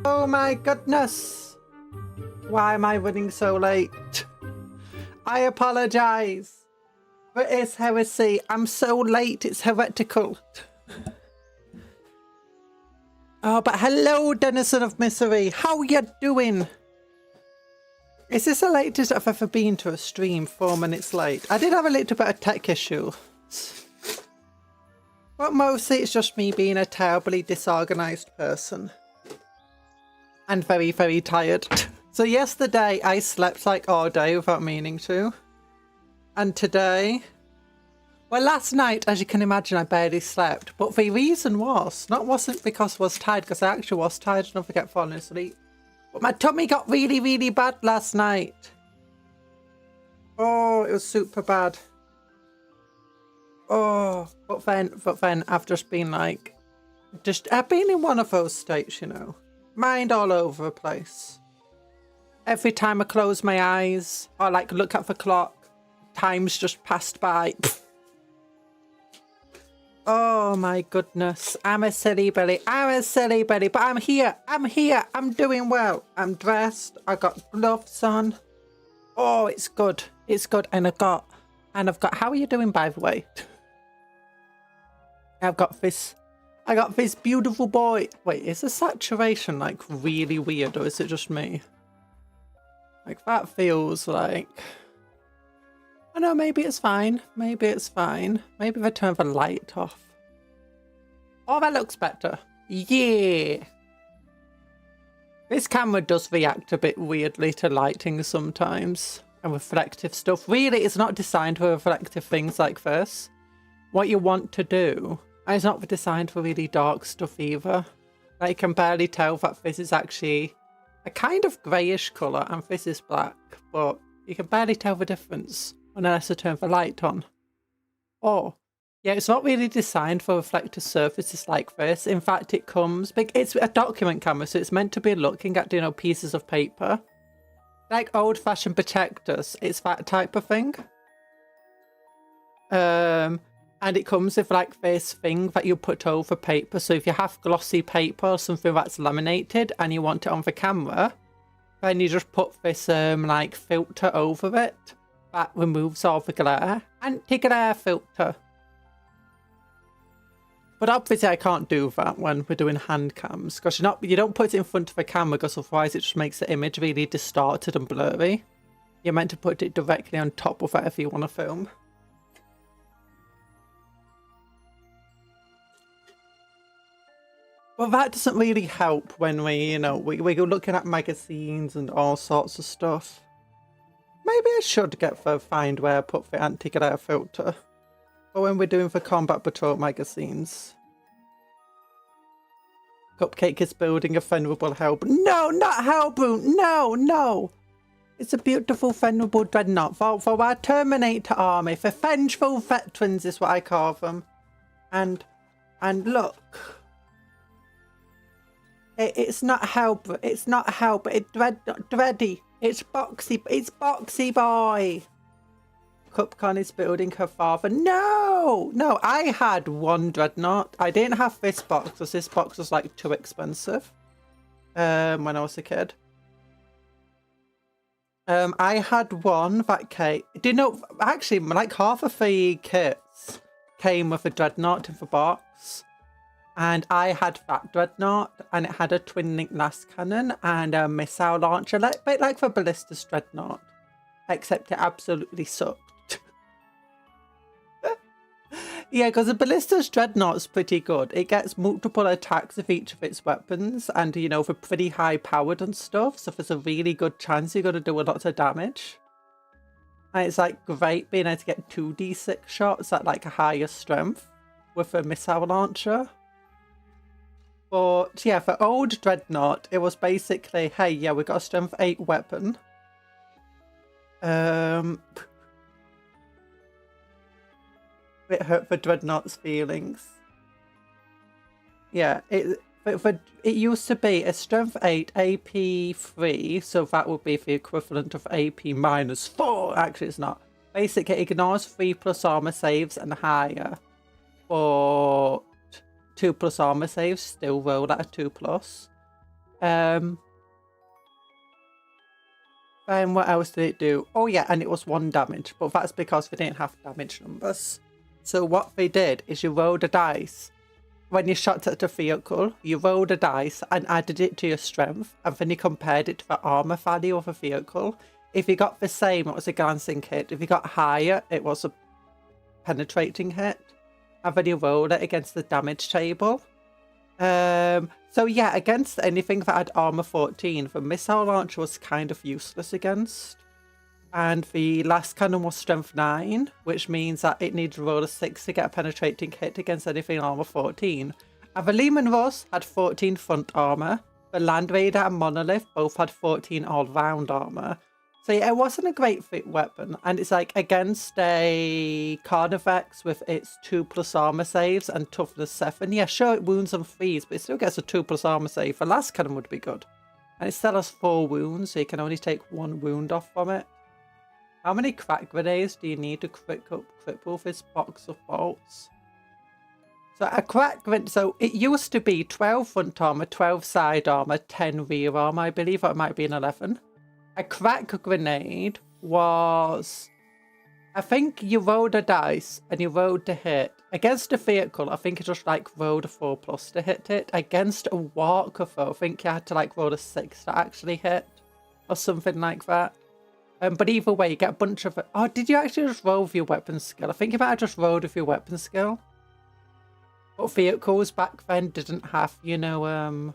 Oh my goodness! Why am I running so late? I apologise. But it's heresy. I'm so late, it's heretical. Oh, but hello, Denizen of Misery. How you doing? Is this the latest I've ever been to a stream 4 minutes late? I did have a little bit of tech issue. But mostly it's just me being a terribly disorganised person. And very, very tired. So yesterday I slept like all day without meaning to. And today... Well, last night, as you can imagine, I barely slept. But the reason wasn't because I was tired, because I actually was tired enough to get falling asleep. But my tummy got really, really bad last night. Oh, it was super bad. Oh, but then I've just been like... I've been in one of those states, you know. Mind all over the place. Every time I close my eyes or like look at the clock, time's just passed by. Oh my goodness. I'm a silly Billy. I'm a silly Billy. But I'm here. I'm here. I'm doing well. I'm dressed. I got gloves on. Oh, it's good. It's good. And I've got, how are you doing, by the way? I got this beautiful boy. Wait, is the saturation like really weird, or is it just me? Like that feels like... I know, maybe it's fine. Maybe it's fine. Maybe if I turn the light off. Oh, that looks better. Yeah. This camera does react a bit weirdly to lighting sometimes. And reflective stuff. Really, it's not designed for reflective things like this. What you want to do... And it's not designed for really dark stuff either. I can barely tell that this is actually a kind of greyish colour and this is black, but you can barely tell the difference unless I turn the light on. Oh, yeah, it's not really designed for reflective surfaces like this. In fact, it's a document camera, so it's meant to be looking at, you know, pieces of paper. Like old-fashioned projectors, it's that type of thing. And it comes with like this thing that you put over paper. So if you have glossy paper or something that's laminated and you want it on the camera, then you just put this like filter over it that removes all the glare. Anti-glare filter. But obviously I can't do that when we're doing hand cams, because you don't put it in front of the camera, because otherwise it just makes the image really distorted and blurry. You're meant to put it directly on top of whatever you want to film. Well, that doesn't really help when we're looking at magazines and all sorts of stuff. Maybe I should find where I put the anti-glare filter. Or when we're doing the Combat Patrol magazines. Cupcake is building a venerable Hellbrute. No, not Hellbrute! No, no! It's a beautiful venerable dreadnought for our Terminator army. For vengeful veterans is what I call them. And look... It's not Hellbrute. It's not Hellbrute. It's Dready. It's Boxy. It's Boxy Boy. Cupcon is building her father. No! No, I had one dreadnought. I didn't have this box because this box was like too expensive when I was a kid. I had one that came... Actually, like half of the kits came with a dreadnought in the box. And I had that dreadnought, and it had a twin-link last cannon and a missile launcher, a bit like the ballistas dreadnought, except it absolutely sucked. Yeah, because the Ballista's Dreadnought's pretty good. It gets multiple attacks of each of its weapons, and, you know, for pretty high powered and stuff, so there's a really good chance you're going to do a lot of damage. And it's, like, great being able to get 2d6 shots at, like, a higher strength with a missile launcher. But, yeah, for old Dreadnought, it was basically, hey, yeah, we got a strength 8 weapon. It hurt for Dreadnought's feelings. Yeah, it used to be a strength 8 AP 3, so that would be the equivalent of AP minus 4. Actually, it's not. Basically, it ignores 3+ armor saves and higher. But 2+ armor saves still roll at a 2+. Then what else did it do? Oh yeah, and it was 1 damage, but that's because they didn't have damage numbers. So what they did is you rolled a dice. When you shot at the vehicle, you rolled a dice and added it to your strength, and then you compared it to the armor value of a vehicle. If you got the same, it was a glancing hit. If you got higher, it was a penetrating hit. And then you rolled it against the damage table. So yeah, against anything that had armor 14, the missile launcher was kind of useless against. And the last cannon was strength 9, which means that it needs to roll a 6 to get a penetrating hit against anything armor 14. And the Lehman Russ had 14 front armor. The Land Raider and Monolith both had 14 all-round armor. So yeah, it wasn't a great fit weapon. And it's like against a Carnifex with its 2+ armor saves and toughness 7. Yeah, sure, it wounds and frees, but it still gets a 2+ armor save. The last cannon would be good. And it still has 4 wounds, so you can only take 1 wound off from it. How many crack grenades do you need to cripple this box of bolts? So a crack grenade, so it used to be 12 front armor, 12 side armor, 10 rear armor, I believe, or it might be an 11. A crack grenade was, I think you rolled a dice and you rolled to hit. Against a vehicle, I think you just like rolled a 4+ to hit it. Against a walker though, I think you had to like roll a 6 to actually hit. Or something like that. But either way, you get a bunch of... Oh, did you actually just roll with your weapon skill? I think you might have just rolled with your weapon skill. But vehicles back then didn't have, you know,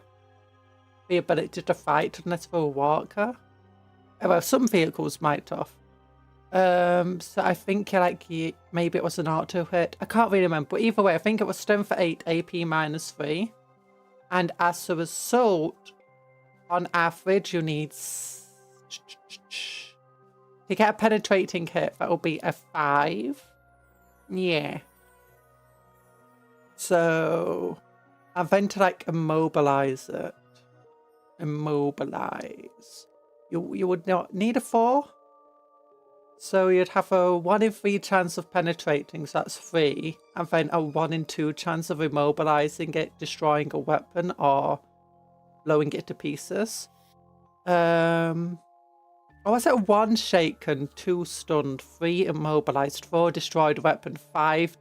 the ability to fight unless they were a walker. Well, some vehicles might have. So I think maybe it was an auto hit. I can't really remember. But either way, I think it was strength 8, AP minus 3. And as a result, on average, you need... To get a penetrating hit, that will be a 5. Yeah. So, and then to like immobilize it. Immobilize. You would not need a 4. So you'd have a 1 in 3 chance of penetrating, so that's 3. And then a 1 in 2 chance of immobilizing it, destroying a weapon, or blowing it to pieces. Oh, was it 1 shaken, 2 stunned, 3 immobilized, 4 destroyed weapon, 5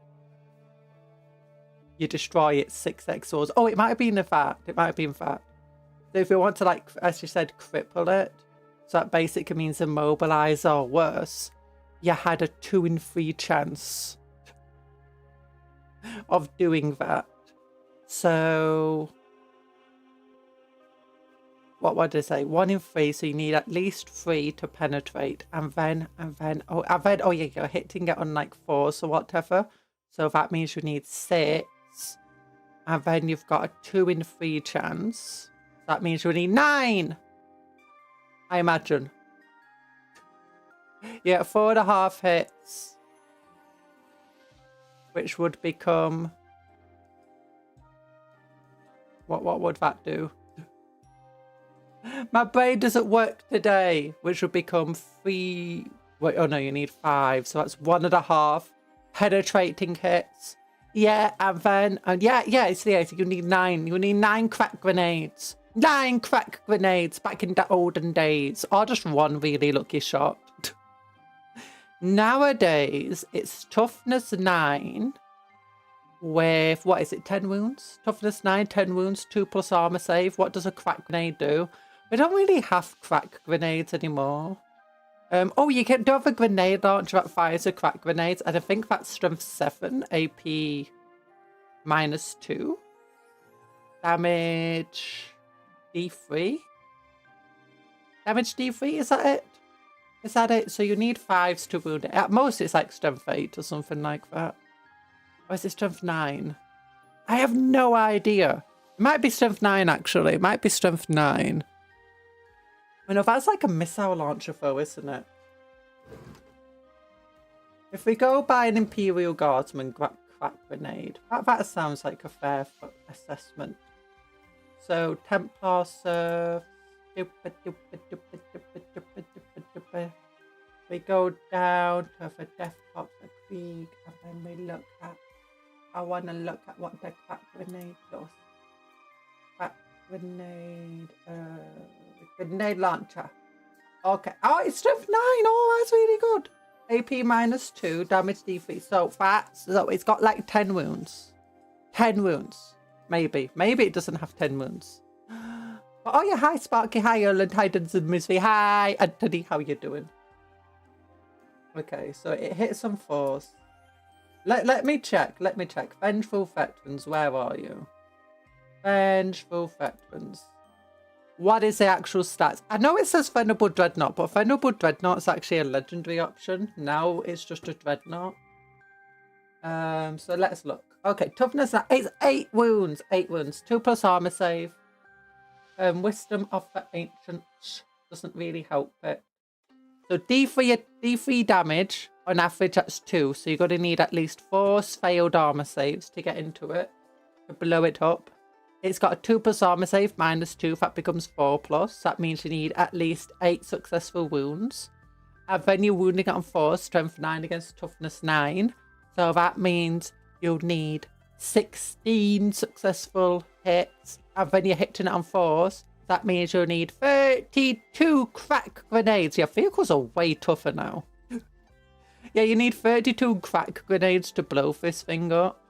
you destroy it, 6 exors. Oh, it might have been a fact. It might have been fact. So if you want to, like, as you said, cripple it, so that basically means immobilize or worse, you had a 2 in 3 chance of doing that. So... what did I say? 1 in 3, so you need at least 3 to penetrate, and then, oh yeah, you're hitting it on like 4, so whatever. So that means you need 6, and then you've got a 2 in 3 chance. That means you need 9, I imagine. Yeah, 4.5 hits, which would become... What would that do? My brain doesn't work today, which would become 3... Wait, oh no, you need 5, so that's 1.5 penetrating hits. Yeah, and then... yeah, it's the 8. You need 9. You need 9 crack grenades. 9 crack grenades back in the olden days. Or just 1 really lucky shot. Nowadays, it's toughness 9 with... What is it? 10 wounds? Toughness 9, 10 wounds, 2+ armor save. What does a crack grenade do? We don't really have crack grenades anymore. Oh, you can do have a grenade launcher that fires a crack grenades, and I think that's strength 7, AP -2. Damage D3. Damage D3, is that it? Is that it? So you need 5s to wound it. At most it's like strength 8 or something like that. Or is it strength 9? I have no idea. It might be strength 9 actually. It might be strength 9. I know that's like a missile launcher though, isn't it? If we go by an Imperial Guardsman crack grenade, that sounds like a fair assessment. So Templar serve. We go down to the Death Box of Krieg, and then we look at. I want to look at what the crack grenade does. Crack grenade. Grenade launcher. Okay. Oh, it's strength 9. Oh, that's really good. AP -2, damage D3. So it's got like 10 wounds. 10 wounds. Maybe. Maybe it doesn't have 10 wounds. Oh yeah, hi Sparky, hi Erland, hi Dunstan Misery, hi Anthony, how you doing? Okay, so it hits on 4s. Let me check. Vengeful Veterans, where are you? Vengeful Veterans. What is the actual stats? I know it says Venerable Dreadnought, but Venerable Dreadnought is actually a legendary option. Now it's just a Dreadnought. So let's look. Okay, toughness, it's 8 wounds. 8 wounds. 2+ armor save. Wisdom of the Ancients doesn't really help it. So D3 damage, on average that's 2. So you're going to need at least 4 failed armor saves to get into it. To blow it up. It's got a 2+ armor save, -2. That becomes 4+. That means you need at least 8 successful wounds. And then you're wounding it on 4, strength 9 against toughness 9. So that means you'll need 16 successful hits. And then you're hitting it on 4s. That means you'll need 32 crack grenades. Your vehicles are way tougher now. Yeah, you need 32 crack grenades to blow this thing up.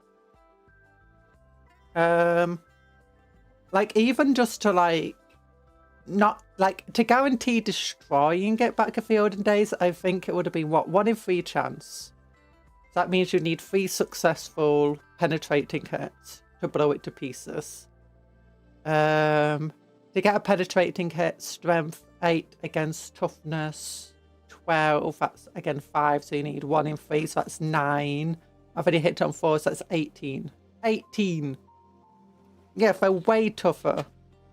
Like, even just to, like, not, like, to guarantee destroying it back in the olden days, I think it would have been, what, 1 in 3 chance. So that means you need 3 successful penetrating hits to blow it to pieces. To get a penetrating hit, strength 8 against toughness 12, that's, again, 5, so you need 1 in 3, so that's 9. I've already hit on 4, so that's 18. 18! Yeah, they're way tougher.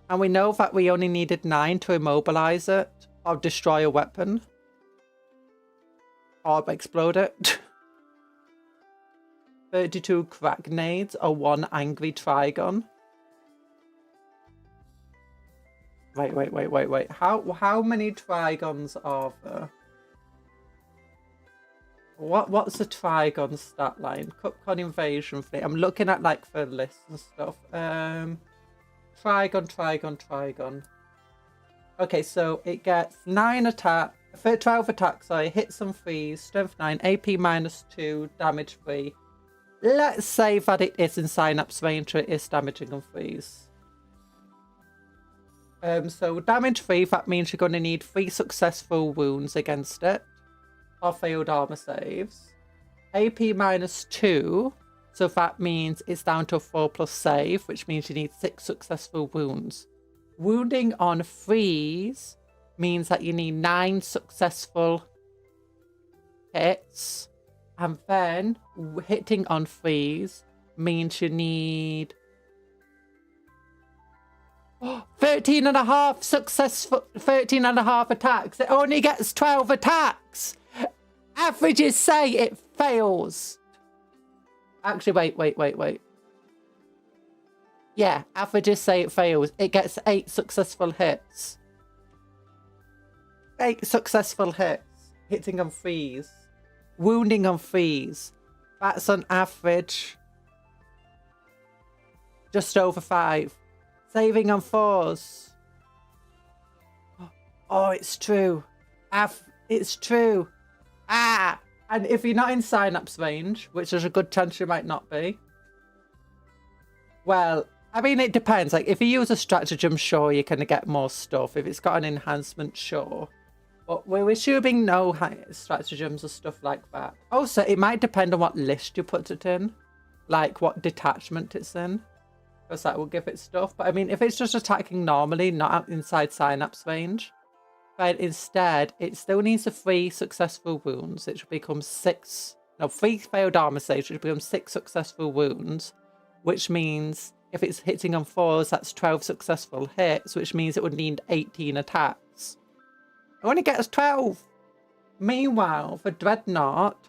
And we know that we only needed 9 to immobilize it, or destroy a weapon. Or explode it. 32 crack nades, or 1 angry trigon. Wait. How many trigons are there? What's the trigon stat line? Cupcake invasion fleet. I'm looking at like the list and stuff. Trigon. Okay, so it gets 9 attack, 12 attacks, sorry, hits on 3s, strength 9, AP -2, damage 3. Let's say that it is in Synapse range, it is damaging on 3s. So damage 3, that means you're going to need 3 successful wounds against it. Or failed armor saves. AP -2, so that means it's down to a 4+ save, which means you need 6 successful wounds. Wounding on 3s means that you need 9 successful hits. And then hitting on 3s means you need 13.5 successful, 13.5 attacks. It only gets 12 attacks. Averages say it fails. Actually, wait. Yeah, averages say it fails. It gets 8 successful hits. 8 successful hits. Hitting on 3s. Wounding on 3s. That's on average just over 5. Saving on 4s. Oh, it's true. It's true. Ah! And if you're not in Synapse range, which there's a good chance you might not be, well, I mean, it depends. Like, if you use a stratagem, sure, you're going to get more stuff. If it's got an enhancement, sure. But we're assuming no stratagems or stuff like that. Also, it might depend on what list you put it in. Like what detachment it's in. Because that will give it stuff. But I mean, if it's just attacking normally, not inside Synapse range, but instead, it still needs the 3 successful wounds. It should become 6... No, 3 failed armor saves, which become 6 successful wounds. Which means, if it's hitting on 4s, that's 12 successful hits. Which means it would need 18 attacks. It only gets 12. Meanwhile, for Dreadnought,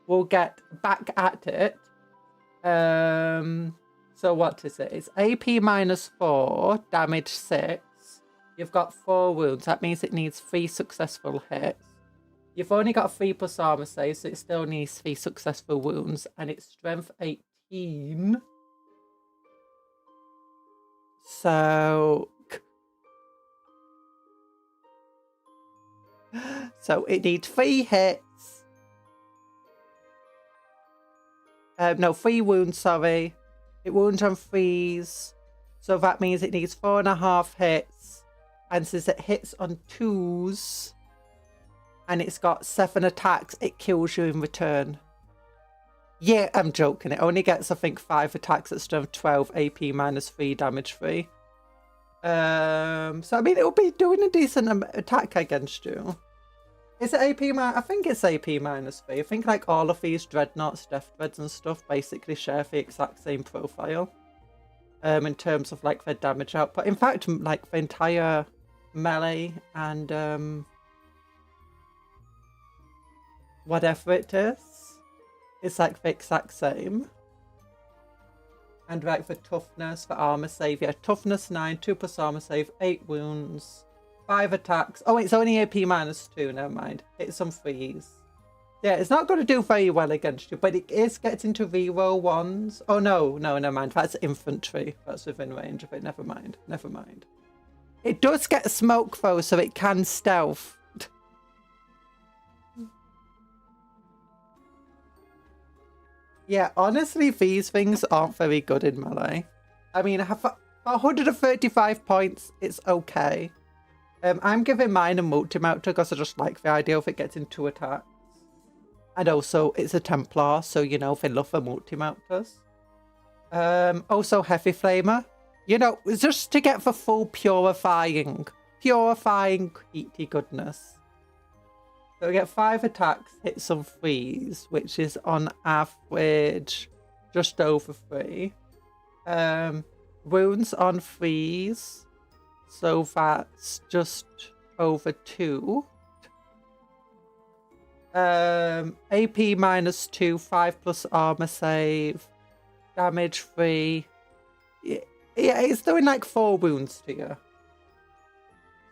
we'll get back at it. So what is it? It's AP -4, damage 6. You've got 4 wounds. That means it needs 3 successful hits. You've only got 3 plus armor save, so it still needs 3 successful wounds. And it's strength 18. So it needs 3 hits. No, 3 wounds, sorry. It wounds on 3s. So that means it needs 4.5 hits. And since it hits on 2s, and it's got 7 attacks, it kills you in return. Yeah, I'm joking. It only gets, I think, 5 attacks at strength 12, AP -3, damage 3. So I mean, it'll be doing a decent attack against you. Is it AP I think it's AP -3. I think like all of these Dreadnoughts, Death Dreads and stuff basically share the exact same profile. In terms of like their damage output. In fact, like the entire melee and whatever it is, it's like the exact same. And like for toughness, for armor save, yeah, toughness 9, 2 plus armor save, 8 wounds, 5 attacks. Oh, it's only AP -2, never mind. Hit some 3s. Yeah, it's not going to do very well against you, but it is getting to reroll 1s. Oh no, never mind. That's infantry. That's within range of it. Never mind. It does get smoke though, so it can stealth. Yeah, honestly, these things aren't very good in melee. I mean, for 135 points, it's okay. I'm giving mine a multi-mounter because I just like the idea of it getting 2 attacks. And also, it's a Templar, so, you know, they love the multi-mounters. Also, Heavy Flamer. You know, just to get the full purifying heaty goodness. So we get 5 attacks, hit some 3s, which is on average just over 3. Wounds on 3s, so that's just over 2. AP -2, 5 plus armor save, damage 3. Yeah, it's doing like 4 wounds to you.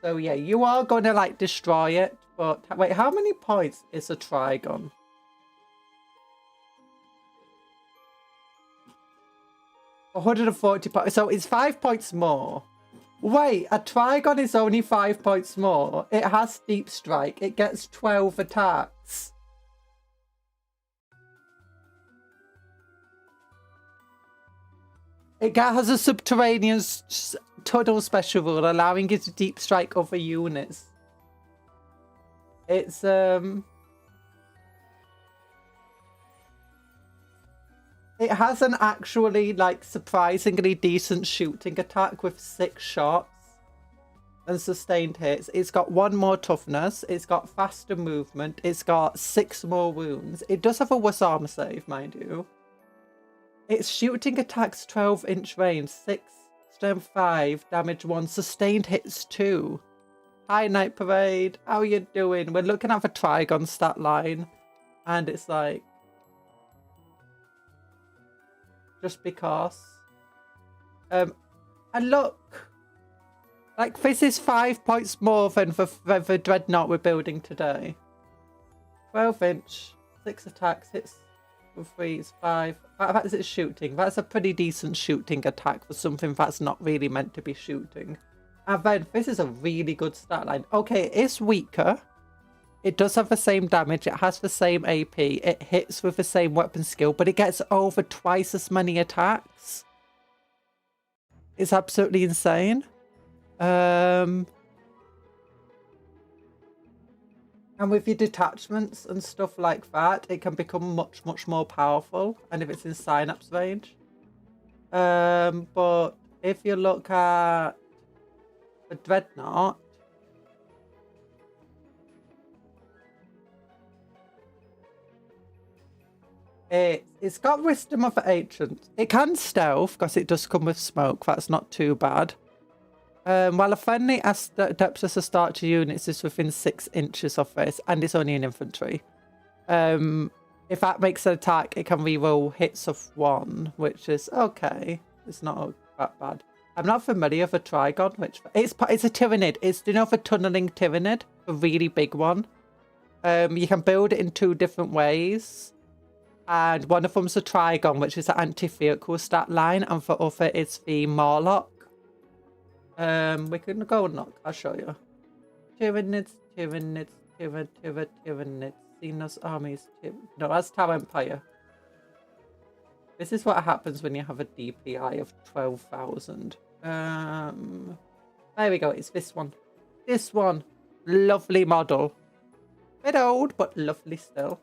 So yeah, you are gonna like destroy it. But wait, how many points is a Trigon? $140 points. So it's 5 points more. Wait, a Trigon is only 5 points more. It has Deep Strike. It gets 12 attacks. It has a subterranean tunnel special rule allowing it to Deep Strike other units. It's it has an actually like surprisingly decent shooting attack with 6 shots and sustained hits. It's got 1 more toughness, it's got faster movement, it's got 6 more wounds. It does have a worse armor save, mind you. Its shooting attacks 12-inch range, 6, strength 5, damage 1, sustained hits 2. Hi, Night Parade. How you doing? We're looking at the Trigon stat line, and it's like just because. And look, like this is 5 points more than the Dreadnought we're building today. 12-inch, 6 attacks, hits with 3s, 5. That's its shooting. That's a pretty decent shooting attack for something that's not really meant to be shooting. And then this is a really good stat line. Okay, it's weaker. It does have the same damage. It has the same AP. It hits with the same weapon skill, but it gets over twice as many attacks. It's absolutely insane. And with your detachments and stuff like that, it can become much, much more powerful. And if it's in Synapse range. But if you look at the Dreadnought, it's got Wisdom of the Ancient. It can stealth because it does come with smoke. That's not too bad. While a friendly adapts a start to units is within 6 inches of this, and it's only in infantry. If that makes an attack, it can reroll hits of 1, which is okay. It's not that bad. I'm not familiar with a Trigon, which it's a Tyrannid. It's, you know, the tunneling Tyrannid, a really big one. You can build it in 2 different ways. And one of them's a Trigon, which is an anti-vehicle stat line, and the other is the Morlock. We can go and look. I'll show you. Tyrannids. Xenos armies. No, that's Tower Empire. This is what happens when you have a DPI of 12,000. There we go. It's this one. This one. Lovely model. Bit old, but lovely still.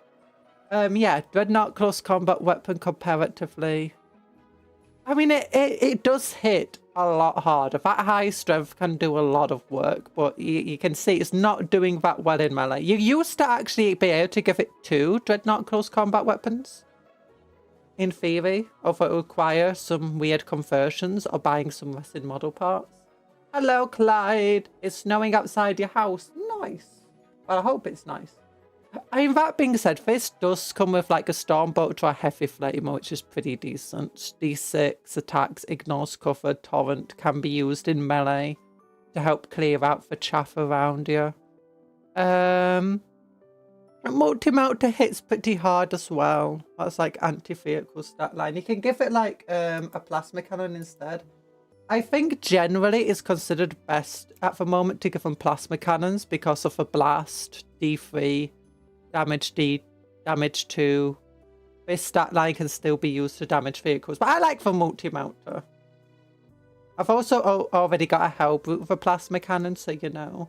Yeah, Dreadnought close combat weapon comparatively. I mean, it does hit a lot harder. That high strength can do a lot of work, but you can see it's not doing that well in melee. You used to actually be able to give it 2 Dreadnought close combat weapons, in theory, although it would require some weird conversions or buying some resin model parts. Hello, Clyde. It's snowing outside your house. Nice. Well, I hope it's nice. I mean, that being said, this does come with like a Stormbolt or a Heavy Flamer, which is pretty decent. D6 attacks, ignores cover, torrent, can be used in melee to help clear out the chaff around you. Multi-melter hits pretty hard as well. That's like anti-vehicle stat line. You can give it like a plasma cannon instead. I think generally it's considered best at the moment to give them plasma cannons because of a blast, D3, damage D, damage 2. This stat line can still be used to damage vehicles, but I like the multi-melter. I've also already got a Hellbrute with a plasma cannon, so you know.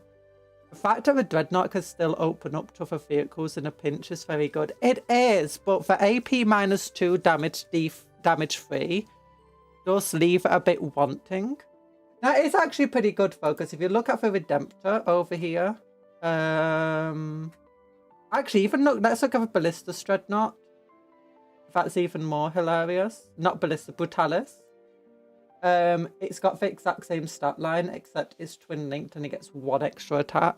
The fact that a Dreadnought can still open up to other vehicles in a pinch is very good. It is, but for AP -2 damage 3 does leave it a bit wanting. Now it's actually pretty good though, because if you look at the Redemptor over here, actually, even look, let's look at the Ballista Dreadnought. That's even more hilarious. Not Ballista, Brutalis. It's got the exact same stat line, except it's twin linked and it gets 1 extra attack.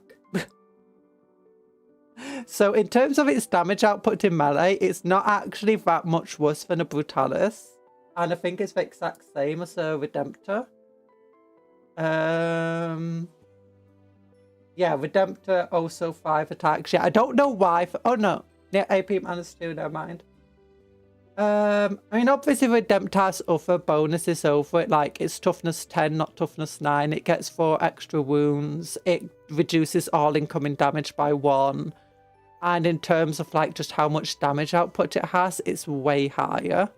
So in terms of its damage output in melee, it's not actually that much worse than a Brutalis. And I think it's the exact same as a Redemptor. Yeah, Redemptor also 5 attacks. Yeah, I don't know why. Oh no, yeah, AP -2. Never mind. I mean, obviously Redemptor has other bonuses over it, like it's toughness 10, not toughness 9. It gets 4 extra wounds. It reduces all incoming damage by 1. And in terms of like just how much damage output it has, it's way higher.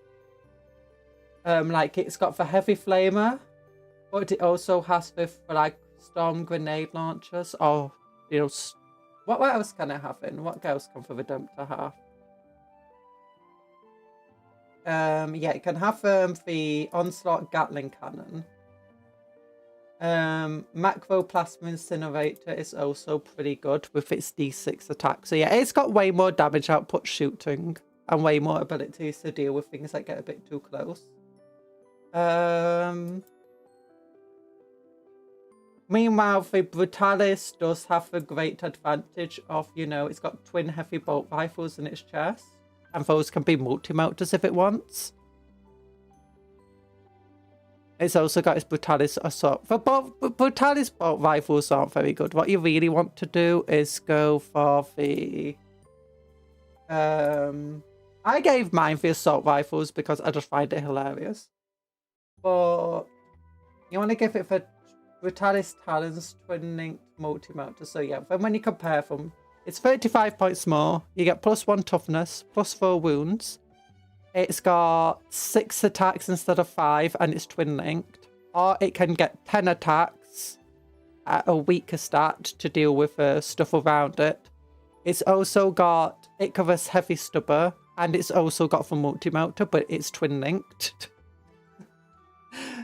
Like it's got the Heavy Flamer, but it also has the like Storm Grenade Launchers, or you know, what else can it have in? What else can the Redemptor have? Yeah, it can have the Onslaught Gatling Cannon. Macro Plasma Incinerator is also pretty good with its D6 attack. So yeah, it's got way more damage output shooting and way more abilities to deal with things that get a bit too close. Meanwhile, the Brutalis does have the great advantage of, you know, it's got twin heavy bolt rifles in its chest. And those can be multi-melters if it wants. It's also got its Brutalis assault. The Brutalis bolt rifles aren't very good. What you really want to do is go for the... I gave mine the assault rifles because I just find it hilarious. But you want to give it the Brutalis Talons twin linked multi-melter. So yeah, then when you compare them, it's 35 points more. You get +1 toughness, +4 wounds. It's got 6 attacks instead of 5, and it's twin linked. Or it can get 10 attacks at a weaker stat to deal with stuff around it. It's also got Icarus Heavy Stubber, and it's also got for multi-melter, but it's twin linked.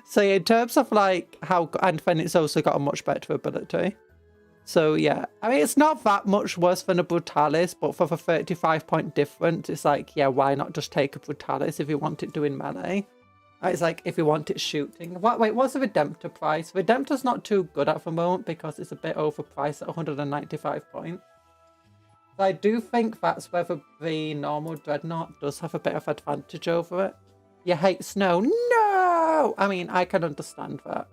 So yeah, in terms of like how, and then it's also got a much better ability. So yeah, I mean, it's not that much worse than a Brutalis, but for the 35-point difference, it's like, yeah, why not just take a Brutalis if you want it doing melee? It's like, if you want it shooting. Wait, what's the Redemptor price? Redemptor's not too good at the moment because it's a bit overpriced at 195 points. So I do think that's whether the normal Dreadnought does have a bit of advantage over it. You hate snow? No! I mean, I can understand that.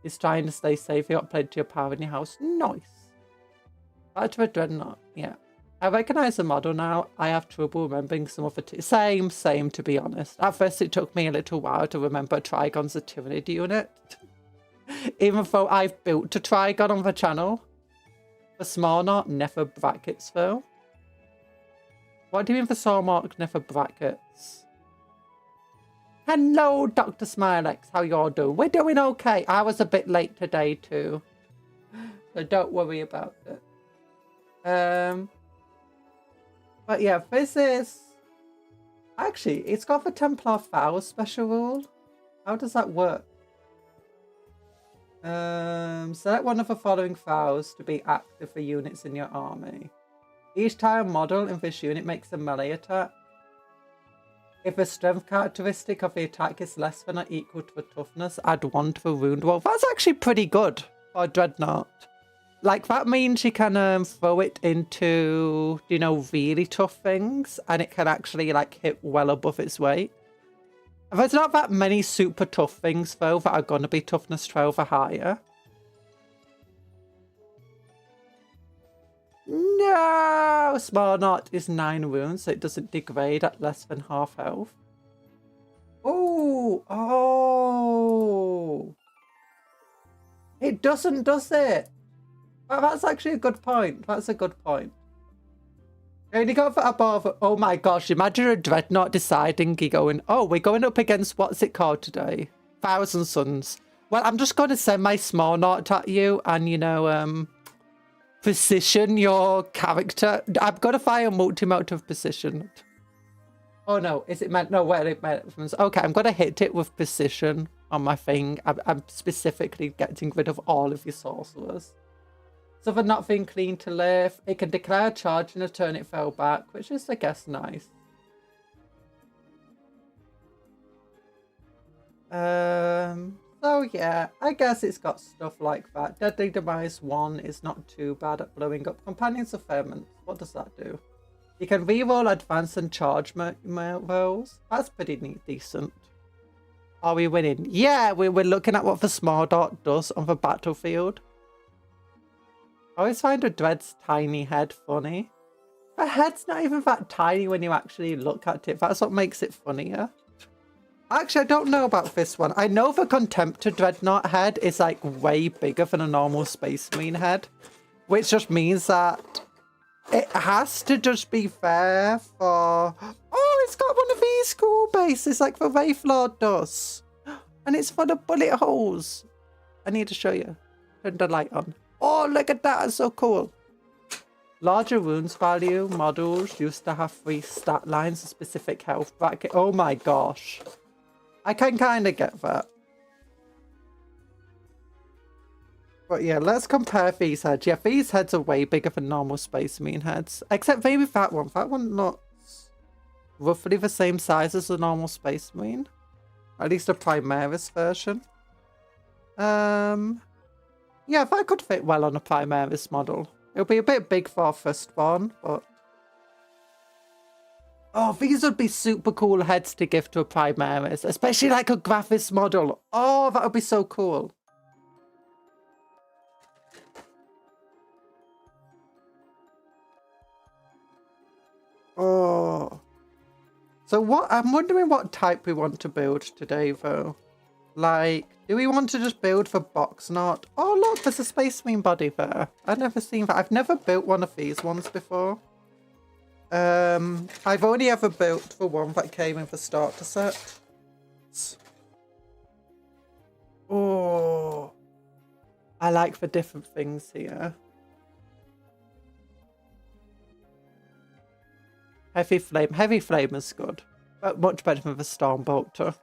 He's trying to stay safe. You got plenty of your power in your house. Nice. Back to a Dreadnought. Yeah. I recognise the model now. I have trouble remembering some of the... Same, to be honest. At first, it took me a little while to remember Trigon's a Tyranid unit. Even though I've built a Trigon on the channel. The Small never brackets, though. What do you mean for Small never brackets? Hello, Dr. Smilex. How y'all doing? We're doing okay. I was a bit late today, too. So don't worry about it. But yeah, this is... Actually, it's got the Templar Fowls special rule. How does that work? Select one of the following fowls to be active for units in your army. Each time a model in this unit makes a melee attack. If the strength characteristic of the attack is less than or equal to the toughness, add 1 to the wound roll. That's actually pretty good for a Dreadnought. Like, that means you can throw it into, you know, really tough things, and it can actually, like, hit well above its weight. There's not that many super tough things, though, that are going to be toughness 12 or higher. No! Small Knot is 9 wounds, so it doesn't degrade at less than half health. Oh! Oh! It doesn't, does it? Well, that's actually a good point. That's a good point. I only got for above. Oh my gosh, imagine a Dreadnought deciding you're going, oh, we're going up against, what's it called today? Thousand Suns. Well, I'm just going to send my Small Knot at you and, you know, position your character. I've got to fire multi-mode of position. Oh no, is it meant? No, where it meant. Okay, I'm going to hit it with precision on my thing. I'm specifically getting rid of all of your sorcerers. So for not being clean to live, it can declare a charge in a turn it fell back, which is, I guess, nice. So yeah, I guess it's got stuff like that. Deadly Demise 1 is not too bad at blowing up. Companions of Ferment, what does that do? You can reroll advance and charge rolls. That's pretty neat, decent. Are we winning? Yeah, we're looking at what the Small Dot does on the battlefield. I always find a Dread's tiny head funny. The head's not even that tiny when you actually look at it. That's what makes it funnier. Actually, I don't know about this one. I know the Contemptor Dreadnought head is like way bigger than a normal Space Marine head. Which just means that it has to just be fair for... Oh, it's got one of these cool bases like the Wraithlord does. And it's full of bullet holes. I need to show you. Turn the light on. Oh, look at that. It's so cool. Larger wounds value models used to have 3 stat lines, a specific health bracket. Oh my gosh. I can kind of get that. But yeah, let's compare these heads. Yeah, these heads are way bigger than normal Space Marine heads. Except maybe that one. That one looks roughly the same size as the normal Space Marine. At least the Primaris version. Yeah, that could fit well on a Primaris model. It'll be a bit big for our firstborn, but... Oh, these would be super cool heads to give to a Primaris. Especially like a Graphis model. Oh, that would be so cool. Oh. So what... I'm wondering what type we want to build today, though. Like, do we want to just build for box knot? Oh, look, there's a Space Marine body there. I've never seen that. I've never built one of these ones before. I've only ever built the one that came in the starter set. Oh, I like the different things here. Heavy Flame. Heavy Flame is good, but much better than the Storm Bolter.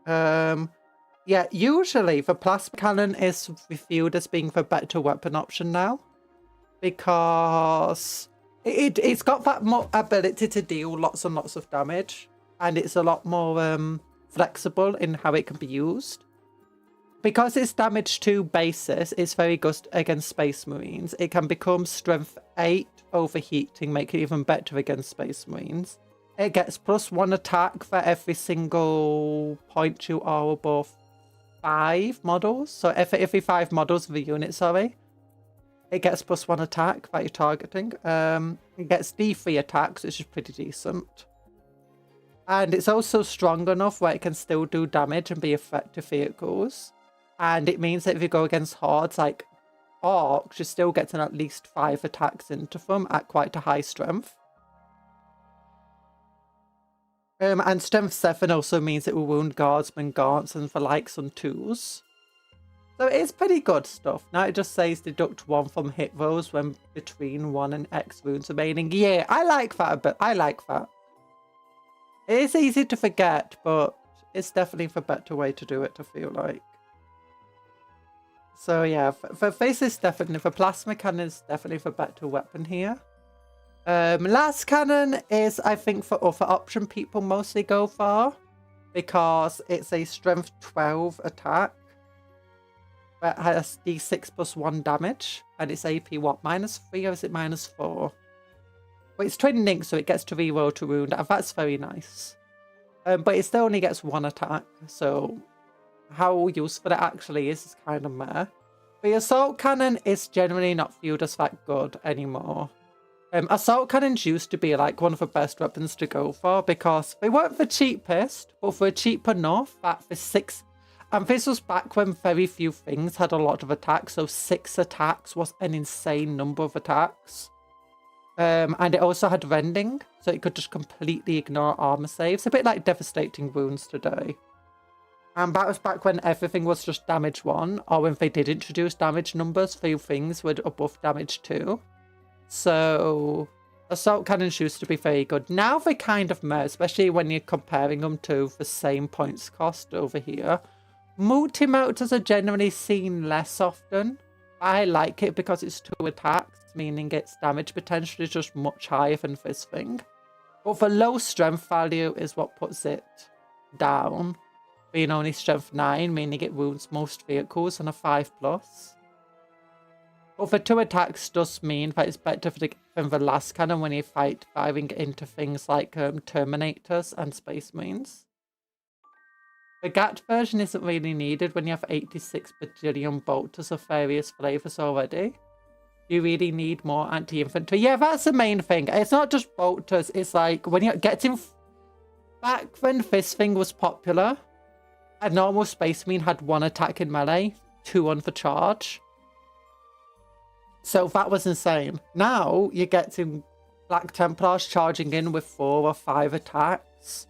Yeah, usually the Plasma Cannon is reviewed as being the better weapon option now, because it's got that ability to deal lots and lots of damage, and it's a lot more flexible in how it can be used. Because it's damage 2 basis, it's very good against Space Marines. It can become Strength 8 overheating, make it even better against Space Marines. It gets +1 attack for every single point you are above 5 models. So every 5 models of a unit, sorry. It gets +1 attack that you're targeting. It gets D3 attacks, which is pretty decent. And it's also strong enough where it can still do damage and be a threat to vehicles. And it means that if you go against hordes like orcs, you're still getting at least 5 attacks into them at quite a high strength. And strength 7 also means it will wound guardsmen, gaunts, and the likes on 2s. So it's pretty good stuff. Now it just says deduct 1 from hit rolls when between 1 and X wounds remaining. Yeah, I like that a bit. I like that. It is easy to forget, but it's definitely the better way to do it, I feel like. So yeah, this is definitely, the Plasma Cannon is definitely the better weapon here. Last Cannon is, I think, the other option people mostly go for, because it's a strength 12 attack that has d6 +1 damage, and it's AP what, -3 or is it -4? Well, it's twin link, so it gets to reroll to wound, and that's very nice. But it still only gets 1 attack, so how useful it actually is kind of meh. The Assault Cannon is generally not viewed as that good anymore. Assault Cannons used to be like one of the best weapons to go for, because they weren't the cheapest, but they were cheap enough that for 6... And this was back when very few things had a lot of attacks, so 6 attacks was an insane number of attacks. And it also had rending, so it could just completely ignore armor saves, a bit like Devastating Wounds today. And that was back when everything was just damage 1, or when they did introduce damage numbers, few things were above damage 2. So Assault Cannons used to be very good. Now they kind of meh, especially when you're comparing them to the same points cost over here. Multi-motors are generally seen less often. I like it because it's 2 attacks, meaning its damage potential is just much higher than this thing. But the low strength value is what puts it down, being only strength 9, meaning it wounds most vehicles on a 5+. But the 2 attacks does mean that it's better than the last cannon when you firing into things like Terminators and Space Marines. The GAT version isn't really needed when you have 86 bajillion bolters of various flavors already. You really need more anti-infantry. Yeah, that's the main thing. It's not just bolters, it's like when you're getting... Back when this thing was popular, a normal Space Marine had 1 attack in melee, 2 on the charge. So that was insane. Now you're getting Black Templars charging in with 4 or 5 attacks.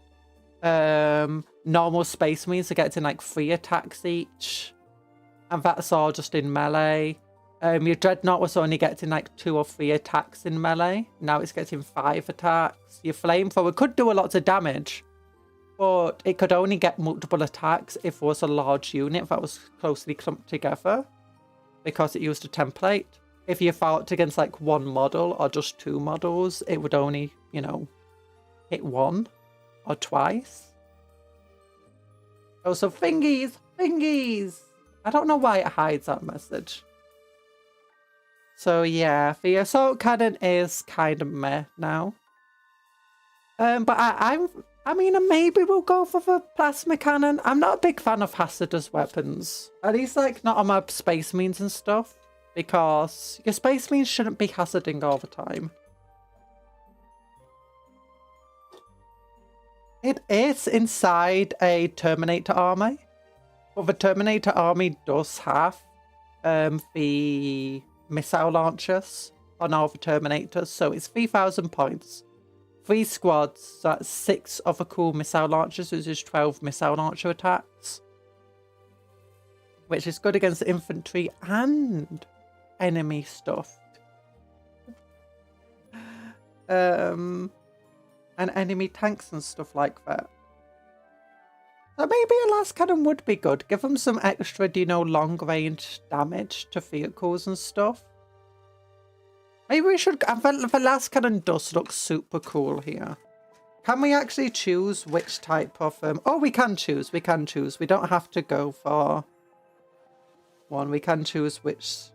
Normal Space Marines are getting like 3 attacks each. And that's all just in melee. Your Dreadnought was only getting like 2 or 3 attacks in melee. Now it's getting 5 attacks. Your Flamethrower could do a lot of damage, but it could only get multiple attacks if it was a large unit that was closely clumped together, because it used a template. If you fought against like 1 model or just 2 models, it would only, you know, hit 1 or twice. Oh, so thingies! Thingies! I don't know why it hides that message. So yeah, the Assault Cannon is kind of meh now. But I mean, maybe we'll go for the Plasma Cannon. I'm not a big fan of hazardous weapons. At least, like, not on my Space Marines and stuff. Because your Space Marines shouldn't be hazarding all the time. It is inside a Terminator army. But the Terminator army does have the missile launchers on all the Terminators. So it's 3,000 points. 3 squads, so that's 6 of the cool missile launchers, which is 12 missile launcher attacks. Which is good against infantry and enemy stuff. and enemy tanks and stuff like that. So maybe a last cannon would be good. Give them some extra, you know, long range damage to vehicles and stuff. Maybe we should... The last cannon does look super cool here. Can we actually choose which type of... Oh, we can choose. We can choose. We don't have to go for one. We can choose which...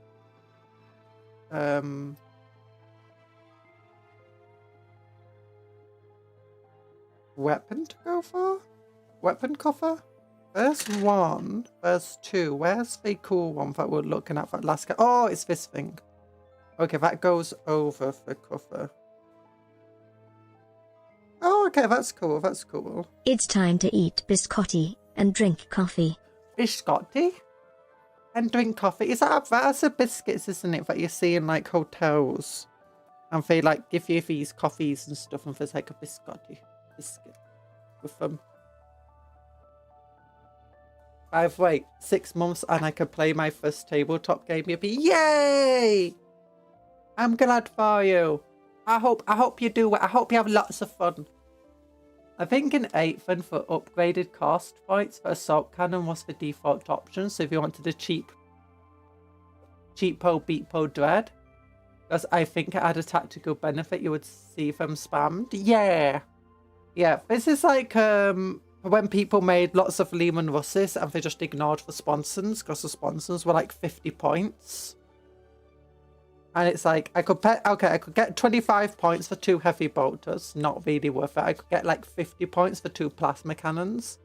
weapon to go for? Weapon cover? There's one. There's two. Where's the cool one that we're looking at for last cannon? Oh, it's this thing. Okay, that goes over the cover. Oh, okay, that's cool, that's cool. It's time to eat biscotti and drink coffee. Biscotti? And drink coffee? Is that's the biscuits, isn't it, that you see in, like, hotels? And they, like, give you these coffees and stuff, and there's, like, a biscotti biscuit with them. I've waited 6 months and I could play my first tabletop game. You'd be, yay! I'm glad for you. I hope you do it. I hope you have lots of fun. I think in 8th and for upgraded cost points, the assault cannon was the default option. So if you wanted a cheapo beatpo dread, because I think it had a tactical benefit, you would see them spammed. Yeah. Yeah, this is like when people made lots of Lehman Russes and they just ignored the sponsons because the sponsons were like 50 points. And it's like, I could get 25 points for 2 heavy bolters. Not really worth it. I could get like 50 points for 2 plasma cannons.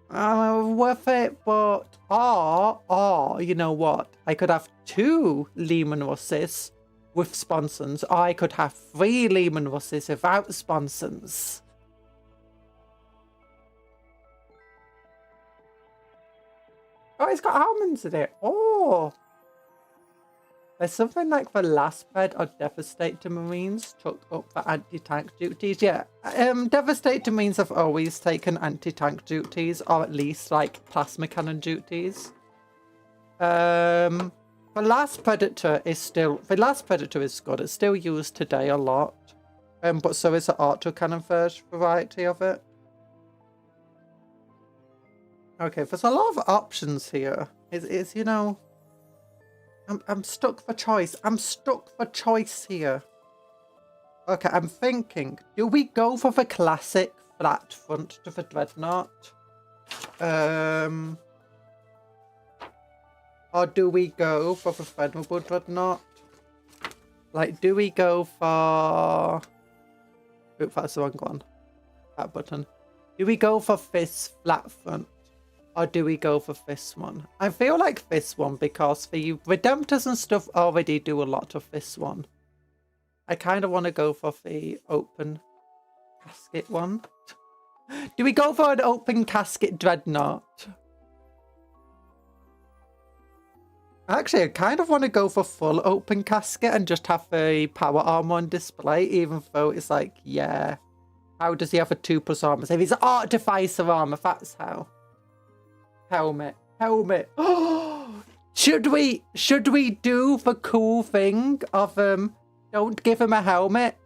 Worth it, but... Or, you know what? I could have 2 Lehman Russes with sponsons. Or I could have 3 Lehman Russes without sponsons. Oh, it's got almonds in it. Oh! There's something like the last spread or Devastate to Marines took up the anti-tank duties. Yeah, Devastate to Marines have always taken anti-tank duties, or at least like plasma cannon duties. The last Predator is good. It's still used today a lot. But so is the autocannon variety of it. Okay, there's a lot of options here. It's you know... I'm stuck for choice. I'm stuck for choice here. Okay, I'm thinking, do we go for the classic flat front to the Dreadnought? Or do we go for the Venerable Dreadnought? Like, do we go for... Oop, that's the wrong one. That button. Do we go for this flat front? Or do we go for this one? I feel like this one because the Redemptors and stuff already do a lot of this one. I kind of want to go for the open casket one. Do we go for an open casket Dreadnought? Actually, I kind of want to go for full open casket and just have the power armor on display, even though it's like, yeah. How does he have a 2+ armor? If he's Artificer armor, that's how. Helmet. Should we do the cool thing of don't give him a helmet?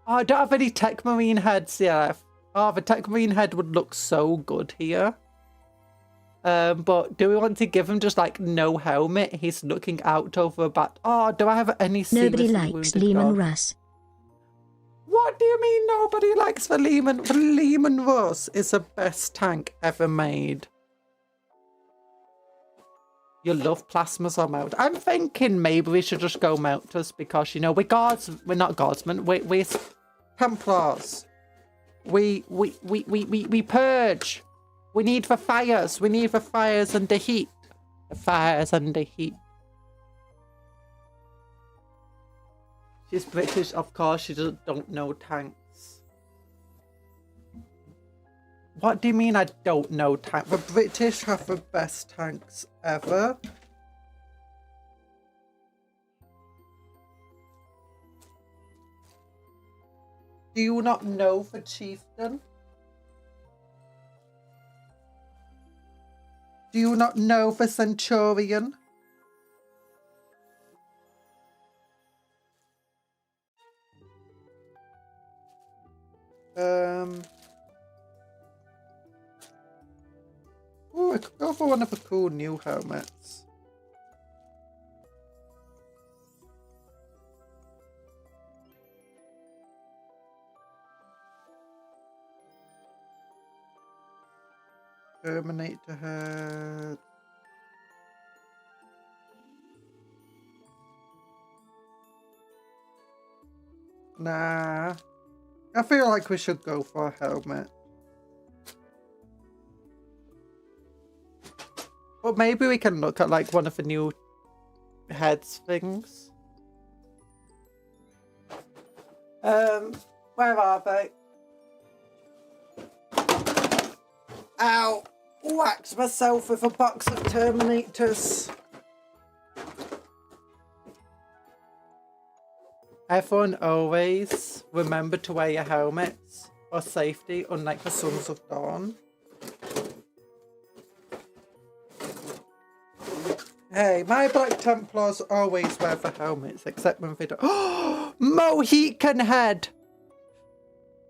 Oh, I don't have any Tech Marine heads yet. Oh, the Tech Marine head would look so good here. But do we want to give him just like no helmet? He's looking out over a bat. Oh, do I have any? Nobody likes Lehman Russ. What do you mean nobody likes the Lehman? The Lehman Russ is the best tank ever made. You love plasmas or melt. I'm thinking maybe we should just go melters because, you know, we're not guardsmen. We're Templars. We purge. We need the fires. We need the fires and the heat. The fires and the heat. She's British, of course. She don't know tanks. What do you mean I don't know tanks? The British have the best tanks ever. Do you not know the chieftain? Do you not know the centurion? we could go for one of the cool new helmets. Terminator head. Nah. I feel like we should go for a helmet. But maybe we can look at like one of the new heads things. Where are they? Ow! Whacked myself with a box of Terminators. Everyone always remember to wear your helmets for safety, unlike the Sons of Dawn. Hey, my Black Templars always wear the helmets, except when they don't. Oh! Mohican head!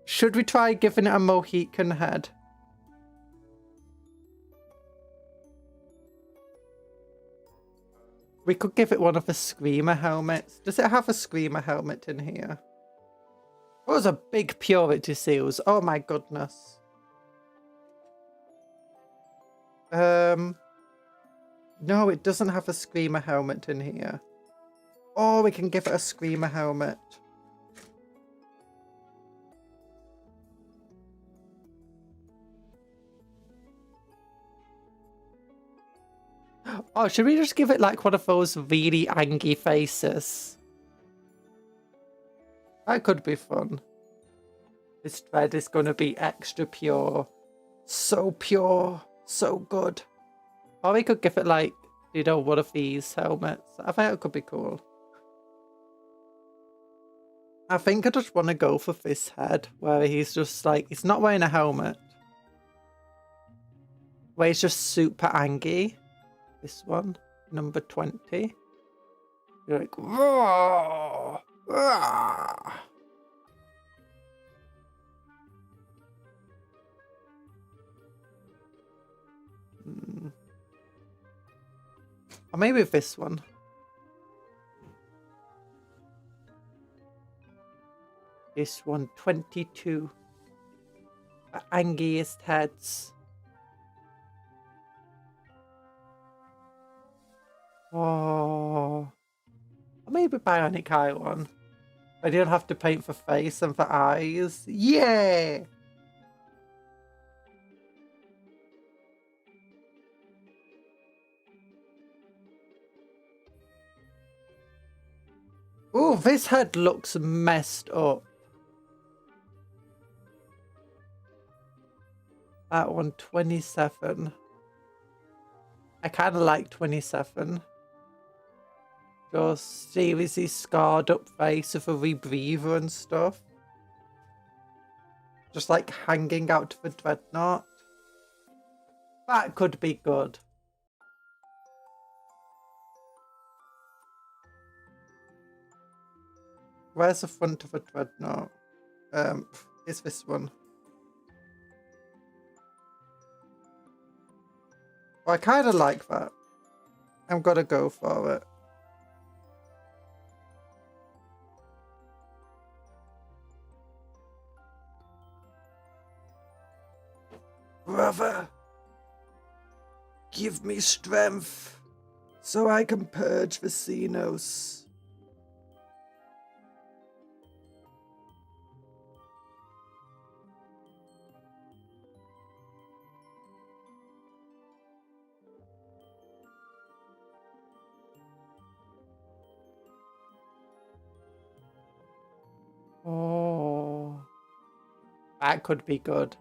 Should we try giving it a Mohican head? We could give it one of the Screamer helmets. Does it have a Screamer helmet in here? Those are big purity seals. Oh my goodness. No, it doesn't have a Screamer helmet in here. Oh, we can give it a Screamer helmet. Oh, should we just give it like one of those really angry faces? That could be fun. This thread is going to be extra pure. So pure. So good. Or we could give it like, you know, one of these helmets. I think it could be cool. I think I just want to go for this head where he's just like, he's not wearing a helmet. Where he's just super angry. This one, number 20. You're like, roar, roar. Or maybe this one. This one, 22. The angriest heads. Oh, or maybe Bionic Eye one. I don't have to paint for face and for eyes. Yeah! Oh, this head looks messed up. That one, 27. I kind of like 27. Just seriously scarred up face of a rebreather and stuff. Just like hanging out to the dreadnought. That could be good. Where's the front of a dreadnought? It's this one. Well, I kind of like that. I'm gonna go for it. Brother, give me strength so I can purge the Xenos. Oh, that could be good.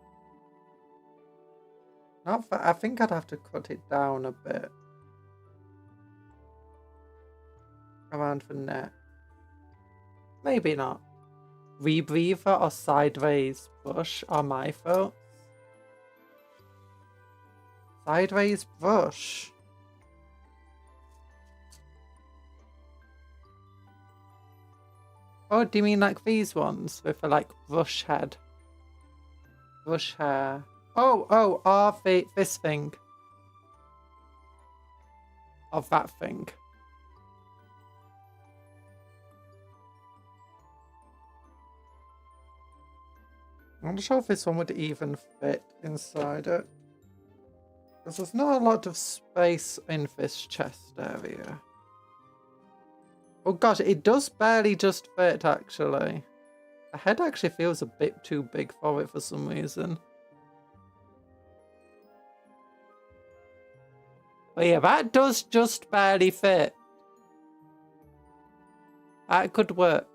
Not that, I think I'd have to cut it down a bit. Around the neck. Maybe not. Rebreather or sideways brush are my thoughts. Sideways brush. Oh, do you mean like these ones with a like brush head? Brush hair. Oh, this thing. of that thing. I'm not sure if this one would even fit inside it. Because there's not a lot of space in this chest area. Oh gosh, it does barely just fit actually. The head actually feels a bit too big for it for some reason. But yeah, that does just barely fit. That could work.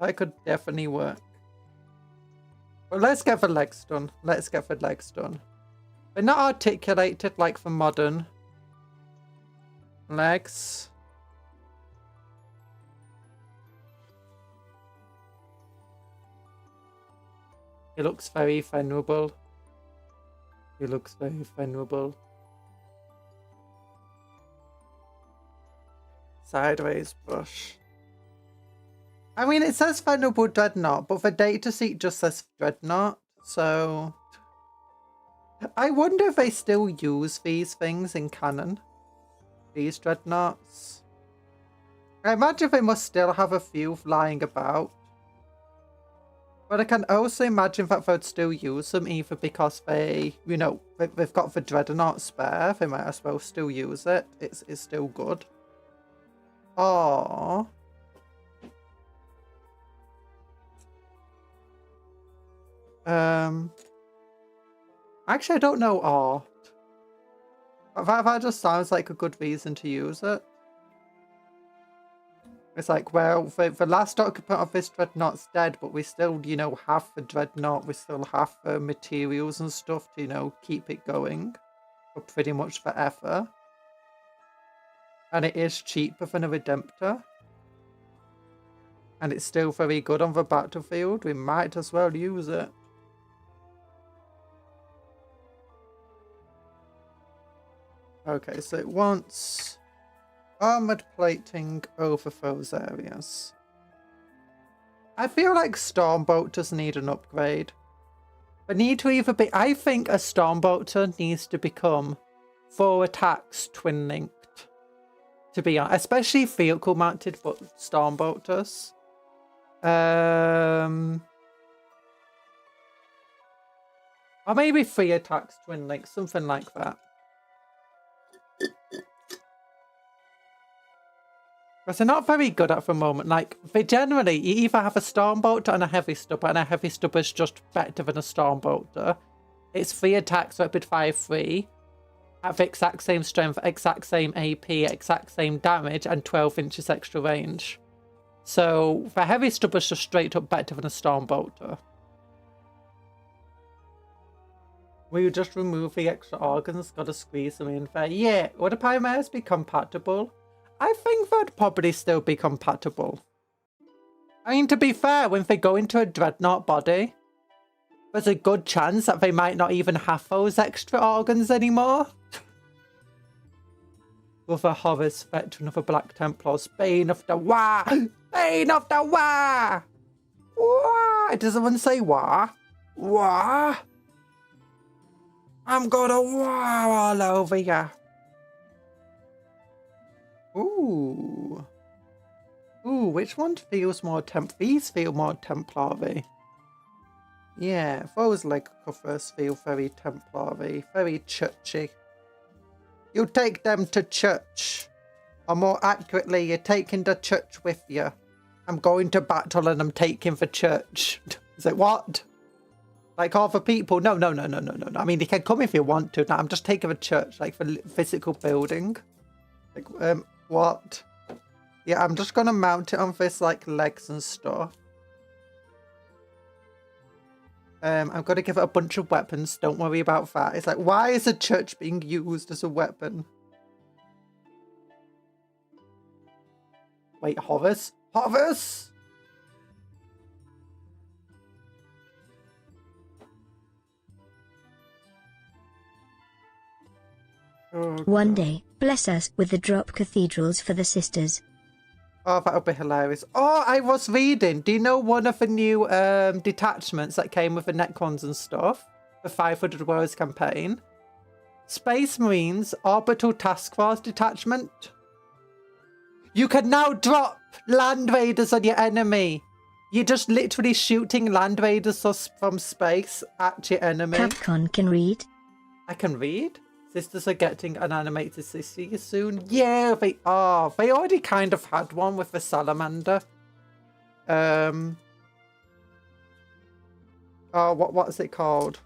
That could definitely work. Well, let's get the legs done. Let's get the legs done. They're not articulated like the modern legs. He looks very venerable. He looks very venerable. Sideways brush. I mean, it says Venerable Dreadnought, but the dataseet just says Dreadnought, so... I wonder if they still use these things in canon. These Dreadnoughts. I imagine they must still have a few lying about. But I can also imagine that they'd still use them either because they, you know, they've got the Dreadnought spare. They might as well still use it. It's still good. Aww. Actually, I don't know art. That just sounds like a good reason to use it. It's like, well, the last occupant of this dreadnought's dead, but we still, you know, have the dreadnought. We still have the materials and stuff to, you know, keep it going for pretty much forever. And it is cheaper than a Redemptor. And it's still very good on the battlefield. We might as well use it. Okay, so it wants armored plating over those areas. I feel like Stormbolters need an upgrade. They need to either be... I think a Stormbolter needs to become 4 attacks twin linked. To be honest, especially vehicle mounted, but Stormbolters. Or maybe 3 attacks twin linked, something like that. But they're not very good at the moment. Like, they generally, you either have a Stormbolter and a Heavy Stubber, and a Heavy Stubber is just better than a Stormbolter. It's 3 attacks, rapid fire 3, at the exact same strength, exact same AP, exact same damage, and 12 inches extra range. So, the Heavy Stubber is just straight up better than a Stormbolter. Will you just remove the extra organs? Gotta squeeze them in there. Yeah, would the Primaries be compatible? I think they'd probably still be compatible. I mean, to be fair, when they go into a Dreadnought body, there's a good chance that they might not even have those extra organs anymore. Other horrors, Veteran of the Black Templars, Bane of the Wa! Bane of the Wa! Wa! Does someone say Wa? Wa! I'm gonna Wa all over ya! Ooh. Ooh, which one feels more These feel more Templary. Yeah, those leg covers feel very Templary, very churchy. You take them to church. Or more accurately, you're taking the church with you. I'm going to battle and I'm taking the church. Is it what? Like all the people? No. I mean, you can come if you want to. No, I'm just taking the church, like the physical building. Like, what? Yeah, I'm just gonna mount it on this, like, legs and stuff. I'm gonna give it a bunch of weapons. Don't worry about that. It's like, why is a church being used as a weapon? Wait, Horus? Horus! Oh, One day, bless us with the drop cathedrals for the sisters. Oh, that would be hilarious. Oh, I was reading. Do you know one of the new detachments that came with the Necrons and stuff? The 500 Warriors campaign? Space Marines Orbital Task Force Detachment. You can now drop Land Raiders on your enemy. You're just literally shooting Land Raiders from space at your enemy. Capcom can read. I can read? Sisters are getting an animated sissy soon. Yeah, they are. They already kind of had one with the salamander. Oh, what's it called?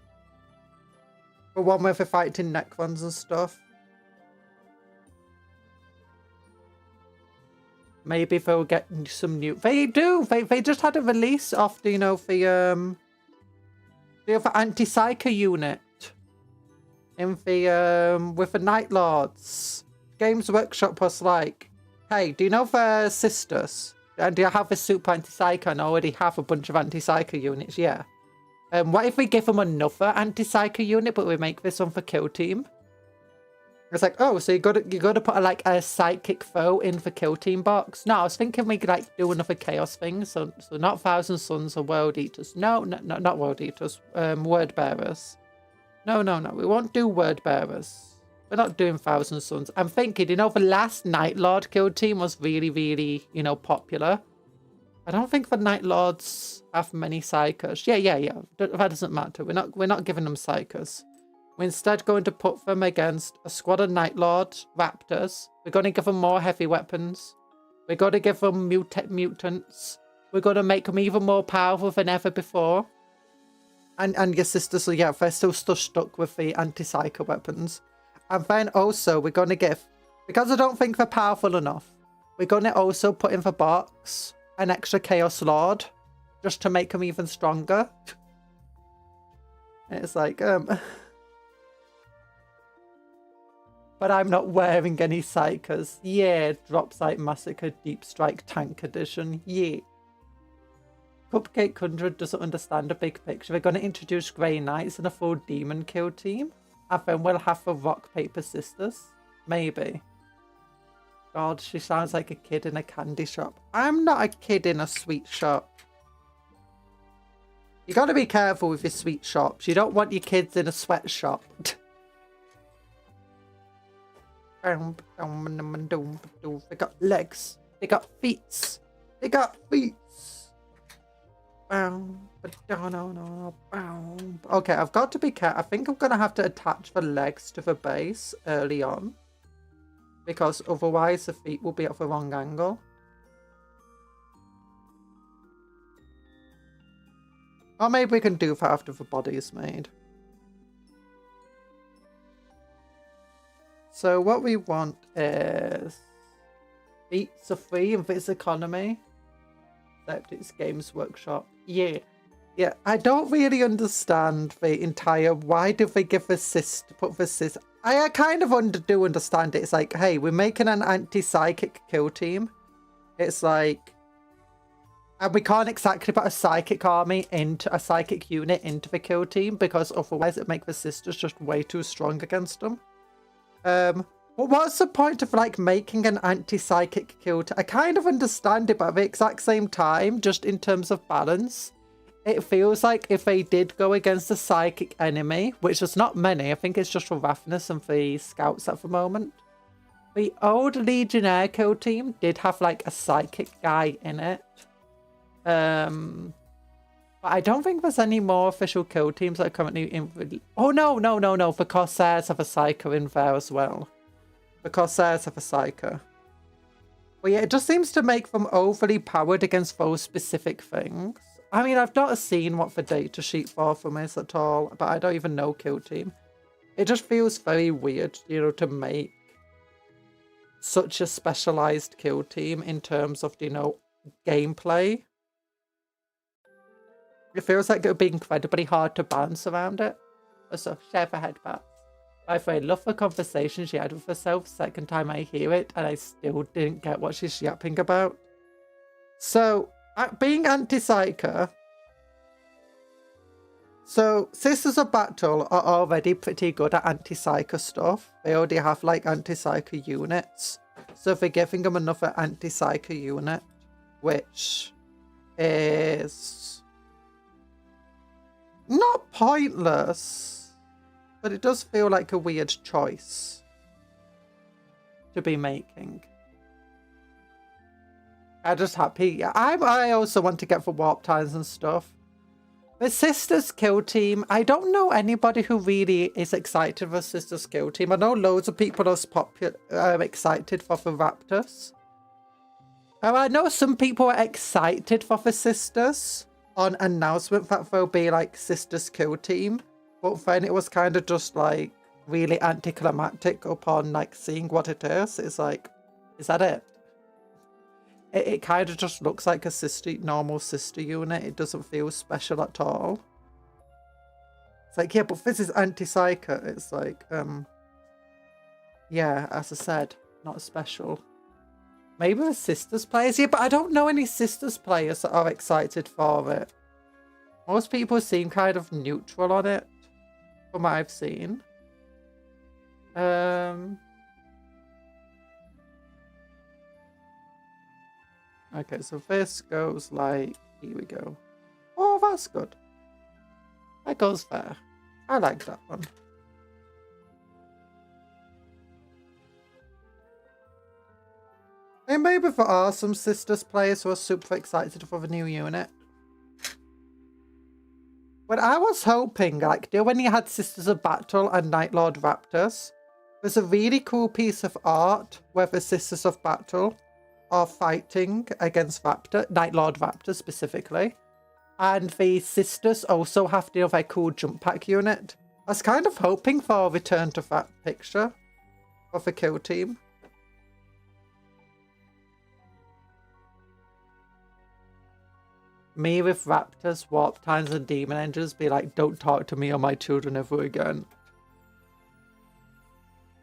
The one where they're fighting Necrons and stuff. Maybe they'll get some new... They do! They just had a release of, you know, the other anti-psycho unit. In the, with the Night Lords. Games Workshop was like, hey, do you know the sisters? And do you have a super anti-psycho and already have a bunch of anti-psycho units? Yeah. What if we give them another anti-psycho unit, but we make this one for Kill Team? It's like, oh, so you got to put a psychic foe in the Kill Team box. No, I was thinking we could like do another chaos thing. So not Thousand Sons or World Eaters. No, not World Eaters. Word Bearers. No, we won't do Word Bearers. We're not doing Thousand Sons. I'm thinking, you know, the last Night Lord Kill Team was really, really, you know, popular. I don't think the Night Lords have many psychers. Yeah. That doesn't matter. We're not giving them psychers. We're instead going to put them against a squad of Night Lord Raptors. We're going to give them more heavy weapons. We're going to give them mutants. We're going to make them even more powerful than ever before. And your sisters, so yeah, they're still stuck with the anti-psycho weapons. And then also, we're going to give, because I don't think they're powerful enough, we're going to also put in the box an extra Chaos Lord, just to make them even stronger. And it's like, but I'm not wearing any psychers. Yeah, Drop Sight Massacre Deep Strike Tank Edition. Yeah. Cupcake Conjuror doesn't understand the big picture. We're going to introduce Grey Knights and a full demon kill team. And then we'll have the Rock Paper Sisters. Maybe. God, she sounds like a kid in a candy shop. I'm not a kid in a sweet shop. You got to be careful with your sweet shops. You don't want your kids in a sweatshop. They got legs. They got feet. They got feet. Okay, I've got to be careful. I think I'm going to have to attach the legs to the base early on. Because otherwise the feet will be at the wrong angle. Or maybe we can do that after the body is made. So what we want is feats are free in this economy. Except it's Games Workshop. Yeah. I don't really understand the entire, why do they give put the sis? I kind of do understand it. It's like, hey, we're making an anti-psychic kill team. It's like, and we can't exactly put a psychic army into a psychic unit into the kill team because otherwise it makes the sisters just way too strong against them. Well, what's the point of like making an anti-psychic kill team? I kind of understand it, but at the exact same time, just in terms of balance, it feels like if they did go against a psychic enemy, which is not many, I think it's just for Ravenous and the scouts at the moment. The old Legionnaire kill team did have like a psychic guy in it. But I don't think there's any more official kill teams that are currently in. Oh no, the Corsairs have a psycho in there as well. The Corsairs have a psycho. But yeah, it just seems to make them overly powered against those specific things. I mean, I've not seen what the data sheet for them is at all, but I don't even know kill team. It just feels very weird, you know, to make such a specialized kill team in terms of, you know, gameplay. It feels like it would be incredibly hard to balance around it. Also, share the headbats. I very love the conversation she had with herself. Second time I hear it, and I still didn't get what she's yapping about. So, being anti-psycho. So, Sisters of Battle are already pretty good at anti-psycho stuff. They already have like anti-psycho units. So, if we're giving them another anti-psycho unit, which is not pointless. but it does feel like a weird choice to be making. I'm just happy. I also want to get for warp times and stuff. The Sisters Kill Team, I don't know anybody who really is excited for Sisters Kill Team. I know loads of people are excited for the Raptors. I know some people are excited for the Sisters on announcement that there'll be like Sisters Kill Team. But then it was kind of just like really anticlimactic upon like seeing what it is. It's like, is that it? It kind of just looks like a normal sister unit. It doesn't feel special at all. It's like, yeah, but this is anti-psycho. It's like, yeah, as I said, not special. Maybe the Sisters players, yeah, but I don't know any Sisters players that are excited for it. Most people seem kind of neutral on it, from what I've seen. Okay, so this goes like, here we go. Oh, that's good. That goes there. I like that one. And maybe there are some Sisters players who are super excited for the new unit. But I was hoping, like, when you had Sisters of Battle and Night Lord Raptors, there's a really cool piece of art where the Sisters of Battle are fighting against Night Lord Raptors specifically. And the Sisters also have the other cool jump pack unit. I was kind of hoping for a return to that picture of the kill team. Me with Raptors, Warp Times and Demon Engines be like, don't talk to me or my children ever again.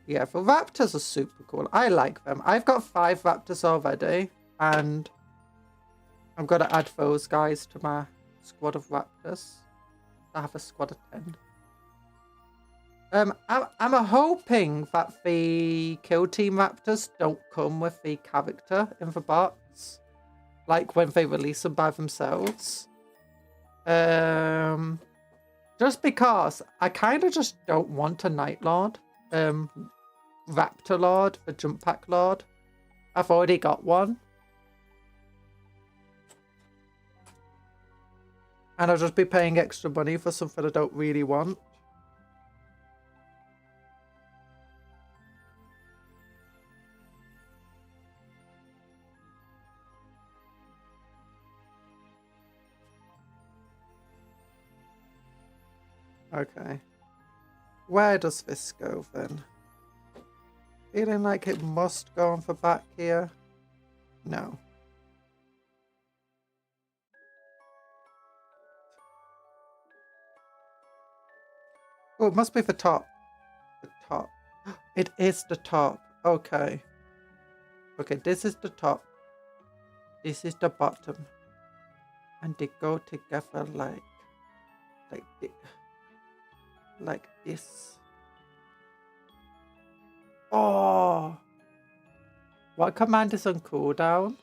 Yeah, the Raptors are super cool. I like them. I've got 5 Raptors already, and I'm going to add those guys to my squad of Raptors. I have a squad of 10. I'm hoping that the Kill Team Raptors don't come with the character in the box, like when they release them by themselves. Just because I kind of just don't want a Night Lord. Raptor Lord, the Jump Pack Lord. I've already got one. And I'll just be paying extra money for something I don't really want. Okay. Where does this go then? Feeling like it must go on for back here. No. Oh, it must be the top. The top. It is the top. Okay. Okay, this is the top. This is the bottom. And they go together like this. Oh, what command is on cooldown?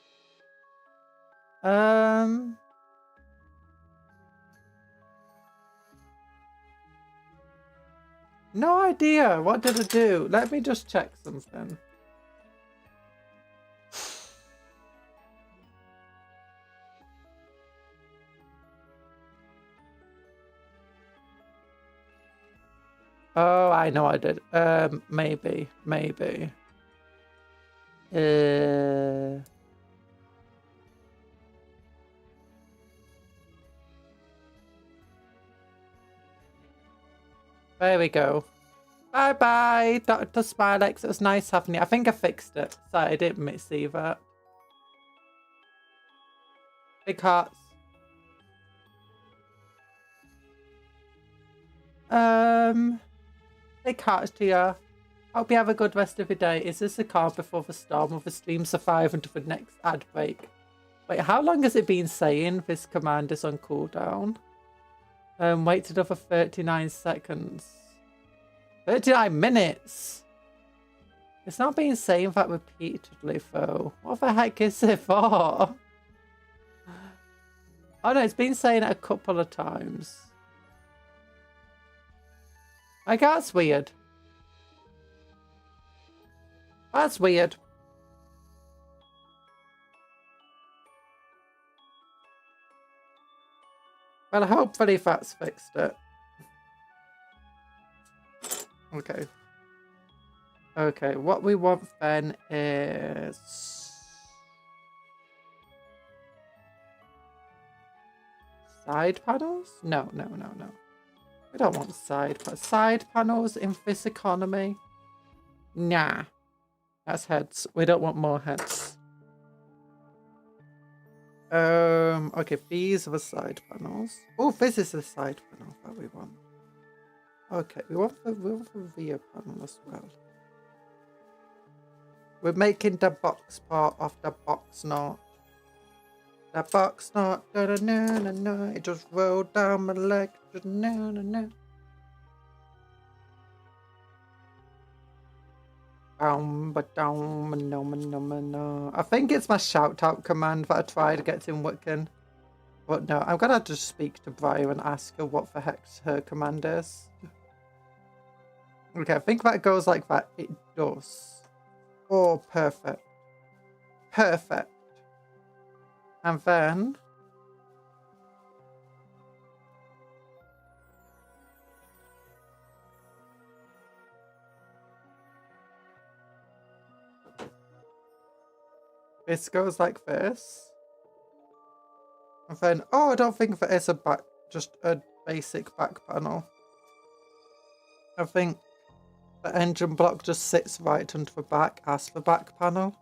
No idea. What did it do? Let me just check something. Oh, I know I did. Maybe. There we go. Bye-bye, Dr. Smilex. It was nice having you. I think I fixed it, so I didn't see that. Big hearts. Big hearts to you. Hope you have a good rest of your day. Is this the card before the storm? Will the stream survive until the next ad break? Wait, how long has it been saying this command is on cooldown? Wait another 39 seconds. 39 minutes! It's not been saying that repeatedly though. What the heck is it for? Oh no, it's been saying it a couple of times. Like, that's weird. That's weird. Well, hopefully that's fixed it. Okay. Okay, what we want then is... side panels? No. We don't want side panels in this economy. Nah. That's heads. We don't want more heads. Okay, these are the side panels. Oh, this is the side panel that we want. Okay, we want the rear panel as well. We're making the box part of the box knot. The box knot, da da na na na. It just rolled down my leg, da na na na. No. I think it's my shout out command that I tried getting working. But no, I'm gonna just speak to Briar and ask her what the heck her command is. Okay, I think that goes like that. It does. Oh, perfect. Perfect. And then... this goes like this. And then, oh, I don't think that is a back, just a basic back panel. I think the engine block just sits right under the back as the back panel.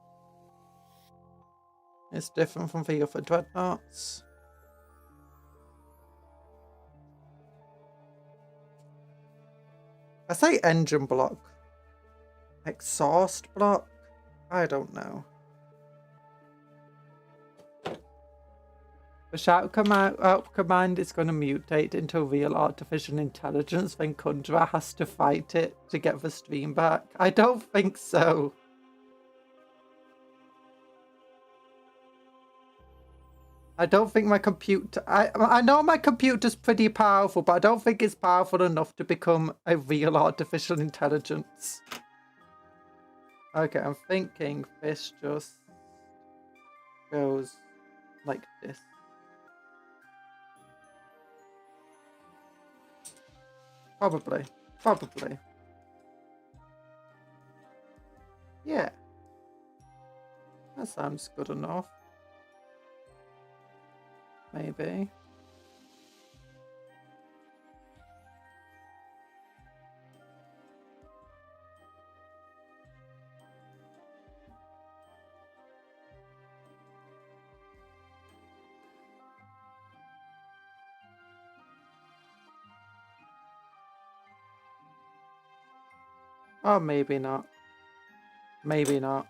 It's different from the other dreadnoughts. I say engine block. Exhaust block? I don't know. The shout command is going to mutate into real artificial intelligence, then Conjuror has to fight it to get the stream back. I don't think so. I don't think my computer... I know my computer's pretty powerful, but I don't think it's powerful enough to become a real artificial intelligence. Okay, I'm thinking this just goes like this. Probably. Yeah. That sounds good enough. Maybe. Oh, maybe not. Maybe not.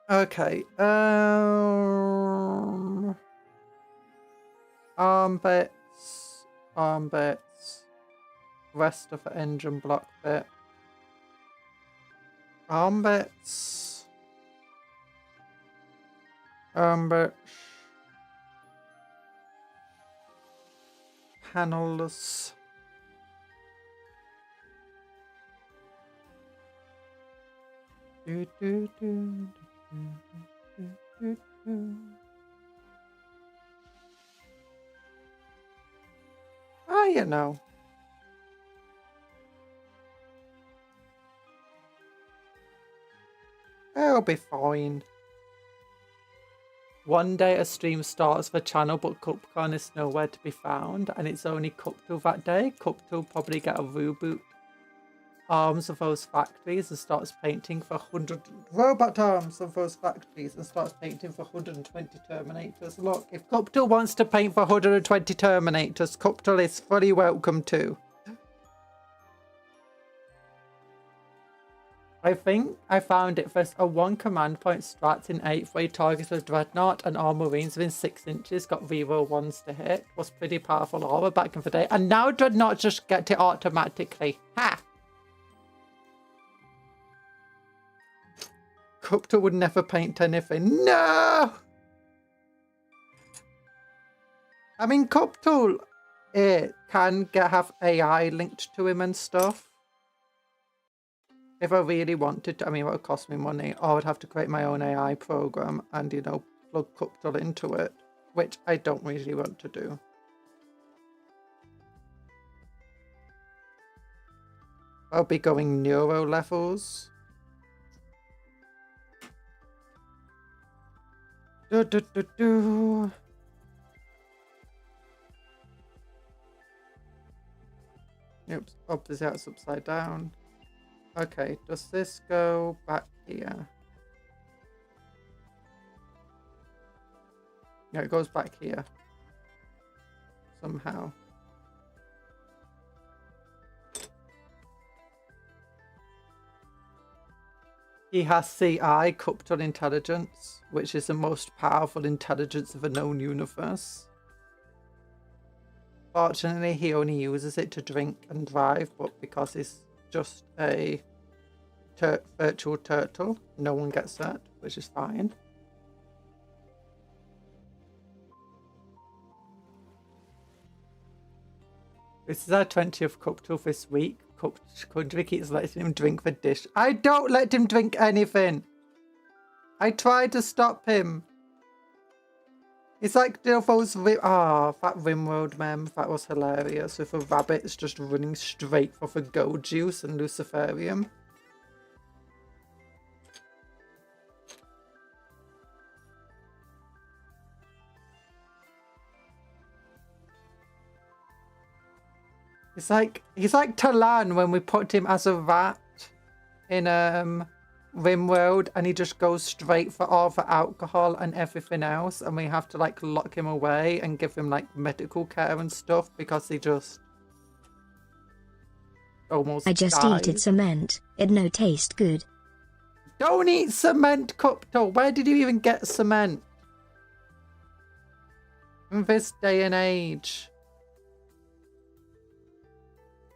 Okay. Arm bits. Rest of the engine block bit. Arm bits. Panels. Oh, you know. It'll be fine. One day a stream starts for channel, but Cupcake is nowhere to be found, and it's only Cuptle that day. Cuptle probably get a reboot arms of those factories and starts painting for 100 robot arms of those factories and starts painting for 120 Terminators. Look, if Cuptle wants to paint for 120 Terminators, Cuptle is fully welcome too. I think I found it first. A 1 command point strats in 8th where targets with Dreadnought and all Marines within 6 inches got reroll 1s to hit. Was pretty powerful armor back in the day. And now Dreadnought just get it automatically. Ha! Cuptle would never paint anything. No! I mean, Cuptle, it can have AI linked to him and stuff. If I really wanted to, I mean, it would cost me money. Or I would have to create my own AI program and, you know, plug Cuptle into it, which I don't really want to do. I'll be going neuro levels. Oops, obviously that's upside down. Okay, does this go back here? Yeah, it goes back here. Somehow. He has CI, Cuptle Intelligence, which is the most powerful intelligence of a known universe. Fortunately, he only uses it to drink and drive, but because he's just a virtual turtle, no one gets that, which is fine. This is our 20th Cuptle this week. Country keeps letting him drink the dish. I don't let him drink anything. I tried to stop him. It's like those that Rimworld meme, that was hilarious, with the rabbits just running straight for the gold juice and Luciferium. He's like Talan when we put him as a rat in Rimworld, and he just goes straight for all the alcohol and everything else, and we have to like lock him away and give him like medical care and stuff because he just almost I just died. eated cement. It no taste good. Don't eat cement, Cuptle. Where did you even get cement? In this day and age.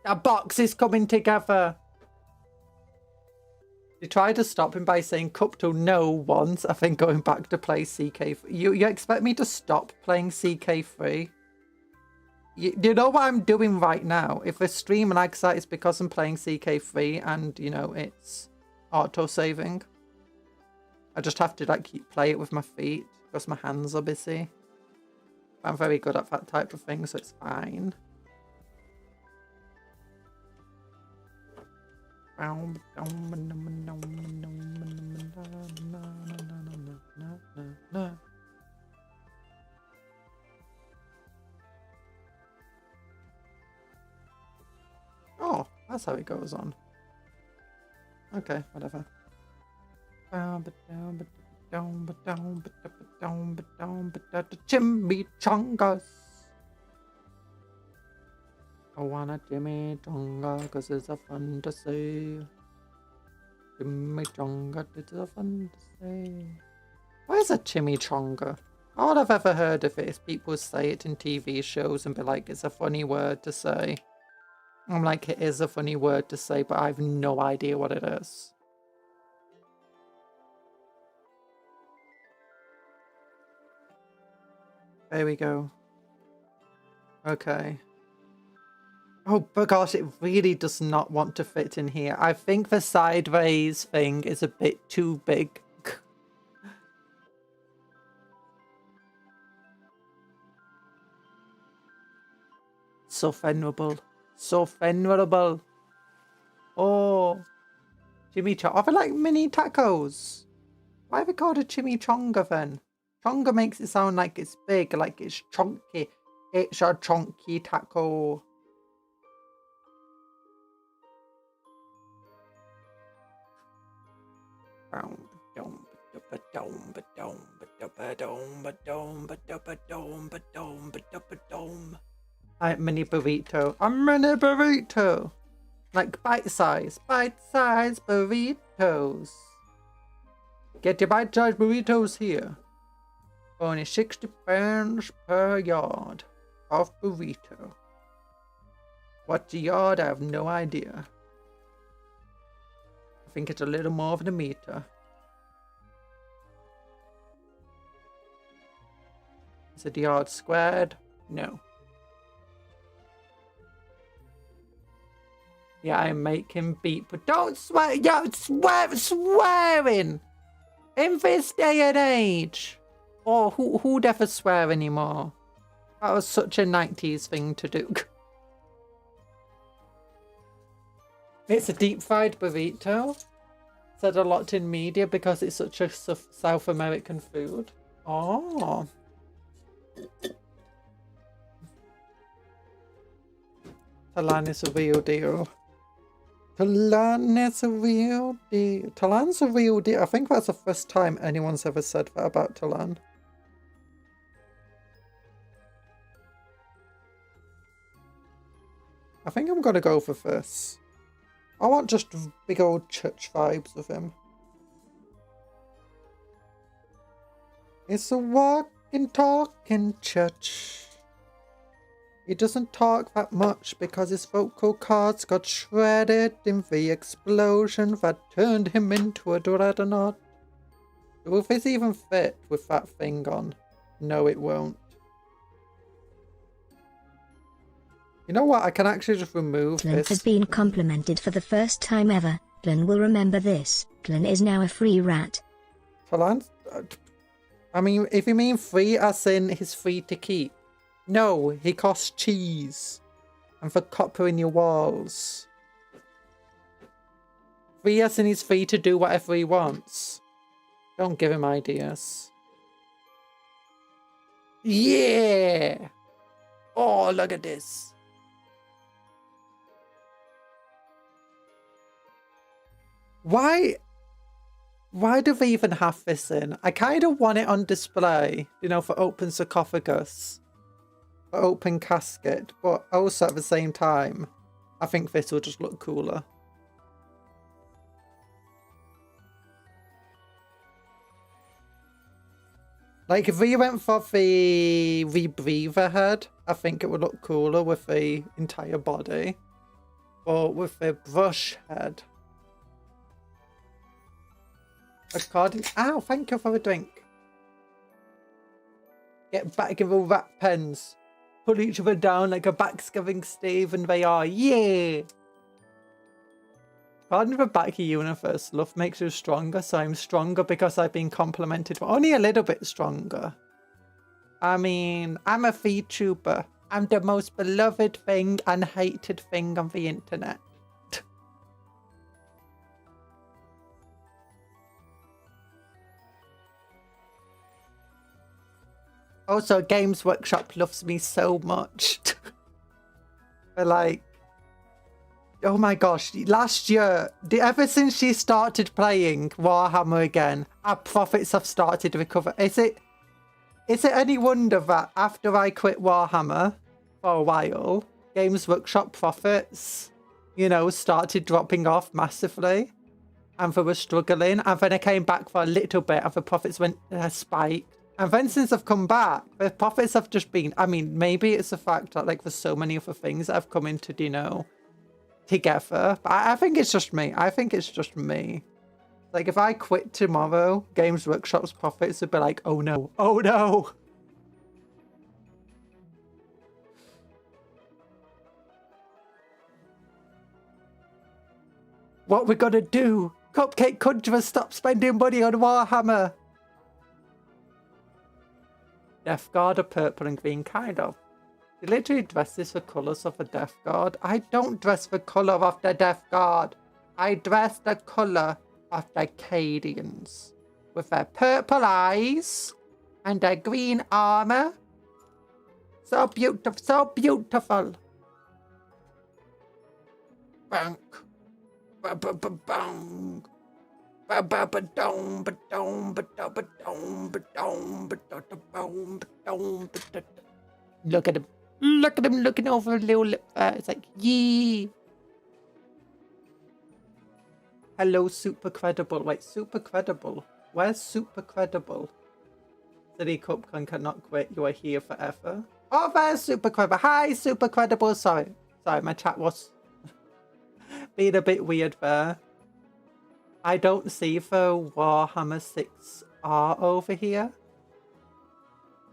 A box is coming together. You tried to stop him by saying Cuptle no once, I think going back to play CK3. You expect me to stop playing CK3? You know what I'm doing right now? If the stream lags out, it's because I'm playing CK3 and, you know, it's auto-saving. I just have to, like, play it with my feet because my hands are busy. I'm very good at that type of thing, so it's fine. Oh, that's how it goes on. Okay, whatever. Chimichangas. I want a chimichanga cause it's a fun to say. Chimichanga, it's a fun to say. What is a chimichanga? All I've ever heard of it is people say it in TV shows and be like, it's a funny word to say. I'm like, it is a funny word to say, but I have no idea what it is. There we go. Okay. Oh, but gosh, it really does not want to fit in here. I think the sideways thing is a bit too big. So venerable. So venerable. Oh. Chimichanga. Are they like mini tacos? Why are they called a chimichanga then? Chonga makes it sound like it's big, like it's chunky. It's a chunky taco. Mini burrito. A mini burrito. Like bite-sized burritos. Get your bite-sized burritos here. Only 60 pounds per yard of burrito. What's a yard? I have no idea. I think it's a little more than a meter. Is it a yard squared? No. Yeah, I make him beat, but don't swear. Yeah, swearing in this day and age. Or who'd ever swear anymore? That was such a 90s thing to do. It's a deep fried burrito. Said a lot in media because it's such a South American food. Oh. Talan is a real deal. Talan is a real deal. Talan's a real deal. I think that's the first time anyone's ever said that about Talan. I think I'm gonna go for this. I want just big old church vibes of him. It's a walking, talking church. He doesn't talk that much because his vocal cords got shredded in the explosion that turned him into a dreadnought. Will this even fit with that thing on? No, it won't. You know what? I can actually just remove Glenn this. has been complimented for the first time ever. Glenn will remember this. Glenn is now a free rat. Talan? I mean, if you mean free as in he's free to keep. No, he costs cheese. And for copper in your walls. Free as in he's free to do whatever he wants. Don't give him ideas. Yeah! Oh, look at this. Why do they even have this in? I kind of want it on display, you know, for open sarcophagus, for open casket, but also at the same time, I think this will just look cooler. Like, if we went for the rebreather head, I think it would look cooler with the entire body, but with the brush head. According, ow, thank you for the drink. Get back in the rat pens. Pull each other down like a backstabbing stave, and they are, yeah! According to the back of universe, love makes you stronger, so I'm stronger because I've been complimented, but only a little bit stronger. I mean, I'm a vtuber. I'm the most beloved thing and hated thing on the internet. Also, Games Workshop loves me so much. They're like, oh my gosh, last year, ever since she started playing Warhammer again, our profits have started to recover. Is it any wonder that after I quit Warhammer for a while, Games Workshop profits, you know, started dropping off massively? And they were struggling. And then I came back for a little bit and the profits went spiked. And then since I've come back, the profits have just been, I mean, maybe it's the fact that like there's so many other things that have come into, you know, together. But I think it's just me. I think it's just me. Like if I quit tomorrow, Games Workshop's profits would be like, oh no, oh no. What we're gonna do? Cupcake Conjuror, stop spending money on Warhammer. Death Guard are purple and green, kind of. You literally dresses the colours of the Death Guard. I don't dress the colour of the Death Guard. I dress the colour of the Cadians. With their purple eyes and their green armour. So beautiful, so beautiful. Bang. Ba-ba-ba-bang. Look at him. Look at him looking over a little lip. It's like, yee. Hello, super credible. Wait, super credible. Where's super credible? City Cupcake cannot quit. You are here forever. Oh, there's super credible. Hi, super credible. Sorry, my chat was being a bit weird there. I don't see the Warhammer 6R over here.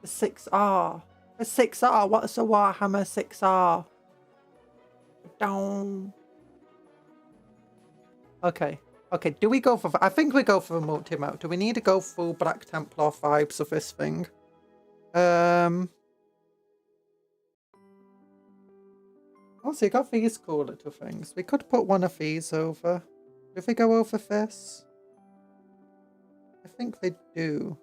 The 6R. A 6R. What's a Warhammer 6R? Down. Okay. Okay, do we go for... I think we go for a multi-mount. Do we need to go full Black Templar vibes of this thing? Oh, so you got these cool little things. We could put one of these over. If we go over this? I think they do.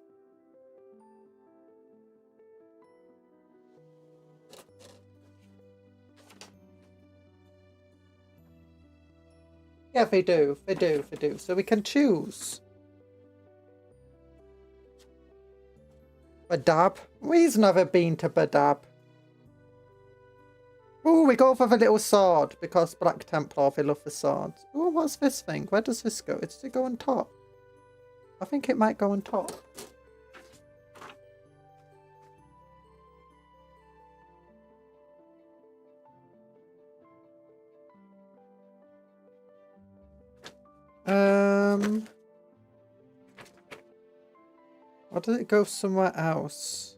Yeah, they do. They do. They do. So we can choose. Badab. We've never been to Badab. Oh, we go for the little sword because Black Templar, they love the swords. Oh, what's this thing? Where does this go? Does it go on top? I think it might go on top. Or does it go somewhere else?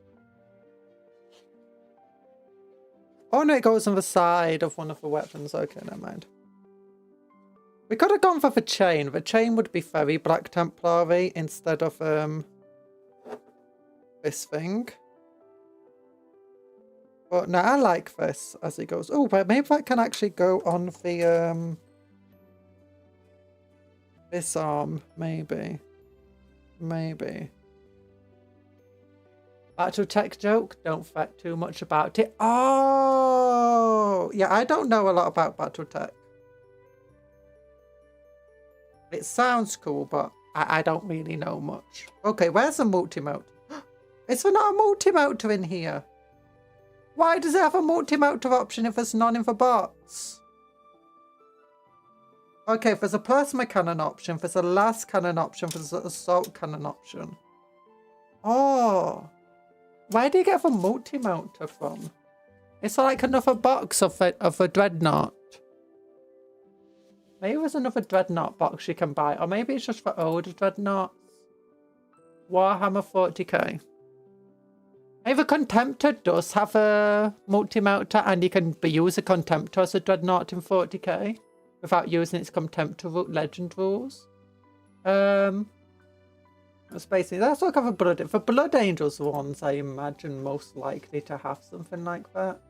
Oh no, it goes on the side of one of the weapons. Okay, never mind. We could have gone for the chain. The chain would be very Black Templar-y instead of this thing. But no, I like this as it goes. Oh, but maybe that can actually go on the this arm, maybe. Maybe. Battle tech joke, don't fret too much about it. Oh! Yeah, I don't know a lot about battle tech. It sounds cool, but I don't really know much. Okay, where's the multi-mount? Is there not a multi-mounter in here? Why does it have a multi-mounter option if there's none in the box? Okay, if there's a plasma cannon option, if there's a las cannon option, if there's an assault cannon option. Oh. Where do you get the multi-mounter from? It's like another box of a dreadnought. Maybe there's another dreadnought box you can buy. Or maybe it's just for older dreadnoughts. Warhammer 40k. Hey, the Contemptor does have a multi-mounter and you can use a Contemptor as a dreadnought in 40k without using its Contemptor legend rules. That's basically, let's look at the Blood. The Blood Angels ones, I imagine, most likely to have something like that.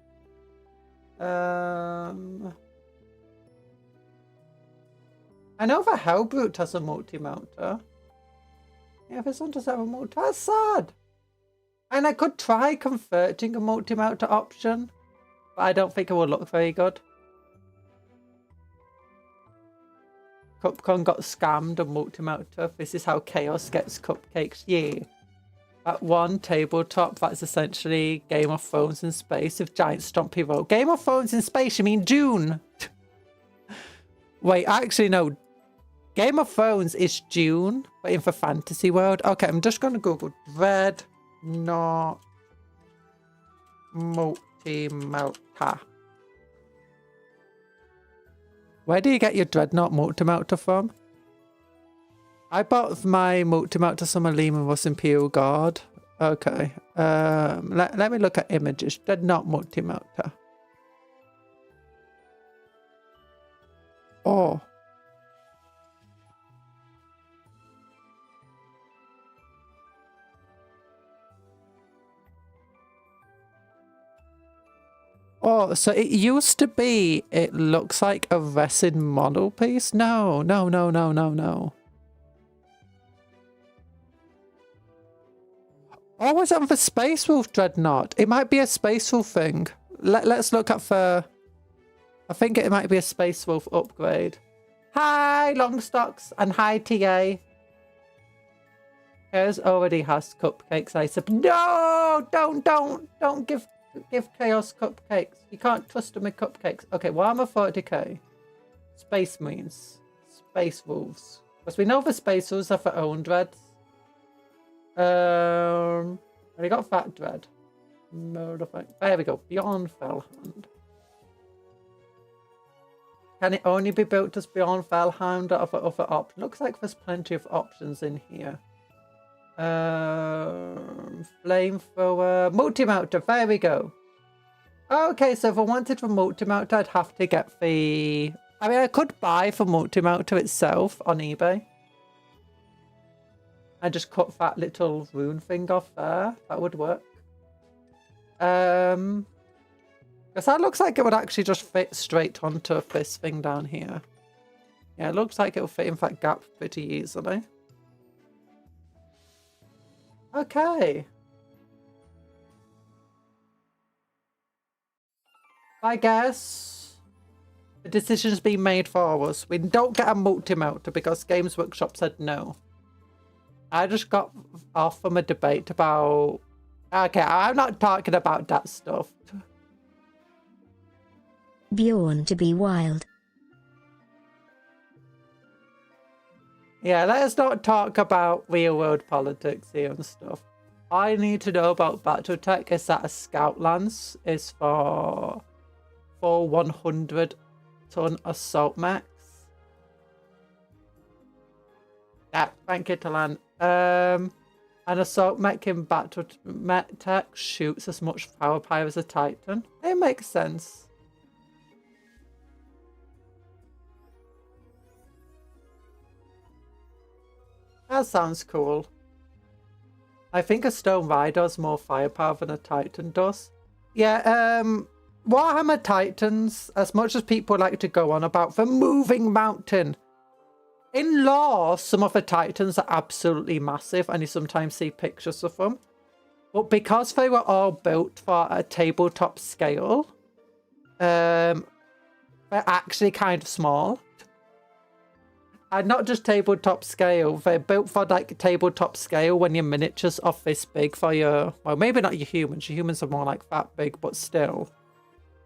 I know the Hellbrute has a multi-mounter. Yeah, this one does have a multi. That's sad. And I could try converting a multi-mounter option, but I don't think it will look very good. Cupcon got scammed a multi-mounter. This is how Chaos gets cupcakes. Yeah. At one tabletop, that's essentially Game of Thrones in space with giant stompy roll. Game of Thrones in space, you mean June? Wait, actually no. Game of Thrones is June, but in the fantasy world. Okay, I'm just going to Google Dreadnought multi-mounter. Where do you get your Dreadnought multi-mounter from? I bought my multi-mounter Summer Lehman was Imperial Guard. Okay. Let me look at images. Dreadnought multi-mounter. Oh. Oh, so it used to be, it looks like a resin model piece? No. Oh, was that the Space Wolf Dreadnought? It might be a Space Wolf thing. Let's look at the... I think it might be a Space Wolf upgrade. Hi, Longstocks, and hi, TA. Chaos already has cupcakes, I suppose. No! Don't give Chaos cupcakes. You can't trust them with cupcakes. Okay, Warhammer 40k. Space Marines. Space Wolves. Because we know the Space Wolves have their own dreads. We got Fat Dread. There we go. Beyond Fellhound. Can it only be built as Beyond Fellhound or other options? Looks like there's plenty of options in here. Flamethrower, multi-mounter, there we go. Okay, so if I wanted for multi-mounter, I'd have to get the... I mean, I could buy for multi-mounter itself on eBay. I just cut that little rune thing off there. That would work. Because that looks like it would actually just fit straight onto this thing down here. Yeah, it looks like it'll fit in that gap pretty easily. Okay. I guess the decision's been made for us. We don't get a multi-mounter because Games Workshop said no. I just got off from a debate about... Okay, I'm not talking about that stuff. Bjorn to be wild. Yeah, let's not talk about real-world politics here and stuff. I need to know about Battletech is that a Scout Lance is for 100-ton assault mechs. Yeah, thank you, Talan. An assault mech in Battletech shoots as much firepower as a Titan. It makes sense. That sounds cool. I think a Stone Rider has more firepower than a Titan does. Yeah, Warhammer Titans, as much as people like to go on about the moving mountain, in lore, some of the Titans are absolutely massive, and you sometimes see pictures of them. But because they were all built for a tabletop scale, they're actually kind of small. And not just tabletop scale, they're built for like tabletop scale when your miniatures are this big for your, well, maybe not your humans are more like that big, but still.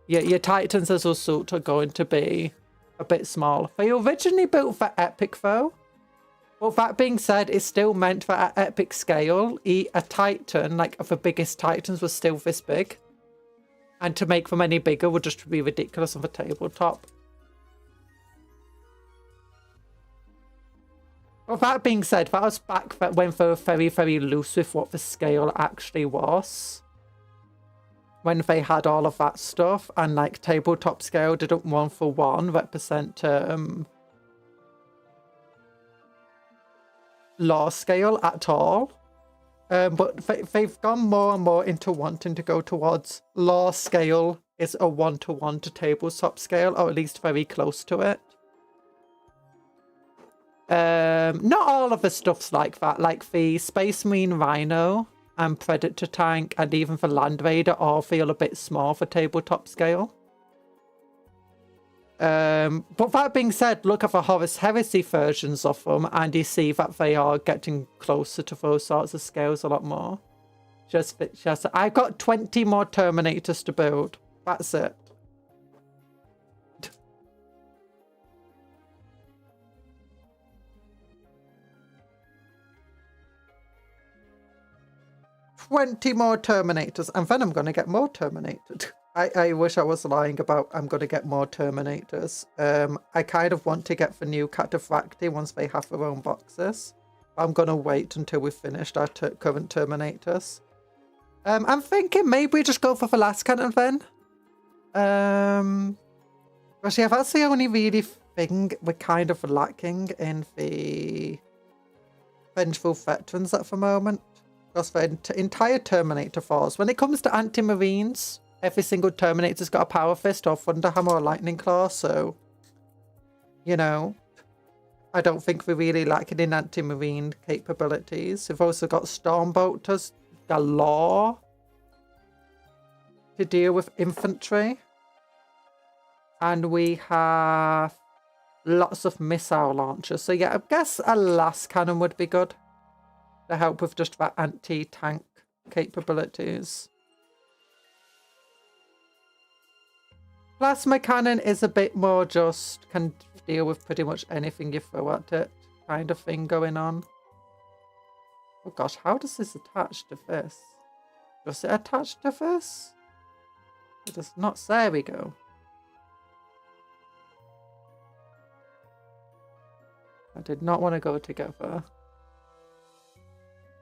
Your Titans as a sort are going to be a bit small. They originally built for epic though. But that being said, it's still meant for at epic scale. A Titan, like the biggest Titans, was still this big. And to make them any bigger would just be ridiculous on the tabletop. Well, that being said, that was back when they were very, very loose with what the scale actually was. When they had all of that stuff, and like tabletop scale didn't 1-for-1 represent law scale at all. But they've gone more and more into wanting to go towards law scale is a 1-to-1 to tabletop scale, or at least very close to it. Not all of the stuff's like that, like the Space Marine Rhino and Predator Tank and even the Land Raider all feel a bit small for tabletop scale. But that being said, look at the Horus Heresy versions of them and you see that they are getting closer to those sorts of scales a lot more. I've got 20 more Terminators to build. That's it. 20 more Terminators, and then I'm going to get more Terminators. I wish I was lying about I'm going to get more Terminators. I kind of want to get the new Cataphracti once they have their own boxes. I'm going to wait until we've finished our current Terminators. I'm thinking maybe we just go for the last cannon then. But yeah, that's the only really thing we're kind of lacking in the Vengeful Veterans at the moment. Because the entire Terminator force, when it comes to anti-marines, every single Terminator's got a Power Fist or Thunderhammer or Lightning Claw, so, you know, I don't think we really lack it in anti-marine capabilities. We've also got Stormbolters galore to deal with infantry. And we have lots of missile launchers. So yeah, I guess a last cannon would be good to help with just that anti-tank capabilities. Plasma cannon is a bit more just can deal with pretty much anything you throw at it kind of thing going on. Oh gosh, how does this attach to this? Does it attach to this? It does not. There we go. I did not want to go together.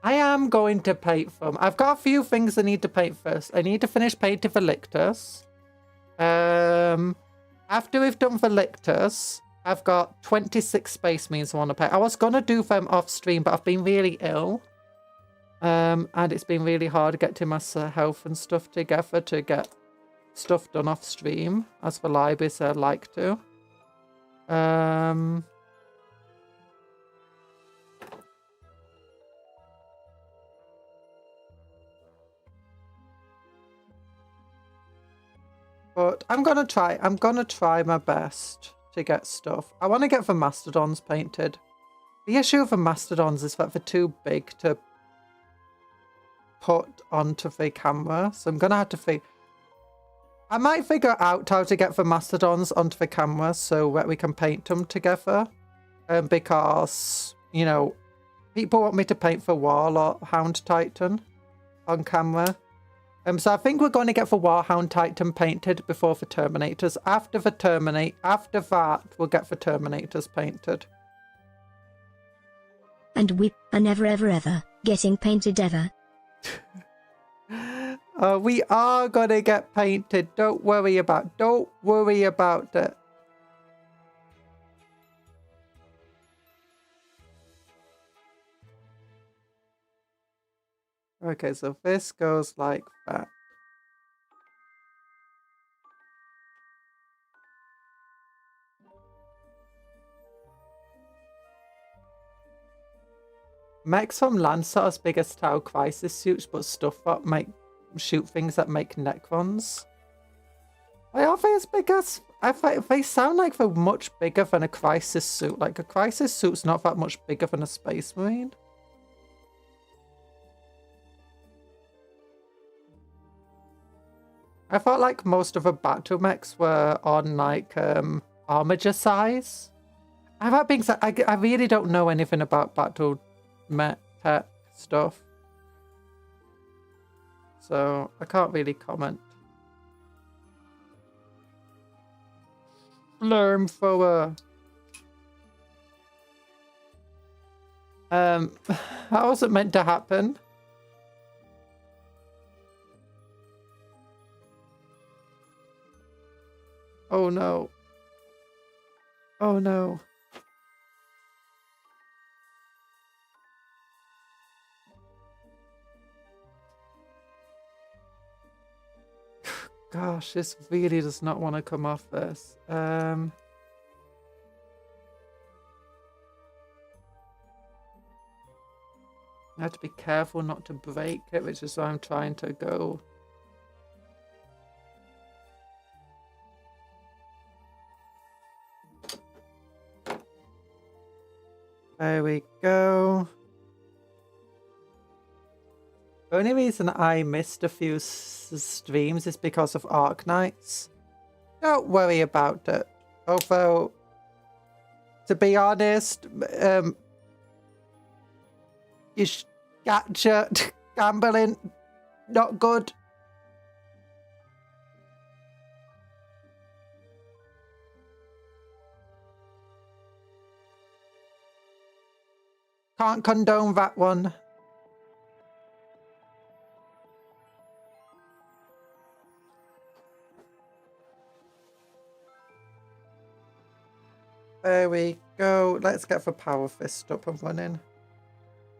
I am going to paint them. I've got a few things I need to paint first. I need to finish painting Velictus. After we've done Velictus, I've got 26 Space Marines I want to paint. I was going to do them off stream, but I've been really ill. And it's been really hard getting my health and stuff together to get stuff done off stream, as for libraries I like to. But I'm gonna try my best to get stuff. I want to get the Mastodons painted. The issue with the Mastodons is that they're too big to put onto the camera, so I'm gonna have to I might figure out how to get the Mastodons onto the camera so that we can paint them together. Because, you know, people want me to paint the Warlock Hound Titan on camera. So I think we're going to get the Warhound Titan painted before the Terminators. After that, we'll get the Terminators painted. And we are never ever ever getting painted ever. We are going to get painted. Don't worry about it. Okay, so this goes like that. Mechs from Landstar's biggest Tau crisis suits, but stuff that shoot things that make Necrons. Why are they as big as... they sound like they're much bigger than a crisis suit. Like, a crisis suit's not that much bigger than a Space Marine. I thought like most of the battle mechs were on like armature size. That being said, I really don't know anything about battle mech tech stuff, so I can't really comment. Flamethrower. How was it meant to happen? Oh no. Oh no. Gosh, this really does not want to come off this. I have to be careful not to break it, which is why I'm trying to go. There we go. The only reason I missed a few streams is because of Arknights. Don't worry about it. Although, to be honest, you gadget gambling, not good. Can't condone that one. There we go. Let's get the Power Fist up and running.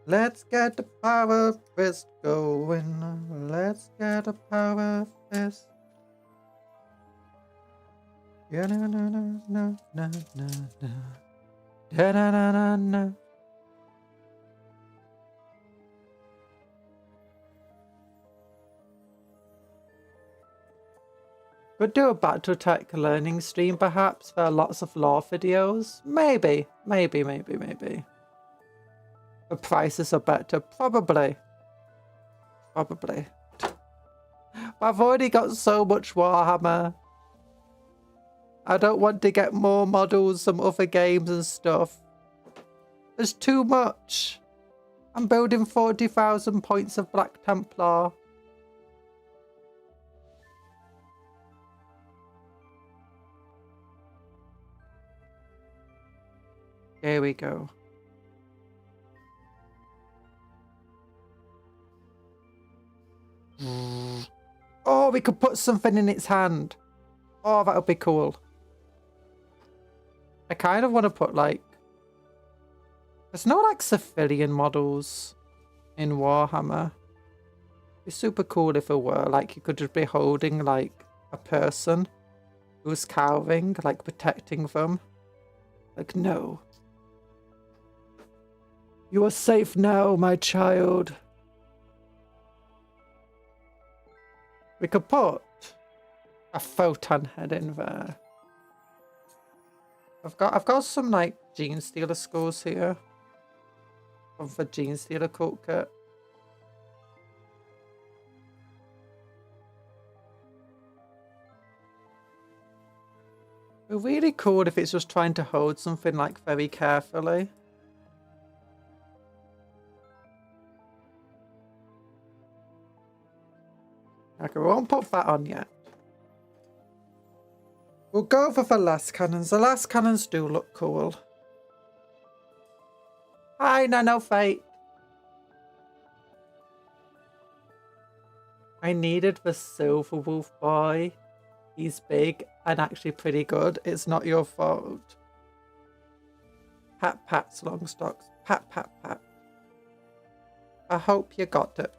Let's get the Power Fist going. Let's get a Power Fist. Yeah, na na na na na na na. Da na na na na. Could do a Battletech learning stream perhaps. There are lots of lore videos. Maybe. The prices are better. Probably. But I've already got so much Warhammer. I don't want to get more models from other games and stuff. There's too much. I'm building 40,000 points of Black Templar. Here we go. we could put something in its hand. Oh, that would be cool. I kind of want to put like... There's no like civilian models in Warhammer. It'd be super cool if it were. Like you could just be holding like a person who's cowering, like protecting them. Like, no. You are safe now, my child. We could put a photon head in there. I've got some like Gene Stealer skulls here. Of the Gene Stealer cult kit. It'd be really cool if it's just trying to hold something like very carefully. Okay, we won't put that on yet. We'll go for the last cannons. The last cannons do look cool. Hi, Nano Fate. I needed the Silver Wolf boy. He's big and actually pretty good. It's not your fault. Pat, pat, Longstocks. Pat, pat, pat. I hope you got it.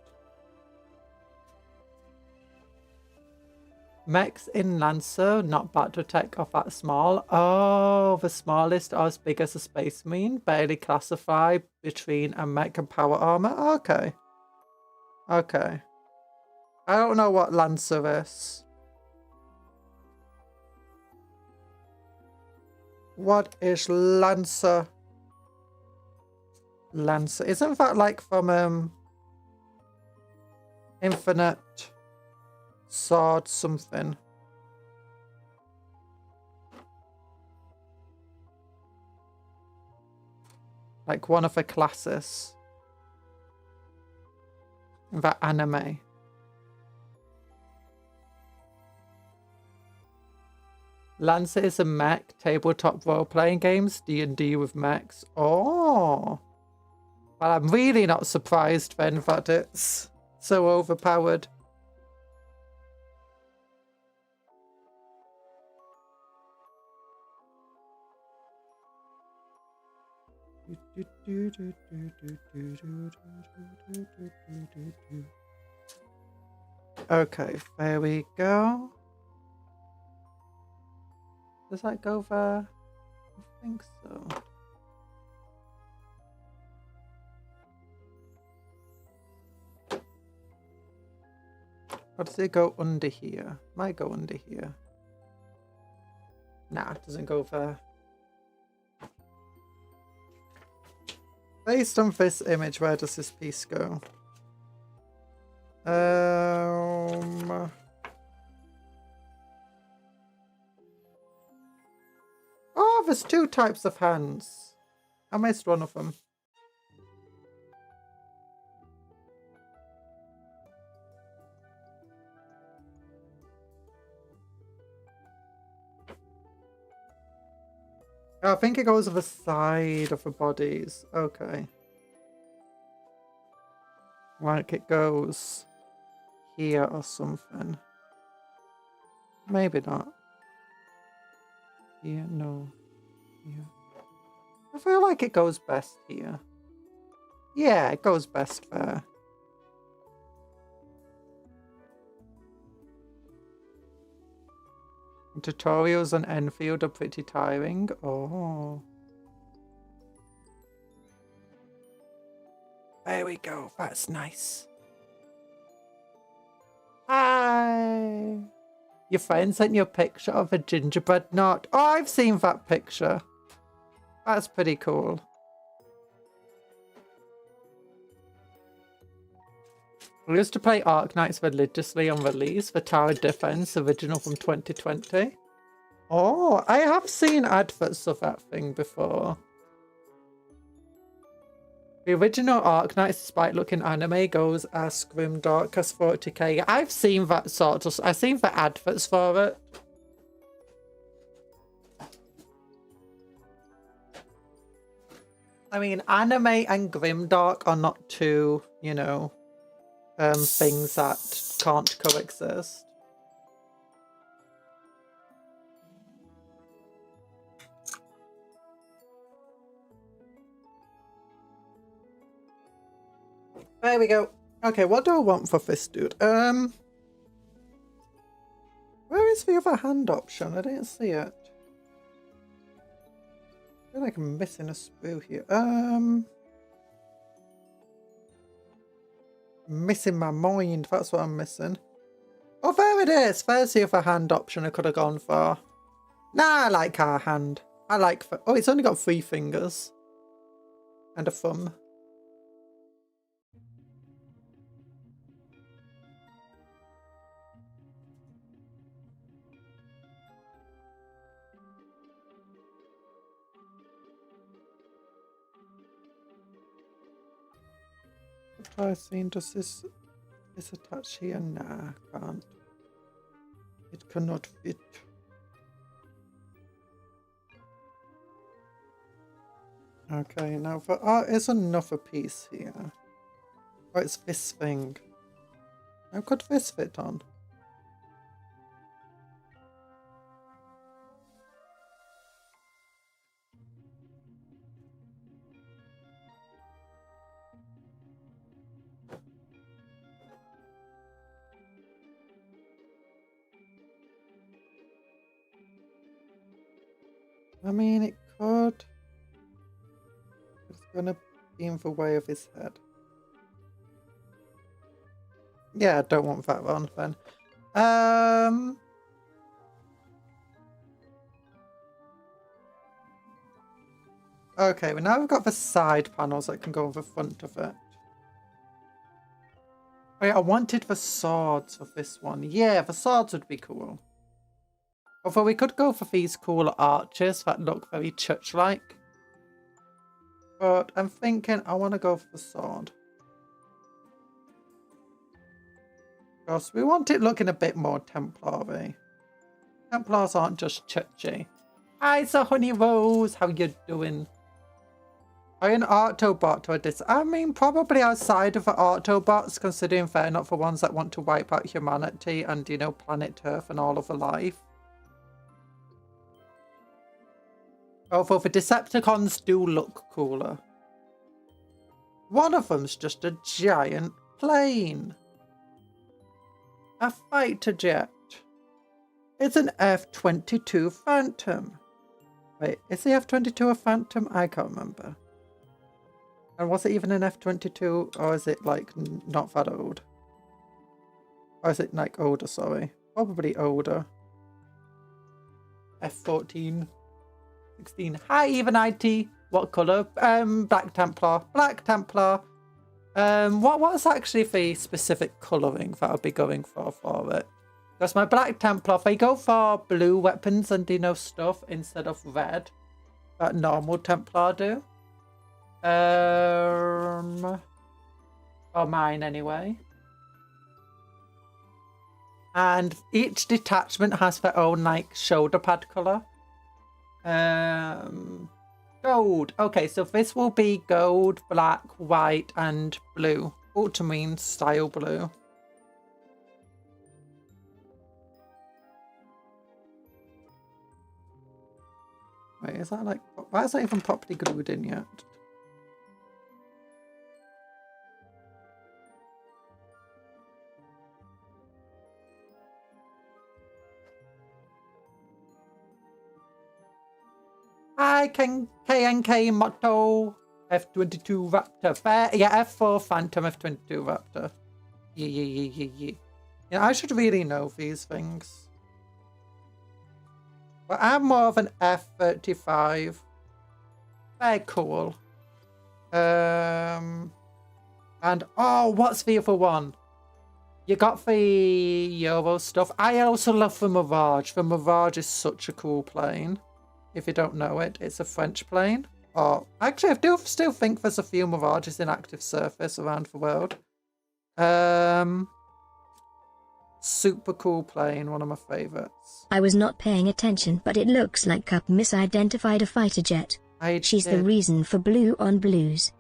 Mechs in Lancer, not battle tech of that small. Oh, the smallest are as big as a Space Marine. Barely classified between a mech and power armor. Okay. Okay. I don't know what Lancer is. What is Lancer? Lancer. Isn't that like from Infinite Sword something? Like one of the classes in that anime. Lancer is a mech, tabletop role-playing games, D&D with mechs. Oh! Well, I'm really not surprised then that it's so overpowered. Okay, there we go. Does that go there? I think so. Or does it go under here? Might go under here. Nah, it doesn't go there. Based on this image, where does this piece go? Oh, there's two types of hands. I missed one of them. Oh, I think it goes on the side of the bodies. Okay. Like it goes here or something. Maybe not. Here, no. Here. I feel like it goes best here. Yeah, it goes best there. Tutorials on Enfield are pretty tiring. Oh. There we go. That's nice. Hi. Your friend sent you a picture of a gingerbread knot. Oh, I've seen that picture. That's pretty cool. I used to play Arknights religiously on release for Tower Defense, original from 2020. Oh, I have seen adverts of that thing before. The original Arknights, despite looking anime, goes as grimdark as 40k. I've seen that sort of... I've seen the adverts for it. I mean, anime and grimdark are not two, you know... things that can't coexist. There we go. Okay, what do I want for this dude? Where is the other hand option? I didn't see it. I feel like I'm missing a sprue here. Missing my mind. That's what I'm missing. Oh, there it is. There's the other hand option I could have gone for. Nah, I like our hand. I like... Oh, it's only got 3 fingers. And a thumb. Try seeing, does this attach here? Nah, can't. It cannot fit. Okay, now for is another piece here. Oh, it's this thing. How could this fit on? I mean, it could. It's gonna be in the way of his head. Yeah, I don't want that one then. Okay, well now we've got the side panels that can go on the front of it. Wait, I wanted the swords for this one. Yeah, the swords would be cool. Although we could go for these cool arches that look very church-like. But I'm thinking I want to go for the sword. Because we want it looking a bit more Templar-y. Templars aren't just churchy. Hi, Sir Honey Rose. How you doing? Are you an Autobot or a I mean, probably outside of the Autobots, considering they're not the ones that want to wipe out humanity and, you know, planet Earth and all of the life. Although the Decepticons do look cooler. One of them's just a giant plane. A fighter jet. It's an F-22 Phantom. Wait, is the F-22 a Phantom? I can't remember. And was it even an F-22, or is it like not that old? Or is it like older, sorry. Probably older. F-14. 16. Hi, even IT. What colour? Black Templar. Black Templar. What's actually the specific colouring that I'll be going for it? Because my Black Templar, they go for blue weapons and, you know, stuff instead of red. That normal Templar do. Or mine anyway. And each detachment has their own, like, shoulder pad colour. Gold. Okay, so this will be gold, black, white, and blue. Ultramarine style blue. Wait, is that like... Why is that even properly glued in yet? Hi, KNK Motto. F-22 Raptor. Fair. Yeah, F4 Phantom, F-22 Raptor. Yeah. Yeah, I should really know these things. But I'm more of an F-35. Very cool. And, oh, what's the other one? You got the Euro stuff. I also love the Mirage. The Mirage is such a cool plane. If you don't know it, it's a French plane. Or actually, I do still think there's a few Mirages in active service around the world. Super cool plane, one of my favourites. I was not paying attention, but it looks like Cup misidentified a fighter jet. She's the reason for blue on blues.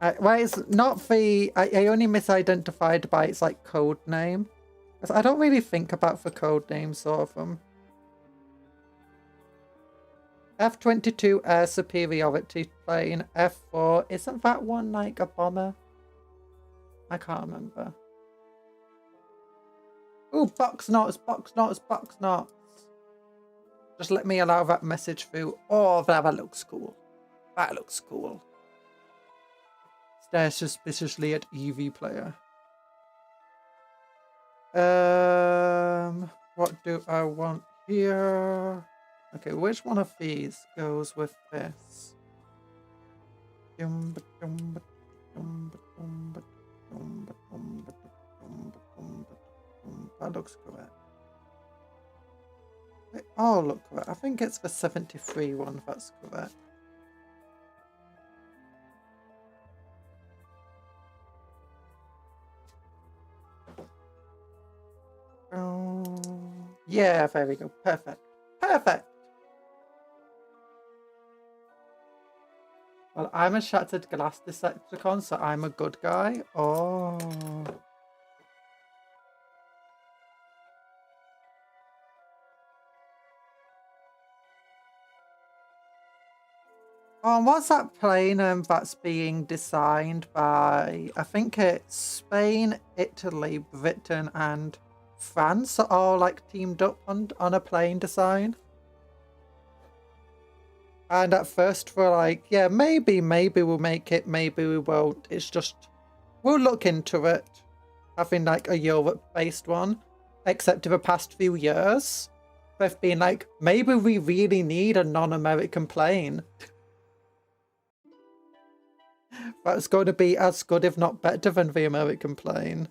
Well, it's not the... I only misidentified by its, like, code name. I don't really think about the code names of them. F-22 air superiority plane. F-4, isn't that one like a bomber? I can't remember. Oh, box knots, box knots, box knots. Just let me allow that message through. Oh, that looks cool. That looks cool. Stare suspiciously at EV player. What do I want here? Okay, which one of these goes with this? That looks correct. They all look correct. I think it's the 73 one that's correct. Yeah, there we go. Perfect. Perfect. Well, I'm a shattered glass Decepticon, so I'm a good guy. Oh. Oh, and what's that plane that's being designed by, I think it's Spain, Italy, Britain, and France are all like teamed up on a plane design. And at first we're like, yeah, maybe we'll make it, maybe we won't. It's just, we'll look into it. Having like a Europe-based one. Except in the past few years, they've been like, maybe we really need a non-American plane. That's going to be as good, if not better, than the American plane.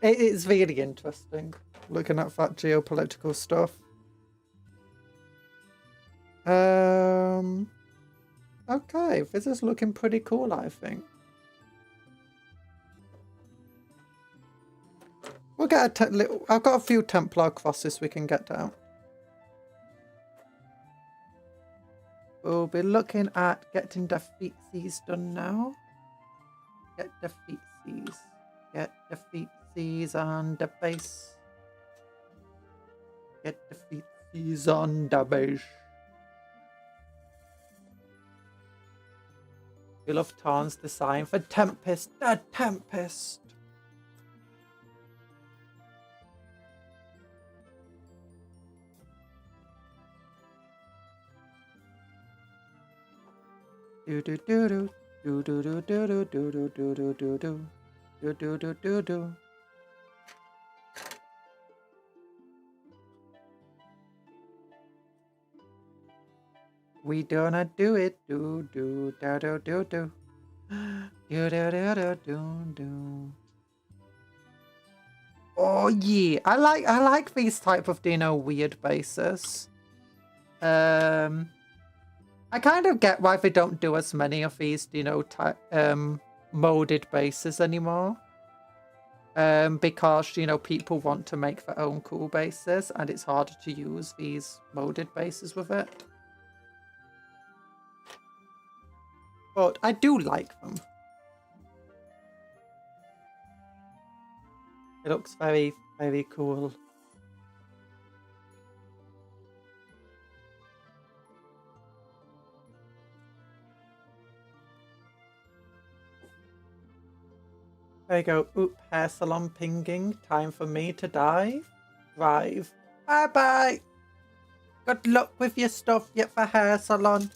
It is really interesting, looking at that geopolitical stuff. Okay, this is looking pretty cool, I think. We'll get a little... I've got a few Templar crosses we can get down. We'll be looking at getting the feetsies done now. Get the feetsies. Get the feetsies on the base. Get the feetsies on the base. We love Tarn's design for Tempest. The Tempest. Do do do do do do do do do do do do do do do do do do do. We gonna do it. Do do do do do do do do do do do do. Oh yeah, I like these type of weird bases. I kind of get why they don't do as many of these, molded bases anymore. Because, people want to make their own cool bases, and it's harder to use these molded bases with it. But I do like them. It looks very, very cool. There you go. Oop, hair salon pinging. Time for me to dive. Drive. Bye-bye. Good luck with your stuff yet for hair salon.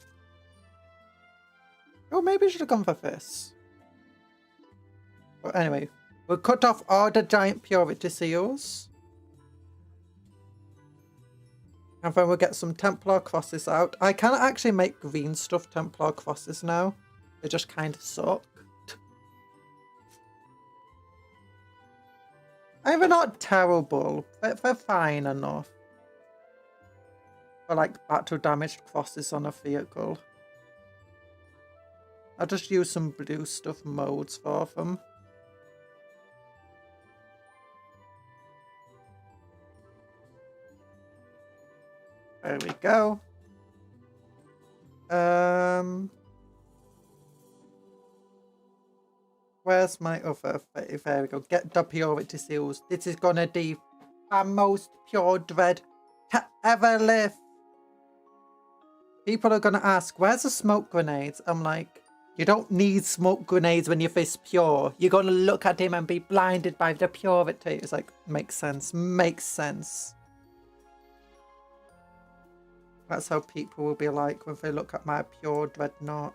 Oh, maybe I should have gone for this. But anyway, we'll cut off all the giant purity seals. And then we'll get some Templar crosses out. I can actually make green stuff Templar crosses now. They just kind of suck. They're not terrible, but they're fine enough. For like battle damaged crosses on a vehicle. I'll just use some blue stuff modes for them. There we go. Where's my other? There we go. Get the purity seals. This is gonna be the most pure dread to ever live. People are gonna ask, where's the smoke grenades? I'm like, You don't need smoke grenades when your fist's pure. You're going to look at him and be blinded by the purity. It's like, makes sense. Makes sense. That's how people will be like when they look at my pure dreadnought.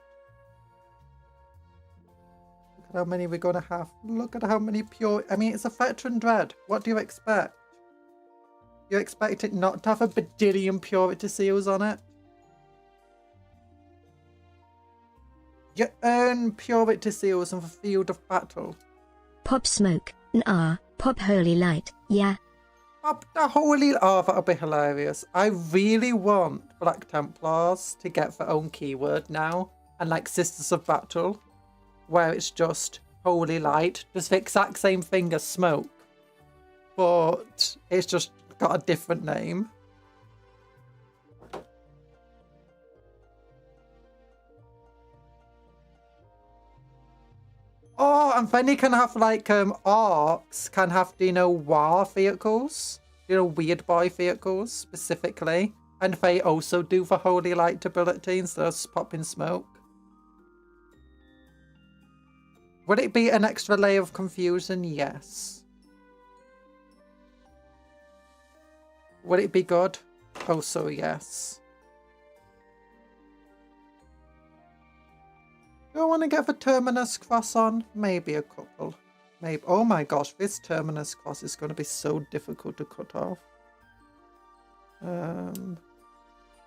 Look at how many we're going to have. Look at how many pure... I mean, it's a veteran dread. What do you expect? You expect it not to have a badillion purity seals on it? You earn purity seals on the field of battle. Pop smoke, nah, pop holy light, yeah. Pop the holy... Oh, that'll be hilarious. I really want Black Templars to get their own keyword now. And like Sisters of Battle, where it's just holy light. Just the exact same thing as smoke. But it's just got a different name. Oh, and then you can have like arcs can have, you know, war vehicles, you know, weird boy vehicles specifically, and they also do the holy light ability instead of popping smoke. Would it be an extra layer of confusion? Yes. Would it be good? Also yes. Do I want to get the Terminus cross on? Maybe a couple. Maybe. Oh my gosh, this Terminus cross is going to be so difficult to cut off.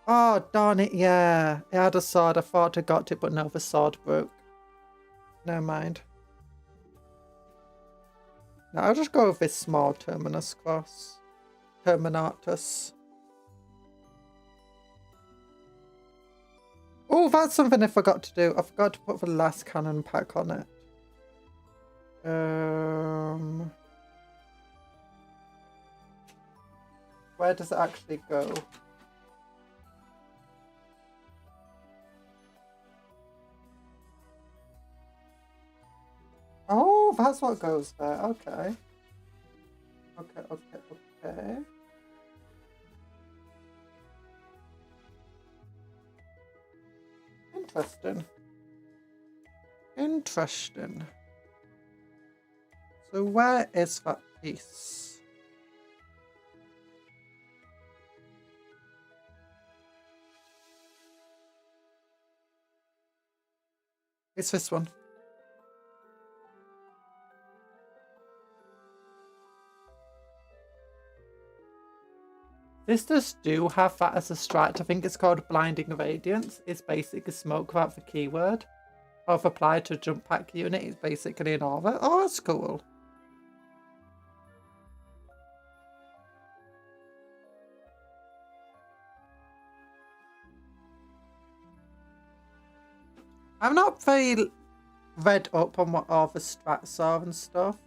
Oh, darn it, yeah. It had a sword. I thought I got it, but no, the sword broke. Never mind. No, I'll just go with this small Terminus cross. Terminatus. Oh, that's something I forgot to do. I forgot to put the last cannon pack on it. Where does it actually go? Oh, that's what goes there. Okay. Okay. Interesting. So where is that piece? It's this one. Sisters do have that as a strat. I think it's called Blinding Radiance. It's basically smoke without the keyword. Or if applied to a jump pack unit, it's basically an aura. Oh, that's cool. I'm not very read up on what all the strats are and stuff.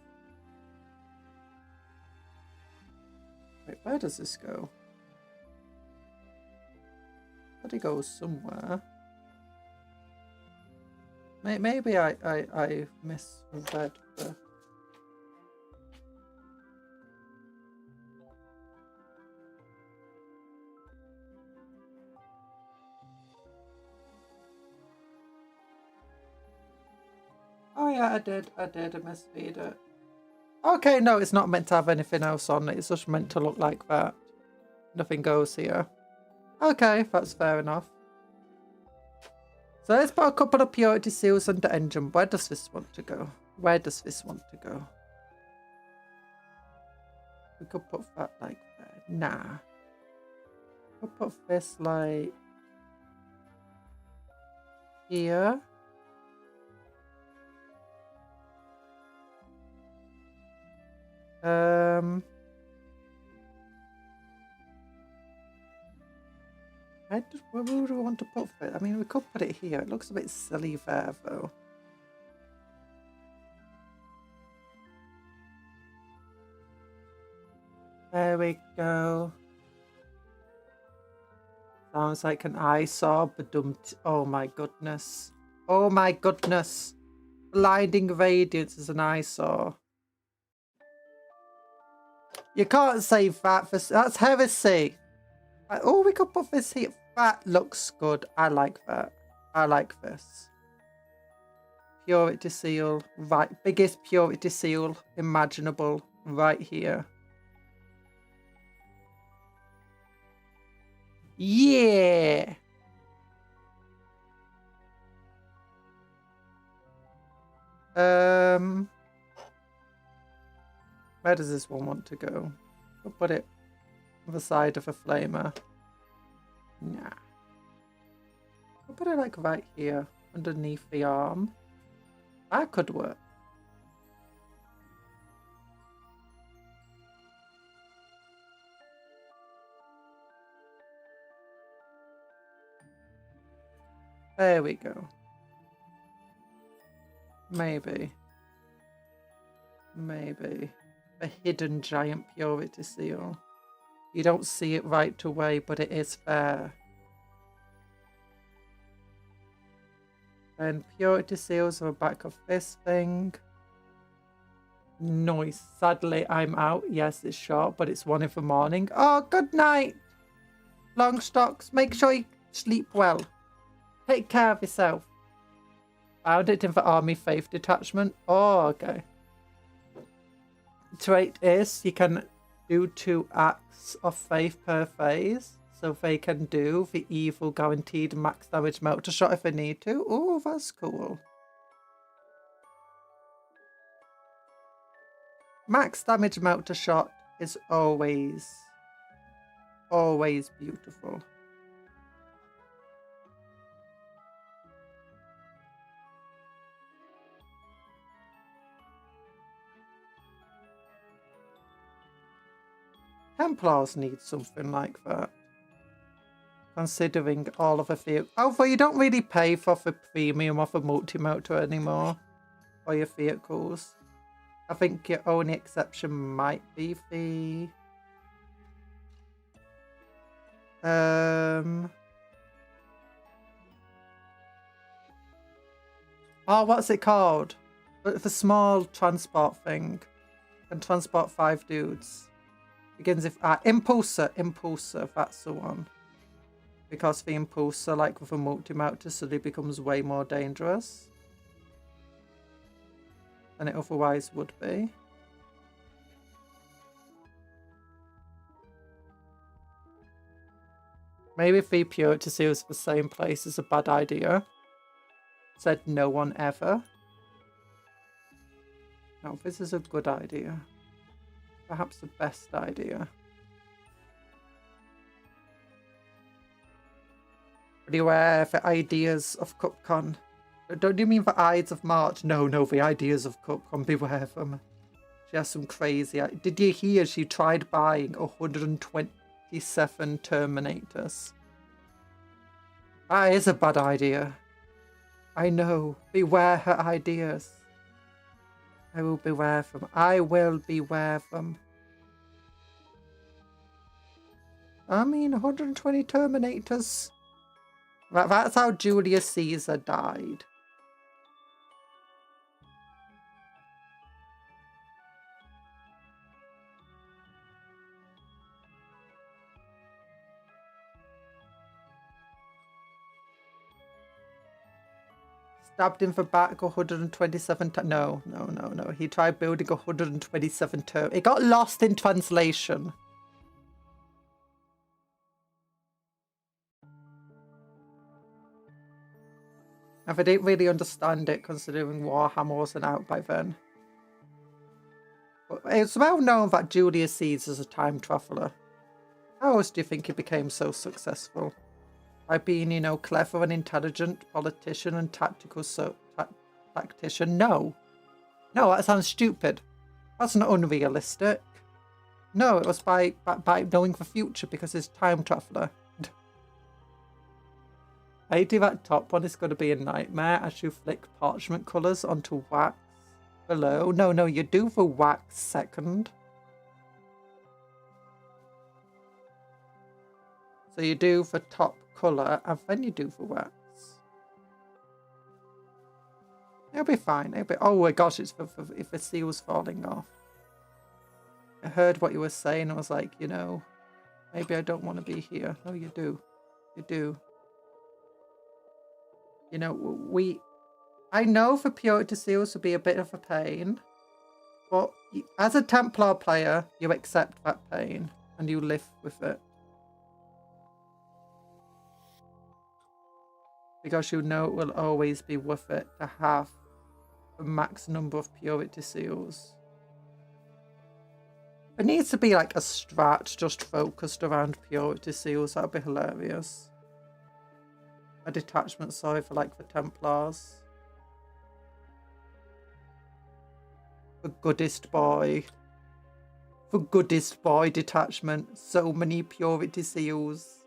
Wait, where does this go? But it goes somewhere. Maybe I misread the... Oh yeah, I did misread it. Okay, no, it's not meant to have anything else on it. It's just meant to look like that. Nothing goes here. Okay, that's fair enough. So let's put a couple of purity seals on the engine. Where does this want to go? Where does this want to go? We could put that like there. Nah. We'll put this like here. Where would we want to put it? I mean, we could put it here. It looks a bit silly there, though. There we go. Sounds like an eyesore, but oh my goodness. Oh my goodness. Blinding Radiance is an eyesore. You can't say that. That's heresy. Oh, we could put this here. That looks good. I like that. I like this. purity seal, right, biggest purity seal imaginable right here. Yeah. Where does this one want to go? I'll put it on the side of a flamer. Nah. I'll put it like right here, underneath the arm. That could work. There we go. Maybe. Maybe. A hidden giant purity seal. You don't see it right away, but it is there. And purity seals are the back of this thing. Nice. Sadly, I'm out. Yes, it's short, but it's 1 in the morning. Oh, good night. Longstocks, make sure you sleep well. Take care of yourself. Found it in the Army Faith Detachment. Oh, okay. Trait is you can do 2 acts of faith per phase. So they can do the evil guaranteed max damage melter shot if they need to. Oh, that's cool. Max damage melter shot is always beautiful. Templars need something like that. Considering all of the vehicles. Although you don't really pay for the premium of a multi-motor anymore for your vehicles. I think your only exception might be the... Oh, what's it called? The small transport thing. Can transport 5 dudes. Begins with Impulsor, that's the one. Because the Impulsor, like with a multi-motor, suddenly becomes way more dangerous than it otherwise would be. Maybe if the purity seal is the same place is a bad idea. Said no one ever. No, this is a good idea. Perhaps the best idea. Beware the ideas of Cupcon. Don't you mean the Ides of March? No, the ideas of Cupcon. Beware them. She has some crazy... Did you hear she tried buying 127 Terminators? That is a bad idea. I know. Beware her ideas. I will beware them. I will beware them. I mean, 120 Terminators. That's how Julius Caesar died. Stabbed in the back 127 times. No. He tried building 127 term. It got lost in translation. And I didn't really understand it considering Warhammer wasn't out by then. But it's well known that Julius Caesar's a time traveller. How else do you think he became so successful? By being, you know, clever and intelligent politician and tactical tactician? No, that sounds stupid. That's not unrealistic. No, it was by knowing the future because he's a time traveller. I do that top one is going to be a nightmare as you flick parchment colours onto wax below. No, you do the wax second. So you do the top colour and then you do the wax. It'll be fine. Oh my gosh, it's if the seal's falling off. I heard what you were saying. I was like, you know, maybe I don't want to be here. No, you do. You do. You know, I know for purity seals would be a bit of a pain, but as a Templar player, you accept that pain and you live with it. Because you know it will always be worth it to have the max number of purity seals. It needs to be like a strat just focused around purity seals. That would be hilarious. A detachment, sorry, for like the Templars. The goodest boy. The goodest boy detachment. So many purity seals.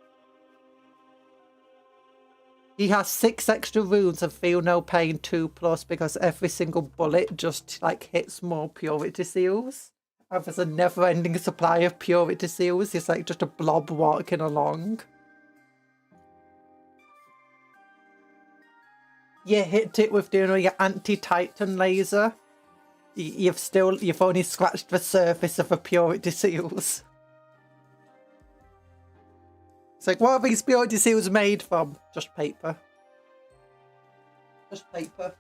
He has 6 extra runes of feel no pain 2+ because every single bullet just like hits more purity seals. And there's a never-ending supply of purity seals. He's like just a blob walking along. You hit it with your anti-titan laser. You've only scratched the surface of the purity seals. It's like, what are these purity seals made from? Just paper. Just paper.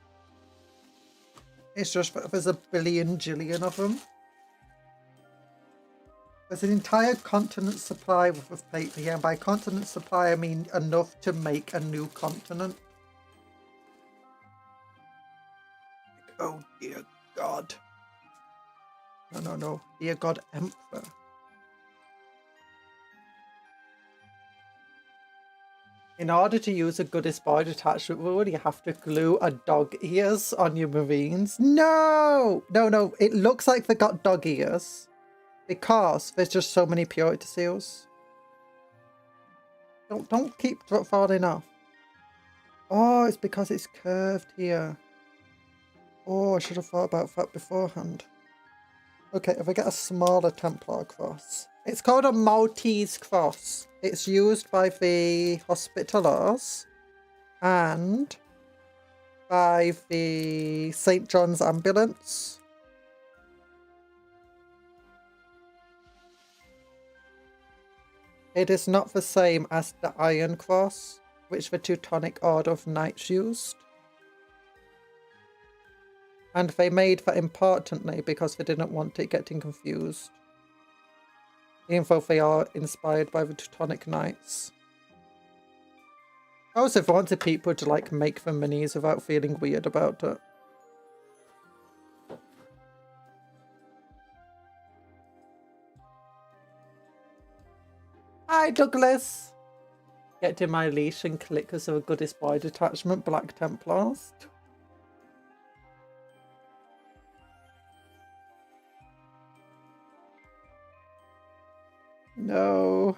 It's just that there's a billion jillion of them. There's an entire continent supply of paper here. And by continent supply, I mean enough to make a new continent. Oh, dear God. No. Dear God, Emperor. In order to use a goodest boy detachment rule, you have to glue a dog ears on your marines. No! No. It looks like they got dog ears because there's just so many purity seals. Don't keep falling off. Oh, it's because it's curved here. Oh, I should have thought about that beforehand. Okay, if I get a smaller Templar cross. It's called a Maltese cross. It's used by the Hospitallers and by the St. John's Ambulance. It is not the same as the Iron Cross, which the Teutonic Order of Knights used. And they made that importantly because they didn't want it getting confused. Even though they are inspired by the Teutonic Knights. I also wanted people to like make the minis without feeling weird about it. Hi Douglas! Get to my leash and clickers of a goodest boy detachment, Black Templars. No.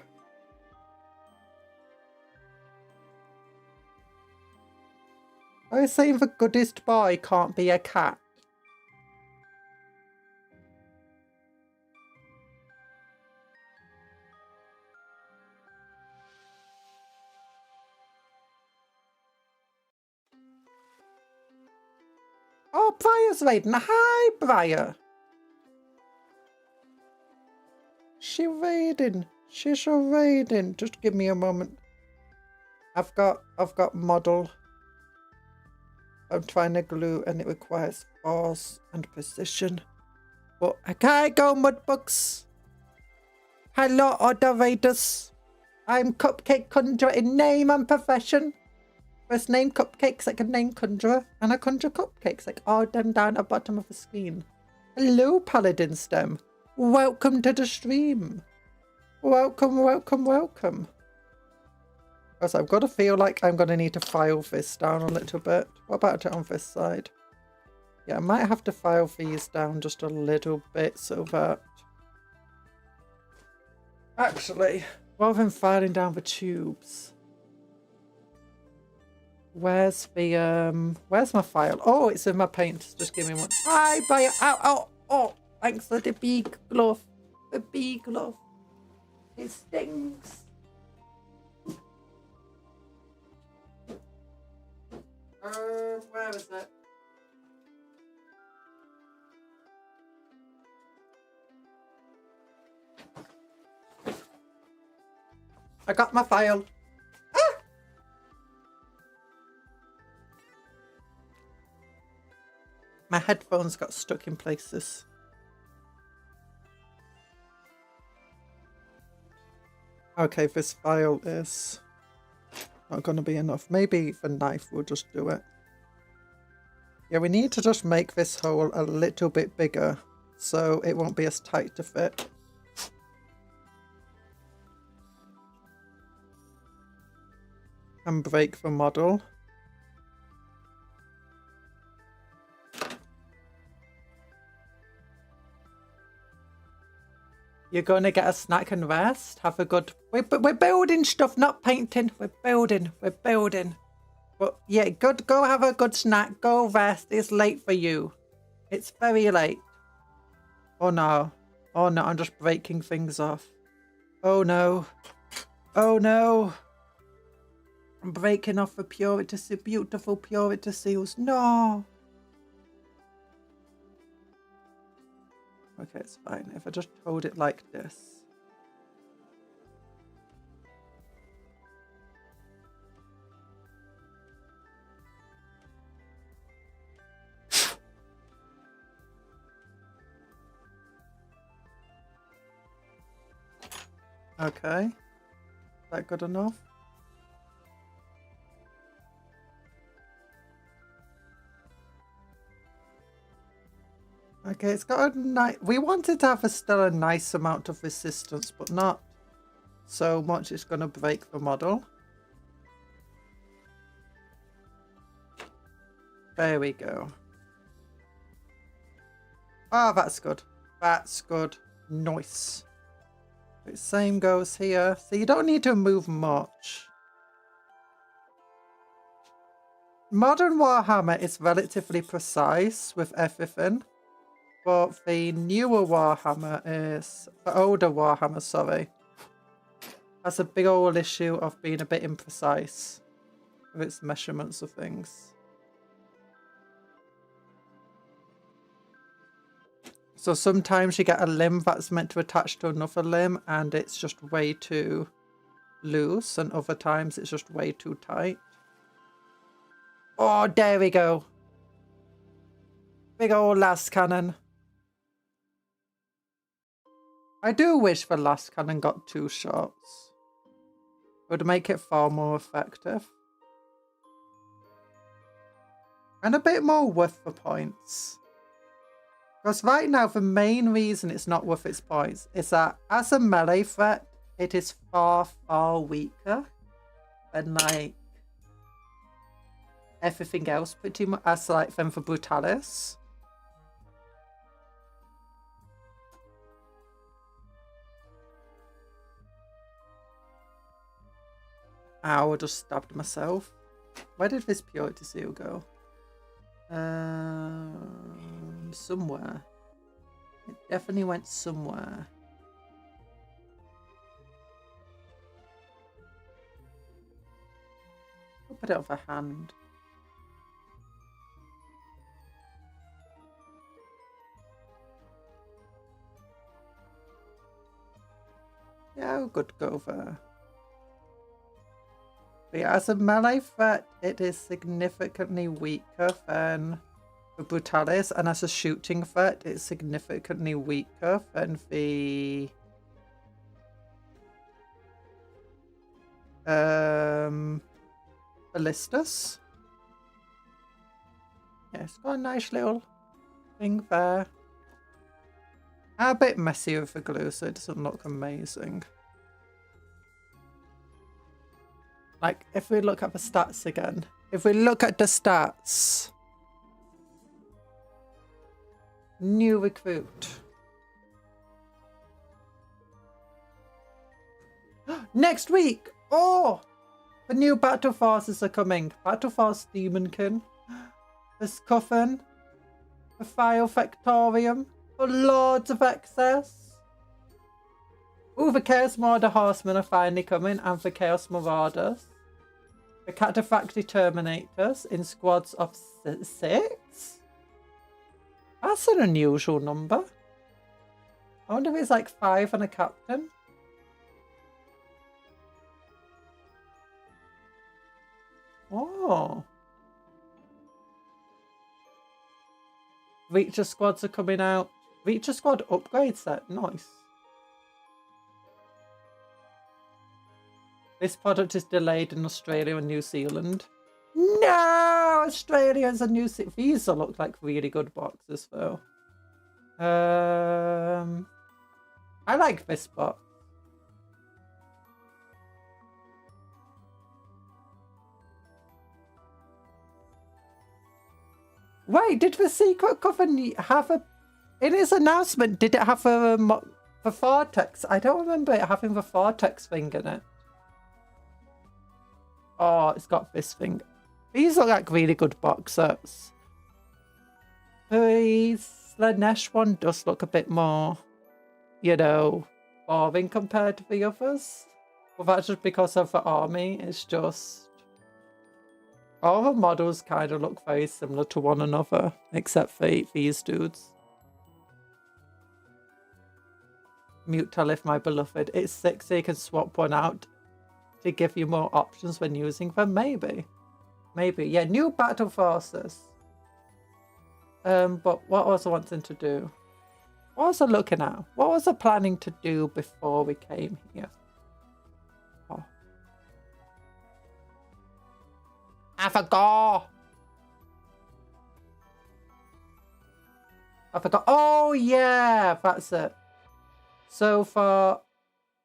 I was saying the goodest boy can't be a cat. Oh, Briar's raiding. Hi, Briar. She's raiding. She's raiding. Just give me a moment. I've got model. I'm trying to glue and it requires force and precision. But I can't go, Mudbugs. Hello, other raiders. I'm Cupcake Conjuror in name and profession. First name Cupcakes like a name conjurer, and I conjure cupcakes like all them down the bottom of the screen. Hello, Paladin Stem. Welcome to the stream. Welcome. Also, I've got to feel like I'm going to need to file this down a little bit. What about it on this side? Yeah, I might have to file these down just a little bit so that... Actually, rather than filing down the tubes... Where's my file? Oh, it's in my paint. Just give me one. Hi, Briar. Oh, thanks for the big glove. The big glove. It stings. Where is it? I got my file. My headphones got stuck in places. Okay, this file is not going to be enough. Maybe the knife will just do it. Yeah, we need to just make this hole a little bit bigger so it won't be as tight to fit. And break the model. You're going to get a snack and rest. Have a good... We're building stuff, not painting. We're building. We're building. But yeah, good. Go have a good snack. Go rest. It's late for you. It's very late. Oh no. Oh no, I'm just breaking things off. Oh no. Oh no. I'm breaking off the beautiful purity seals. No. Okay, it's fine. If I just hold it like this. Okay. Is that good enough? Okay, it's got a nice... We wanted to have still a nice amount of resistance, but not so much it's going to break the model. There we go. Oh, that's good. That's good. Nice. The same goes here. So you don't need to move much. Modern Warhammer is relatively precise with everything. But the newer Warhammer is... The older Warhammer, sorry. Has a big old issue of being a bit imprecise with its measurements of things. So sometimes you get a limb that's meant to attach to another limb and it's just way too loose, and other times it's just way too tight. Oh, there we go. Big old last cannon. I do wish the last cannon got 2 shots. It would make it far more effective. And a bit more worth the points. Because right now, the main reason it's not worth its points is that as a melee threat, it is far, far weaker than like everything else pretty much, as like than for Brutalis. Ow, I just stabbed myself. Where did this purity seal go? Somewhere. It definitely went somewhere. I'll put it on the hand. Yeah, I could go there. But yeah, as a melee threat, it is significantly weaker than the Brutalis, and as a shooting threat, it's significantly weaker than the Ballistus. Yeah, it's got a nice little thing there. A bit messy with the glue, so it doesn't look amazing. Like, if we look at the stats again. If we look at the stats. New recruit. Next week! Oh! The new battle forces are coming. Battle Force Demonkin. The Scuffin. The File Factorium. The Lords of Excess. Ooh, the Chaos Marauder Horsemen are finally coming, and the Chaos Marauders. The Cataphractii Terminators in squads of 6? That's an unusual number. I wonder if it's like 5 and a captain. Oh. Reacher Squads are coming out. Reacher Squad upgrade set. Nice. This product is delayed in Australia and New Zealand. No! Australia and New Zealand. These all look like really good boxes, though. I like this box. Wait, did the secret cover have a... In its announcement, did it have the Vortex? I don't remember it having the Vortex thing in it. Oh, it's got this thing. These are like really good box sets. The Slanesh one does look a bit more, you know, boring compared to the others. But that's just because of the army. It's just... all the models kind of look very similar to one another, except for these dudes. Mute Talif, my beloved. It's 6, so you can swap one out to give you more options when using them. Maybe. Maybe. Yeah, new battle forces. But what was I wanting to do? What was I looking at? What was I planning to do before we came here? Oh. I forgot. Oh, yeah, that's it. So for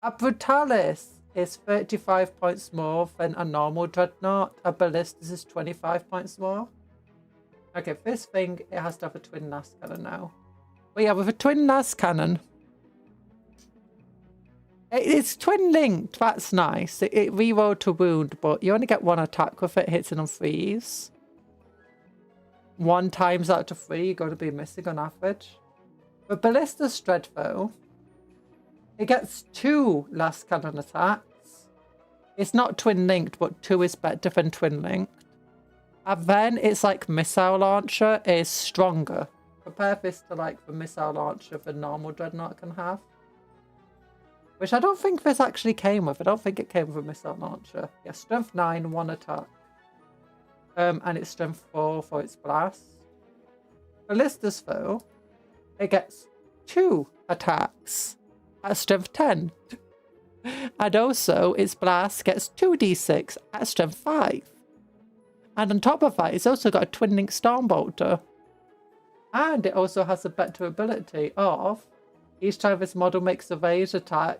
a Brutalis is 35 points more than a normal Dreadnought. A Ballistus is 25 points more. Okay, this thing, it has to have a twin NAS cannon now. But yeah, with a twin NAS cannon, it's twin linked. That's nice. It rerolled to wound, but you only get one attack with it hitting on 3s. 1 times out of 3, you're going to be missing on average. But Ballista's Dread, though, it gets 2 last cannon attacks. It's not twin linked, but 2 is better than twin linked. And then it's like missile launcher is stronger. Compare this to like the missile launcher the normal Dreadnought can have. Which I don't think this actually came with. I don't think it came with a missile launcher. Yeah, strength 9, 1 attack. And it's strength 4 for its blast. Ballistas though, it gets 2 attacks at strength 10. And also its blast gets 2d6 at strength 5. And on top of that, it's also got a twin link Stormbolter. And it also has a better ability of each time this model makes a ranged attack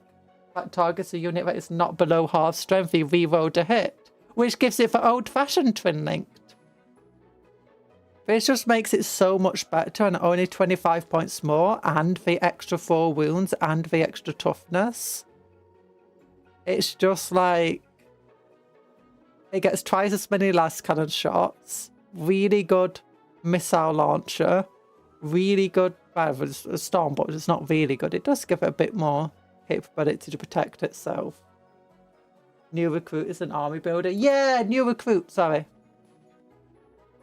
that targets a unit that is not below half strength, you reroll to hit, which gives it the old-fashioned twin linked. This just makes it so much better, and only 25 points more, and the extra 4 wounds and the extra toughness. It's just like it gets twice as many last cannon shots, really good missile launcher, really good, well, it's a storm, but it's not really good. It does give it a bit more capability to protect itself. New recruit is an army builder. Yeah, new recruit, sorry.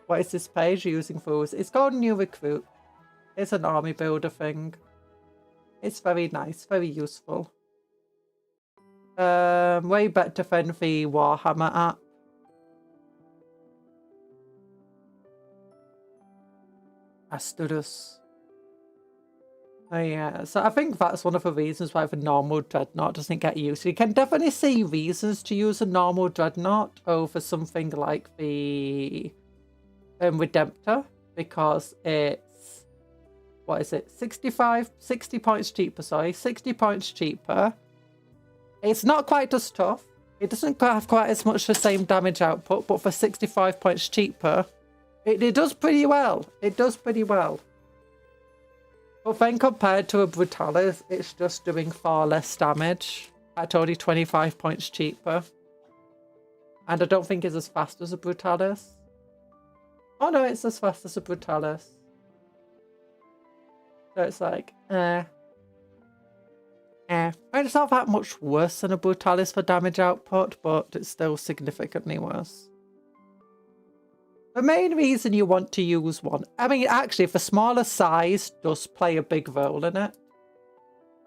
What is this page you're using for us? It's called new recruit. It's an army builder thing. It's very nice, very useful. Way better than the Warhammer app. Astudus. Oh yeah, so I think that's one of the reasons why the normal Dreadnought doesn't get used. You can definitely see reasons to use a normal Dreadnought over something like the Redemptor, because it's, what is it, 60 points cheaper, sorry, 60 points cheaper. It's not quite as tough. It doesn't have quite as much the same damage output, but for 65 points cheaper, it does pretty well. It does pretty well. But then compared to a Brutalis, it's just doing far less damage at only 25 points cheaper. And I don't think it's as fast as a Brutalis. Oh no, it's as fast as a Brutalis. So it's like, And it's not that much worse than a Brutalis for damage output, but it's still significantly worse. The main reason you want to use one, I mean, actually, the smaller size does play a big role in it.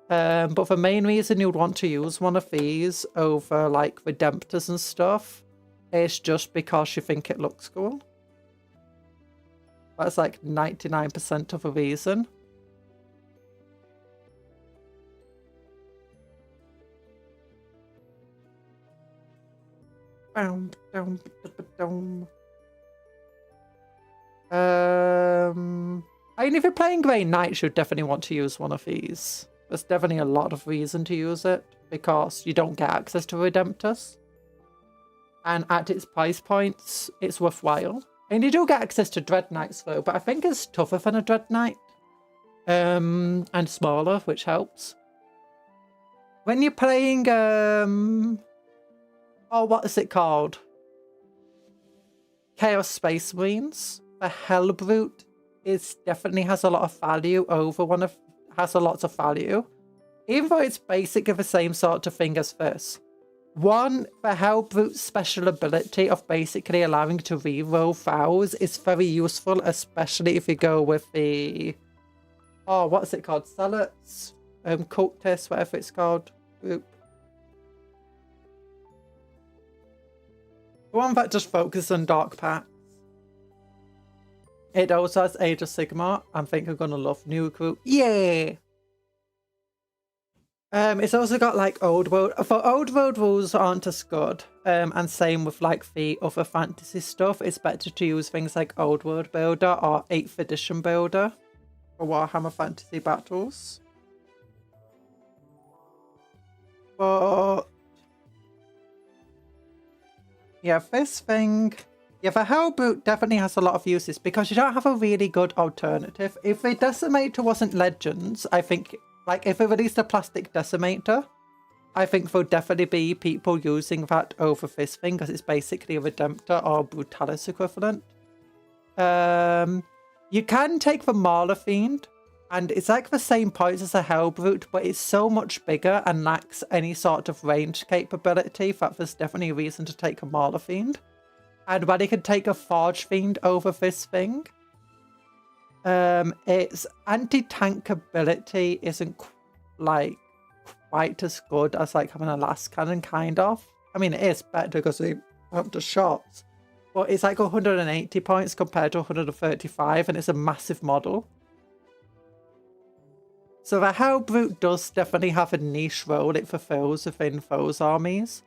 But the main reason you'd want to use one of these over, like, Redemptors and stuff is just because you think it looks cool. That's like 99% of a reason. I mean, if you're playing Grey Knights, you'd definitely want to use one of these. There's definitely a lot of reason to use it, because you don't get access to Redemptus. And at its price points, it's worthwhile. And you do get access to Dread Knights though, but I think it's tougher than a Dread Knight. And smaller, which helps. When you're playing, oh, what is it called? Chaos Space Marines. The Hellbrute definitely has a lot of value over has a lot of value. Even though it's basically the same sort of thing as this. One, the Hellbrute's special ability of basically allowing to reroll vows is very useful, especially if you go with the... Oh, what's it called? Zealots? Cultists, whatever it's called. Group. The one that just focuses on Dark Pacts. It also has Age of Sigmar. I think I'm gonna love New Recruit. Yeah! It's also got like Old World. For Old World rules aren't as good. And same with like the other fantasy stuff. It's better to use things like Old World Builder or 8th Edition Builder for Warhammer Fantasy Battles. But yeah, this thing. Yeah, the Hellbrute definitely has a lot of uses because you don't have a really good alternative. If the Decimator wasn't Legends, I think, like, if it released a plastic Decimator, I think there'll definitely be people using that over this thing because it's basically a Redemptor or Brutalis equivalent. You can take the Mauler Fiend, and it's like the same points as a Hellbrute, but it's so much bigger and lacks any sort of range capability that there's definitely a reason to take a Mauler Fiend. And when you can take a Forge Fiend over this thing, its anti-tank ability isn't like quite as good as like having a last cannon, kind of. I mean, it is better because they have the shots, but it's like 180 points compared to 135, and it's a massive model. So the Hellbrute does definitely have a niche role it fulfills within foes' armies.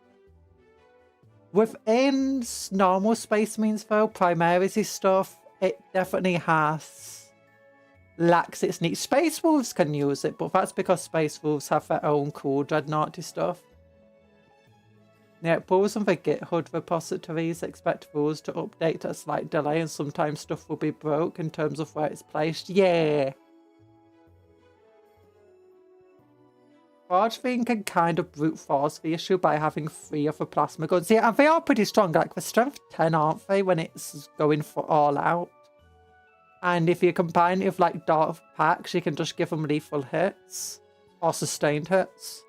Within normal Space Marines though, Primaries stuff, it definitely lacks its niche. Space Wolves can use it, but that's because Space Wolves have their own cool Dreadnoughty stuff. Yeah, it pulls on the GitHub repositories, expect rules to update at a slight delay, and sometimes stuff will be broke in terms of where it's placed. Yeah! Forge Fiend can kind of brute force the issue by having 3 of the plasma guns. Yeah, and they are pretty strong. Like, the strength 10, aren't they, when it's going for all out? And if you combine it with, like, Dark Packs, you can just give them lethal hits. Or sustained hits.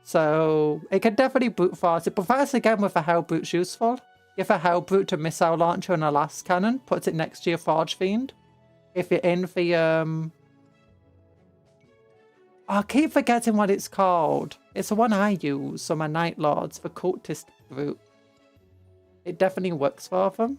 So, it can definitely brute force it. But that's, again, with a Hellbrute's useful. Give a Hellbrute a missile launcher and a last cannon. Puts it next to your Forge Fiend. If you're in the, I keep forgetting what it's called. It's the one I use on my Night Lords, the Cultist Brute. It definitely works for them.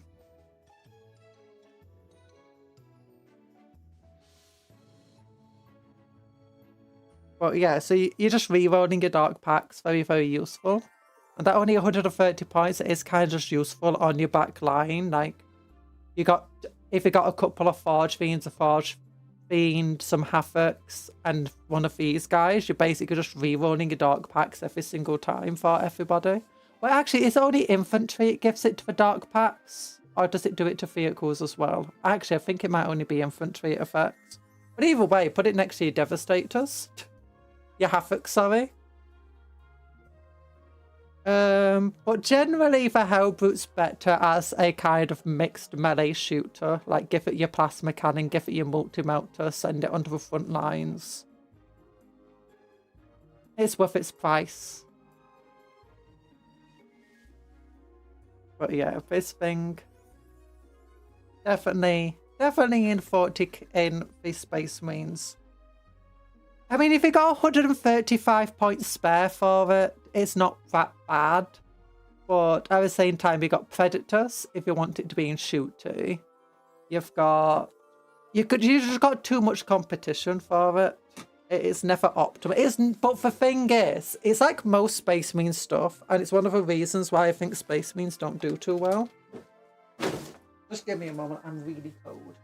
But yeah, so you're just rerolling your Dark Packs. Very, very useful. And that only 130 points, it is kind of just useful on your back line. Like, if you got a couple of Forge Fiends, a Forge Fiend, some Havocs, and one of these guys, you're basically just re-rolling your Dark Packs every single time for everybody. Well, actually, it's only infantry it gives it to the Dark Packs, or does it do it to vehicles as well? Actually, I think it might only be infantry effects. But either way, put it next to your Devastators. Your Havocs, sorry. But generally the Hellbrute's better as a kind of mixed melee shooter. Like, give it your plasma cannon, give it your multi-melter, send it onto the front lines. It's worth its price. But yeah, this thing definitely in 40 in the Space Marines. I mean, if you got 135 points spare for it, it's not that bad. But at the same time, you got Predators, if you want it to be in shooty. You've got... You just got too much competition for it. It is never optimal. It isn't, but the thing is, it's like most Space Marine stuff, and it's one of the reasons why I think Space Marines don't do too well. Just give me a moment, I'm really cold.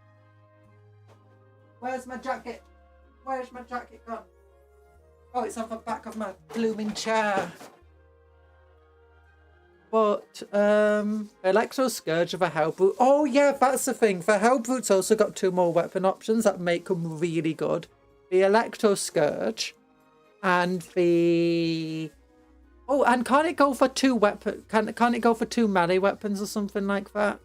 Where's my jacket? Where's my jacket gone? Oh, it's on the back of my blooming chair. But, Electro Scourge of a Hellbrute. Oh yeah, that's the thing. The Hellbrute's also got 2 more weapon options that make them really good. The Electro Scourge and the... Oh, and can't it go for 2 weapon? Can't it go for 2 melee weapons or something like that?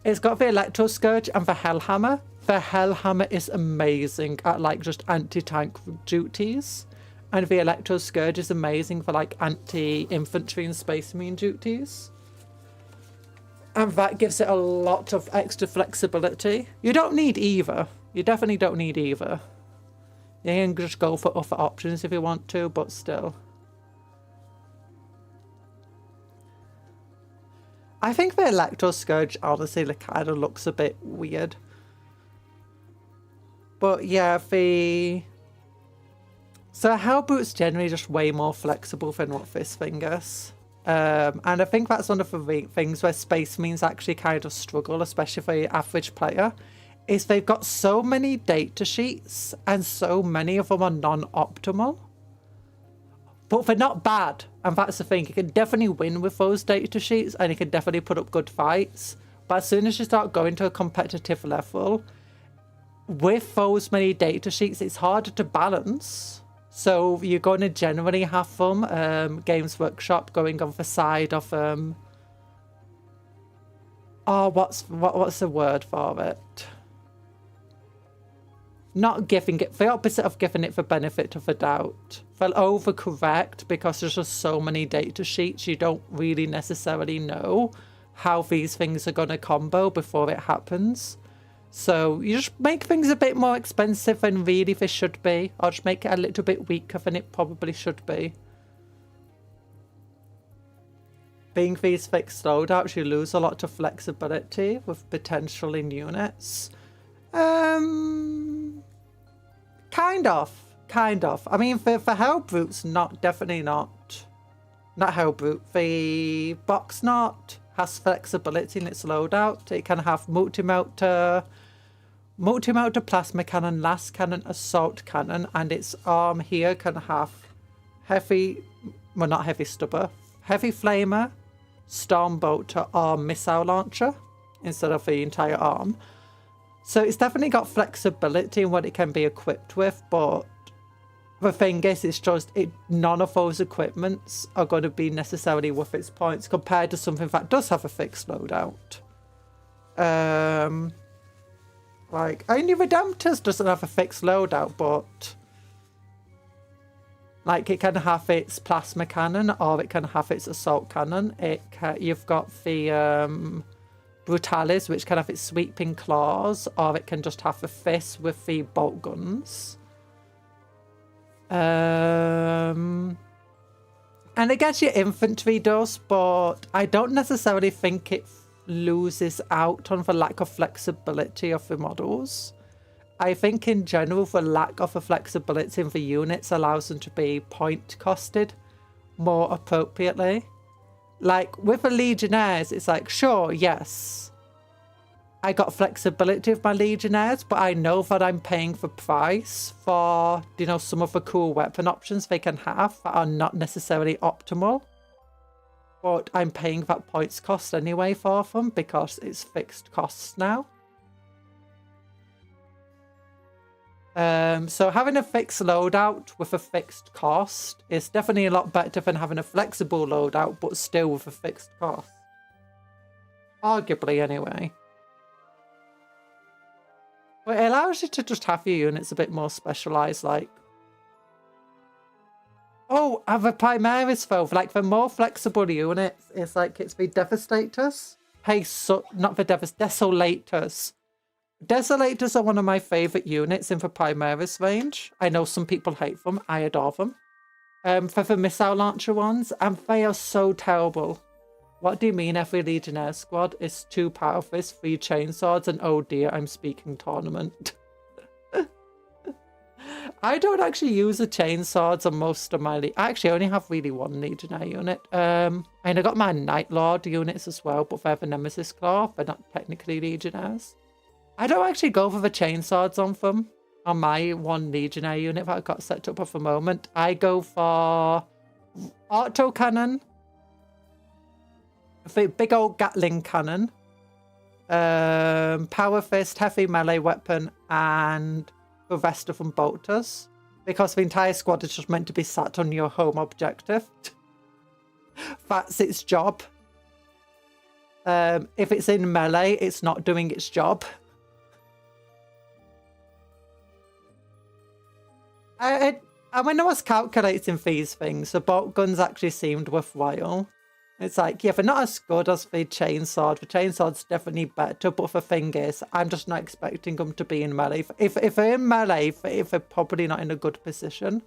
It's got the Electro Scourge and the Hellhammer. The Hellhammer is amazing at like just anti-tank duties. And the Electro Scourge is amazing for like anti-infantry and Space Marine duties. And that gives it a lot of extra flexibility. You don't need either. You definitely don't need either. You can just go for other options if you want to, but still. I think the Electro Scourge honestly kind of looks a bit weird. But yeah, So Hellbrute's generally just way more flexible than what this thing is. And I think that's one of the things where Space Marines actually kind of struggle, especially for the average player, is they've got so many data sheets and so many of them are non-optimal. But they're not bad, and that's the thing. You can definitely win with those data sheets and you can definitely put up good fights. But as soon as you start going to a competitive level, with those many data sheets, it's harder to balance. So you're going to generally have them, Games Workshop going on the side of what's the word for it? Not giving it, the opposite of giving it the benefit of the doubt. They'll overcorrect because there's just so many data sheets, you don't really necessarily know how these things are going to combo before it happens. So you just make things a bit more expensive than really they should be, or just make it a little bit weaker than it probably should be. Being these fixed loadouts, you lose a lot of flexibility with potential in units. Kind of. I mean, for Hellbrute's definitely not Hellbrute. The Box Knot has flexibility in its loadout. It can have multi-melter plasma cannon, last cannon, assault cannon, and its arm here can have heavy flamer, storm bolter, or missile launcher instead of the entire arm. So it's definitely got flexibility in what it can be equipped with, but the thing is, it's just none of those equipments are going to be necessarily worth its points compared to something that does have a fixed loadout. Like, only Redemptors doesn't have a fixed loadout, but like it can have its plasma cannon or it can have its assault cannon. You've got the Brutalis, which can have its sweeping claws, or it can just have the fist with the bolt guns. And I guess your infantry does, but I don't necessarily think it loses out on the lack of flexibility of the models. I think in general the lack of the flexibility in the units allows them to be point costed more appropriately. Like with the Legionnaires, it's like, sure, yes, I got flexibility with my Legionnaires, but I know that I'm paying the price for, you know, some of the cool weapon options they can have that are not necessarily optimal. But I'm paying that points cost anyway for them because it's fixed costs now. So having a fixed loadout with a fixed cost is definitely a lot better than having a flexible loadout but still with a fixed cost. Arguably anyway. But it allows you to just have your units a bit more specialised, like... Oh, and the Primaris though, like the more flexible units, it's like it's the Devastators. Hey, so not the Desolators. Desolators are one of my favourite units in the Primaris range. I know some people hate them, I adore them. For the missile launcher ones, and they are so terrible. What do you mean every Legionnaire squad is 2 Power Fists, 3 Chainswords, and oh dear, I'm speaking tournament. I don't actually use the Chainswords on most of my... I actually only have really 1 Legionnaire unit. And I got my Night Lord units as well, but they're the Nemesis Claw. They're not technically Legionnaires. I don't actually go for the Chainswords on them. On my 1 Legionnaire unit that I got set up at the moment. I go for... Auto Cannon. The big old Gatling Cannon. Power Fist, Heavy Melee Weapon, and... the rest of them bolters, because the entire squad is just meant to be sat on your home objective. That's its job. If it's in melee, it's not doing its job. When I was calculating these things, the bolt guns actually seemed worthwhile. It's like, yeah, they're not as good as the chainsword. The chainsword's definitely better, but the thing is, I'm just not expecting them to be in melee. If they're in melee, they're probably not in a good position.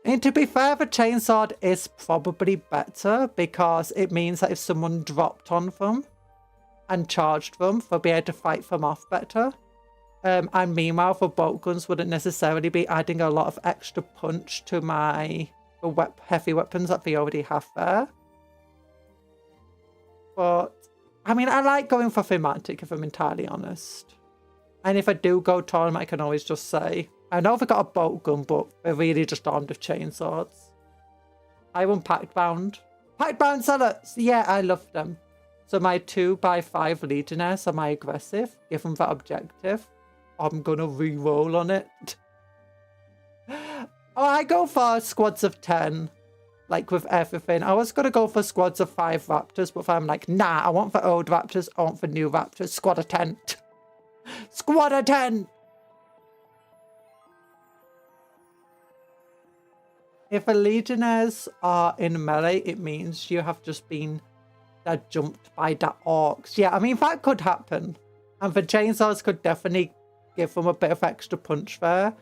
And to be fair, the chainsword is probably better because it means that if someone dropped on them and charged them, they'll be able to fight them off better. And meanwhile, the bolt guns wouldn't necessarily be adding a lot of extra punch to my heavy weapons that they already have there. But, I mean, I like going for thematic, if I'm entirely honest. And if I do go tournament, I can always just say, I know they've got a bolt gun, but they're really just armed with chainswords. I want Pact Bound. Pact Bound Zealots! Yeah, I love them. So my 2x5 Legionnaires are my aggressive. Give them that objective. I'm gonna re-roll on it. Oh, I go for squads of 10. Like with everything. I was going to go for squads of 5 raptors, but I'm like, nah, I want the old raptors, I want the new raptors. Squad of 10. Squad of 10! If the legionnaires are in melee, it means you have just been jumped by the orcs. Yeah, I mean, that could happen. And the chainsaws could definitely give them a bit of extra punch there.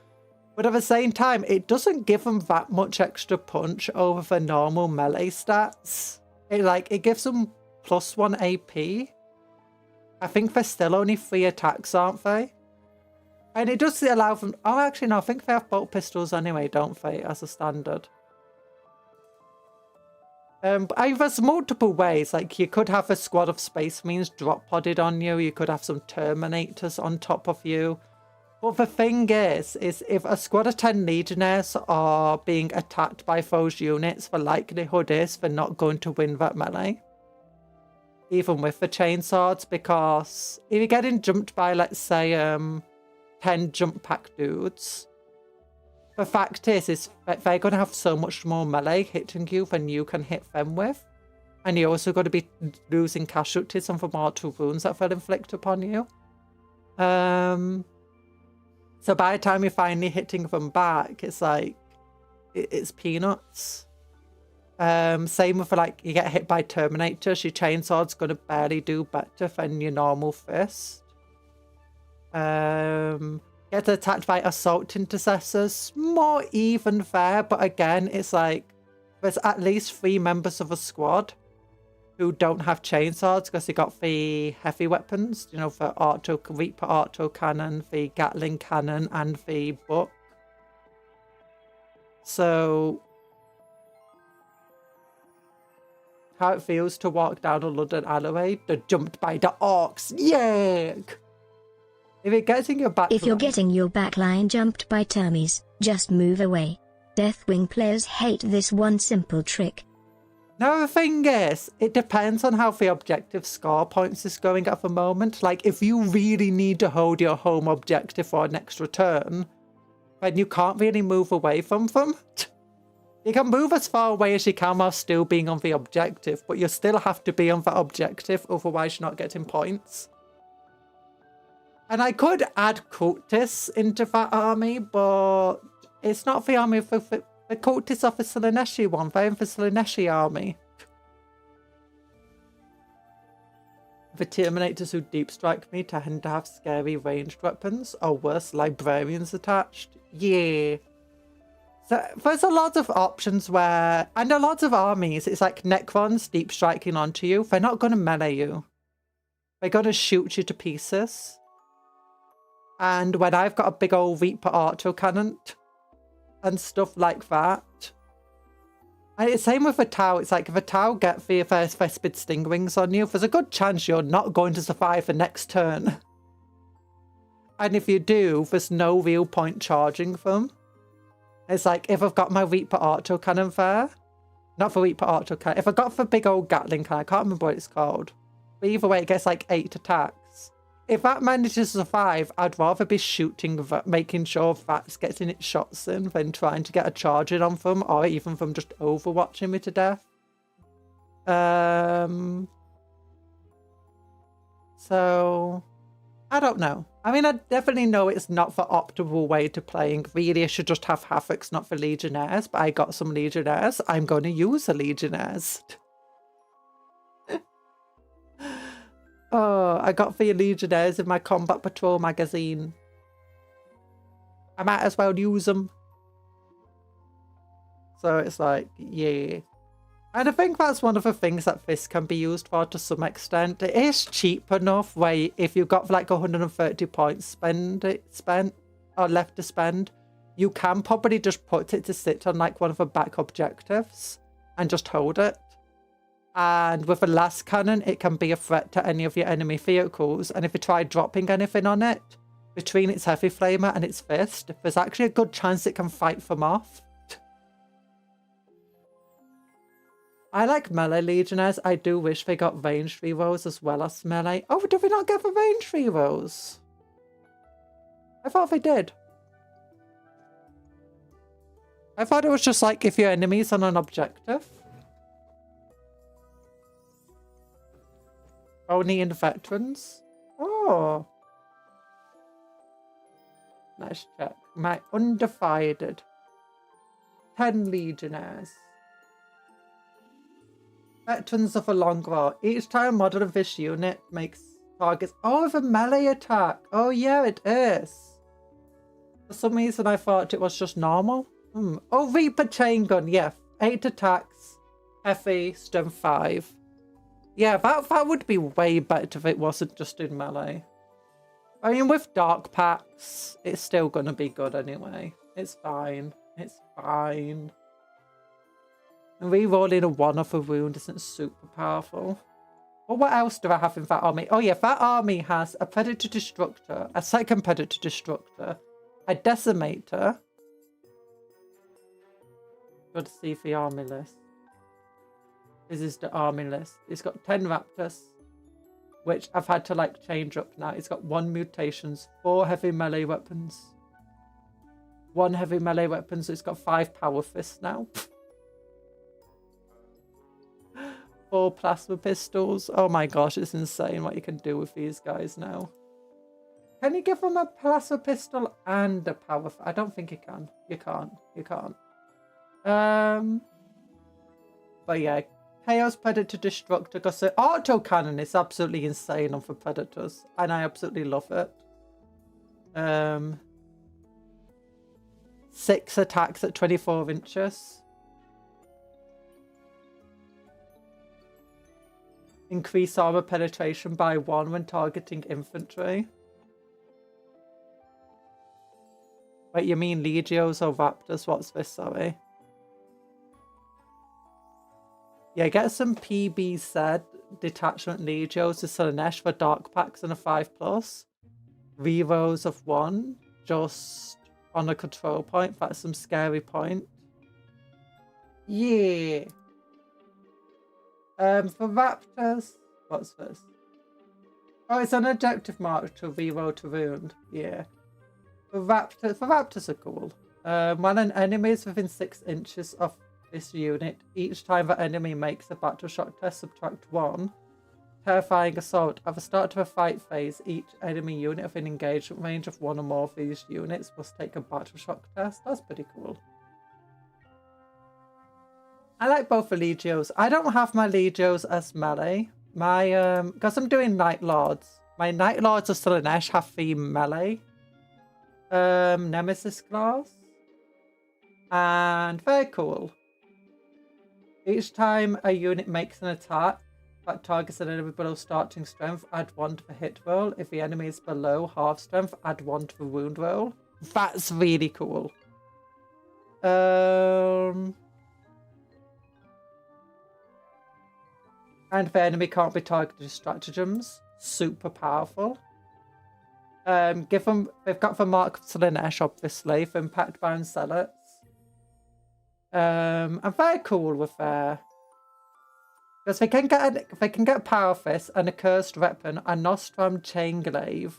But at the same time, it doesn't give them that much extra punch over the normal melee stats. It gives them +1 AP. I think they're still only 3 attacks, aren't they? And it does allow them... Oh, actually, no, I think they have bolt pistols anyway, don't they, as a standard. But there's multiple ways. Like, you could have a squad of Space Marines drop-podded on you. You could have some Terminators on top of you. But the thing is if a squad of 10 Legionnaires are being attacked by those units, the likelihood is they're not going to win that melee. Even with the chainswords, because if you're getting jumped by, let's say, 10 jump pack dudes, the fact is that they're going to have so much more melee hitting you than you can hit them with. And you're also going to be losing casualties on the mortal wounds that they'll inflict upon you. So by the time you're finally hitting them back, it's like, it's peanuts. Same with, like, you get hit by Terminators, your chainsword's going to barely do better than your normal fist. Get attacked by Assault Intercessors, more even there, but again, it's like, there's at least 3 members of a squad who don't have chainswords because they got the heavy weapons, you know, for Reaper Auto Cannon, the Gatling Cannon, and the Book. So, how it feels to walk down a London alleyway, they're jumped by the orcs. Yeah! If you're getting your backline jumped by termies, just move away. Deathwing players hate this one simple trick. Now, the thing is, it depends on how the objective score points is going at the moment. Like, if you really need to hold your home objective for an extra turn, then you can't really move away from them. You can move as far away as you can while still being on the objective, but you still have to be on that objective, otherwise you're not getting points. And I could add cultists into that army, but it's not the army for... The cultists of the Slaneshi one, they're in the Slaneshi army. The Terminators who deep strike me tend to have scary ranged weapons, or worse, librarians attached. Yeah. So there's a lot of options where, and a lot of armies, it's like Necrons deep striking onto you. They're not going to melee you. They're going to shoot you to pieces. And when I've got a big old Reaper Archer cannon and stuff like that. And it's same with a Tau. It's like if a Tau get the first Vespid Sting Wings on you, there's a good chance you're not going to survive the next turn. And if you do, there's no real point charging them. It's like, if I've got my Reaper Archer cannon there, not for Reaper Archer cannon, if I got the big old Gatling cannon, I can't remember what it's called. But either way, it gets like 8 attacks. If that manages to survive, I'd rather be shooting, making sure that's getting its shots in than trying to get a charge in on them, or even from just overwatching me to death. So, I don't know. I mean, I definitely know it's not the optimal way to playing. Really, I should just have Havocs, not for Legionnaires, but I got some Legionnaires. I'm going to use the Legionnaires. Oh, I got the Legionnaires in my Combat Patrol magazine. I might as well use them. So it's like, yeah. And I think that's one of the things that this can be used for to some extent. It is cheap enough where if you've got like 130 points spent or left to spend, you can probably just put it to sit on like one of the back objectives and just hold it. And with a last cannon, it can be a threat to any of your enemy vehicles. And if you try dropping anything on it, between its heavy flamer and its fist, there's actually a good chance it can fight them off. I like melee Legionnaires. I do wish they got ranged rerolls as well as melee. Oh, did we not get the ranged rerolls? I thought they did. I thought it was just like if your enemy's on an objective. Only in veterans? Oh. Let's check. My undivided 10 Legionnaires. Veterans of a long war. Each time a model of this unit makes targets. Oh, the melee attack. Oh, yeah, it is. For some reason, I thought it was just normal. Oh, Reaper Chain Gun. Yeah, 8 attacks. Heavy, strength 5. Yeah, that would be way better if it wasn't just in melee. I mean, with Dark Packs, it's still going to be good anyway. It's fine. It's fine. And re-rolling a 1 off a wound isn't super powerful. Well, what else do I have in that army? Oh yeah, that army has a Predator Destructor, a second Predator Destructor, a Decimator. Got to see the army list. This is the army list. It's got 10 Raptors, which I've had to like change up now. It's got 1 mutations, 4 heavy melee weapons, 1 heavy melee weapon, so it's got 5 power fists now. 4 plasma pistols. Oh my gosh, it's insane what you can do with these guys now. Can you give them a plasma pistol and a power? I don't think you can. You can't. You can't. But yeah, Chaos Predator Destructor. Because the auto cannon is absolutely insane on the Predators, and I absolutely love it. 6 attacks at 24 inches. Increase armor penetration by 1 when targeting infantry. Wait, you mean Legios or Raptors? What's this, sorry? Yeah, get some PB Detachment Legios to Slanesh for Dark Packs and a 5+. Rerolls of 1. Just on a control point. That's some scary point. Yeah. For Raptors, what's this? Oh, it's an objective mark to reroll to wound. Yeah. For Raptors are cool. When an enemy is within 6 inches of this unit, each time the enemy makes a battle shock test, subtract 1. Terrifying assault. At the start of a fight phase, each enemy unit within engagement range of 1 or more of these units must take a battle shock test. That's pretty cool. I like both the Legios. I don't have my Legios as melee. My, because I'm doing Night Lords. My Night Lords of Slanesh have the melee. Nemesis class. And very cool. Each time a unit makes an attack that targets an enemy below starting strength, add 1 to the hit roll. If the enemy is below half strength, add 1 to the wound roll. That's really cool. And the enemy can't be targeted with stratagems. Super powerful. They've got the Mark of Slaanesh, obviously, for impact bound zealots. I'm very cool with their, because they can get Power Fist and a cursed weapon, and Nostrum Chainglaive.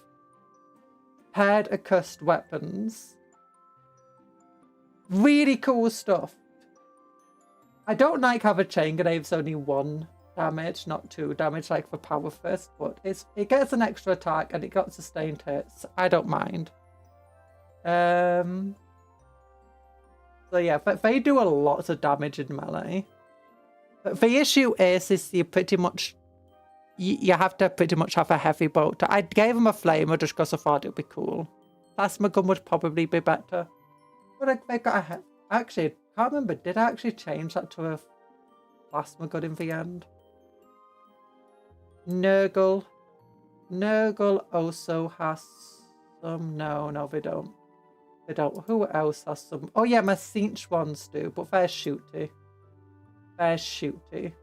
Paired accursed weapons. Really cool stuff. I don't like how the Chainglaive's only 1 damage, not 2 damage like the Power Fist, but it gets an extra attack and it got sustained hits. I don't mind. So yeah, but they do a lot of damage in melee. But the issue is you pretty much, you have to pretty much have a heavy bolt. I gave him a flamer just because I thought it would be cool. Plasma gun would probably be better. But they got a actually, can't remember, did I actually change that to a plasma gun in the end? Nurgle also has some, no they don't. They don't. Who else has some? Oh yeah, my Cinch ones do, but they're shooty. They're shooty.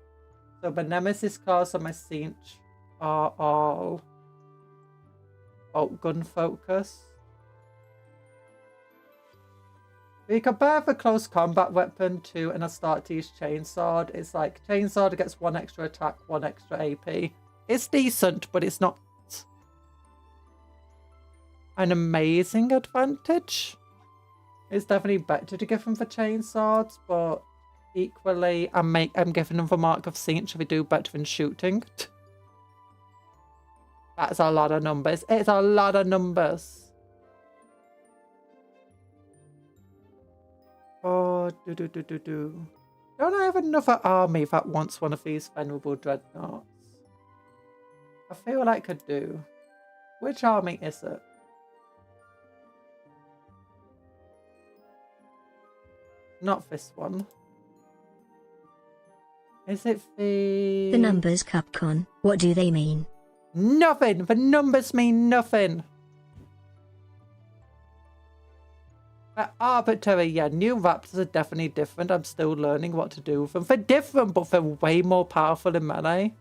So my Nemesis cars and my Cinch are all bolt gun focus. You compare the close combat weapon to an Astartes chainsword. It's like chainsword gets 1 extra attack, 1 extra AP. It's decent, but it's not an amazing advantage. It's definitely better to give them the chainswords, but equally I'm giving them the Mark of Cinch if they do better in shooting. That's a lot of numbers. It's a lot of numbers. Oh, Don't I have another army that wants one of these venerable dreadnoughts? I feel like I do. Which army is it? Not this one. Is it the... The numbers, Cupcon. What do they mean? Nothing! The numbers mean nothing! Arbitrary, yeah. New Raptors are definitely different. I'm still learning what to do with them. They're different, but they're way more powerful in melee.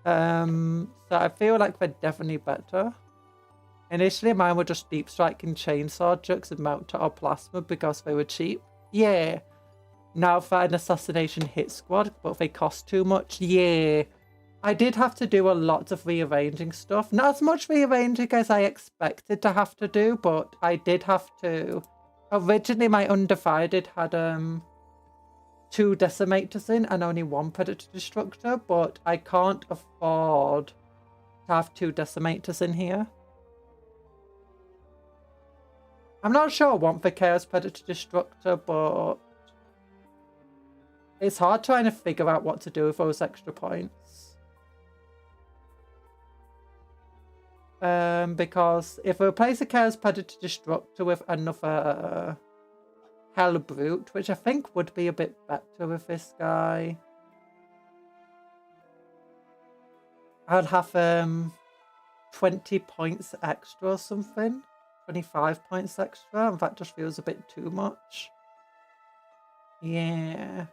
So I feel like they're definitely better. Initially, mine were just deep striking chainsaw jugs and mount or plasma because they were cheap. Yeah. Now for an assassination hit squad, but they cost too much. Yeah. I did have to do a lot of rearranging stuff. Not as much rearranging as I expected to have to do, but I did have to. Originally, my Undivided had 2 Decimators in and only 1 Predator Destructor, but I can't afford to have 2 Decimators in here. I'm not sure I want the Chaos Predator Destructor, but it's hard trying to figure out what to do with those extra points. Because if I replace a Chaos Predator Destructor with another Hell Brute, which I think would be a bit better with this guy, I'd have 20 points extra or something. 25 points extra, and that just feels a bit too much. Yeah.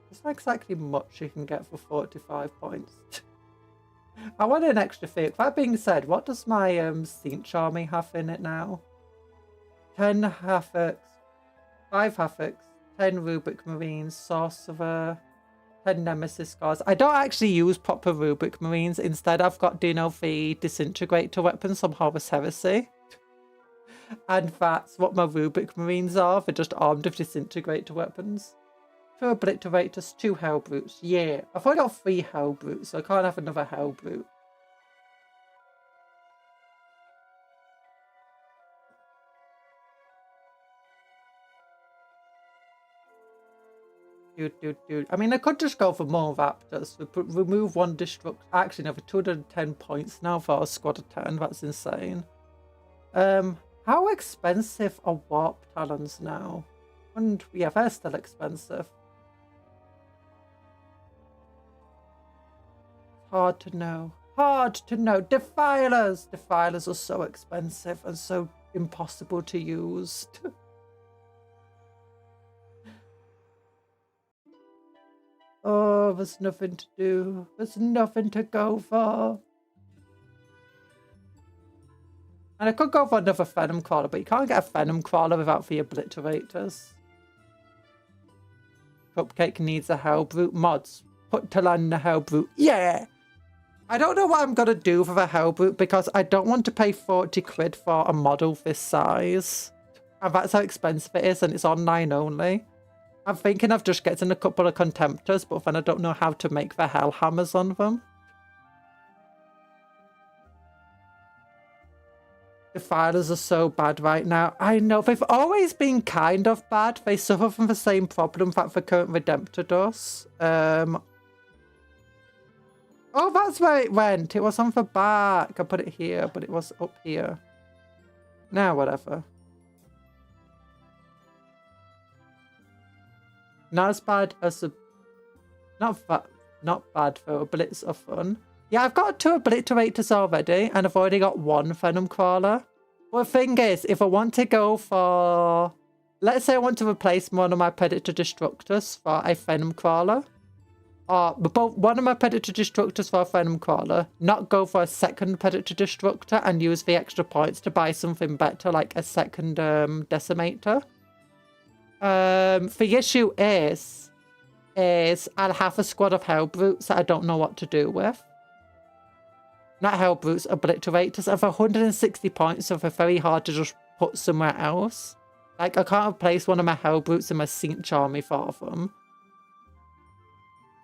It's not exactly much you can get for 45 points. I want an extra fig. That being said, what does my Cinch army have in it now? 10 Havocs, 5 Havocs, 10 Rubric Marines, Sorcerer, 10 Nemesis Scars. I don't actually use proper Rubric Marines. Instead, I've got Dino the Disintegrator weapons from Horus Heresy. And that's what my Rubric Marines are. They're just armed with Disintegrator weapons. 2 Obliterators, 2 Hell Brutes. Yeah. I've only got 3 Hell Brutes, so I can't have another Hell Brute. Dude. I mean, I could just go for more Raptors. Remove 1 Destruct. Actually, no, for 210 points now for a squad of 10. That's insane. How expensive are warp talons now? And yeah, they're still expensive. Hard to know. Hard to know. Defilers! Defilers are so expensive and so impossible to use. Oh, there's nothing to do. There's nothing to go for. And I could go for another Venom Crawler, but you can't get a Venom Crawler without the Obliterators. Cupcake needs a Hellbrute. Mods. Put Talon in the Hellbrute. Yeah! I don't know what I'm going to do for the Hellbrute because I don't want to pay 40 quid for a model this size. And that's how expensive it is, and it's online only. I'm thinking of just getting a couple of Contemptors, but then I don't know how to make the Hell Hammers on them. Defilers are so bad right now. I know, they've always been kind of bad. They suffer from the same problem that the current Redemptor does. Oh, that's where it went. It was on the back. I put it here, but it was up here. Now, whatever. Not as bad as the... Not bad for Oblits are fun. Yeah, I've got 2 Obliterators already, and I've already got 1 Venom Crawler. But the thing is, if I want to go for... Let's say I want to replace one of my Predator Destructors for a Venom Crawler. Or one of my Predator Destructors for a Venom Crawler. Not go for a second Predator Destructor and use the extra points to buy something better, like a second Decimator. The issue is I'll have a squad of Hellbrutes that I don't know what to do with. Not Hellbrutes, Obliterators. Of 160 points, so they're very hard to just put somewhere else. Like, I can't replace one of my Hellbrutes in my Cinch army for them.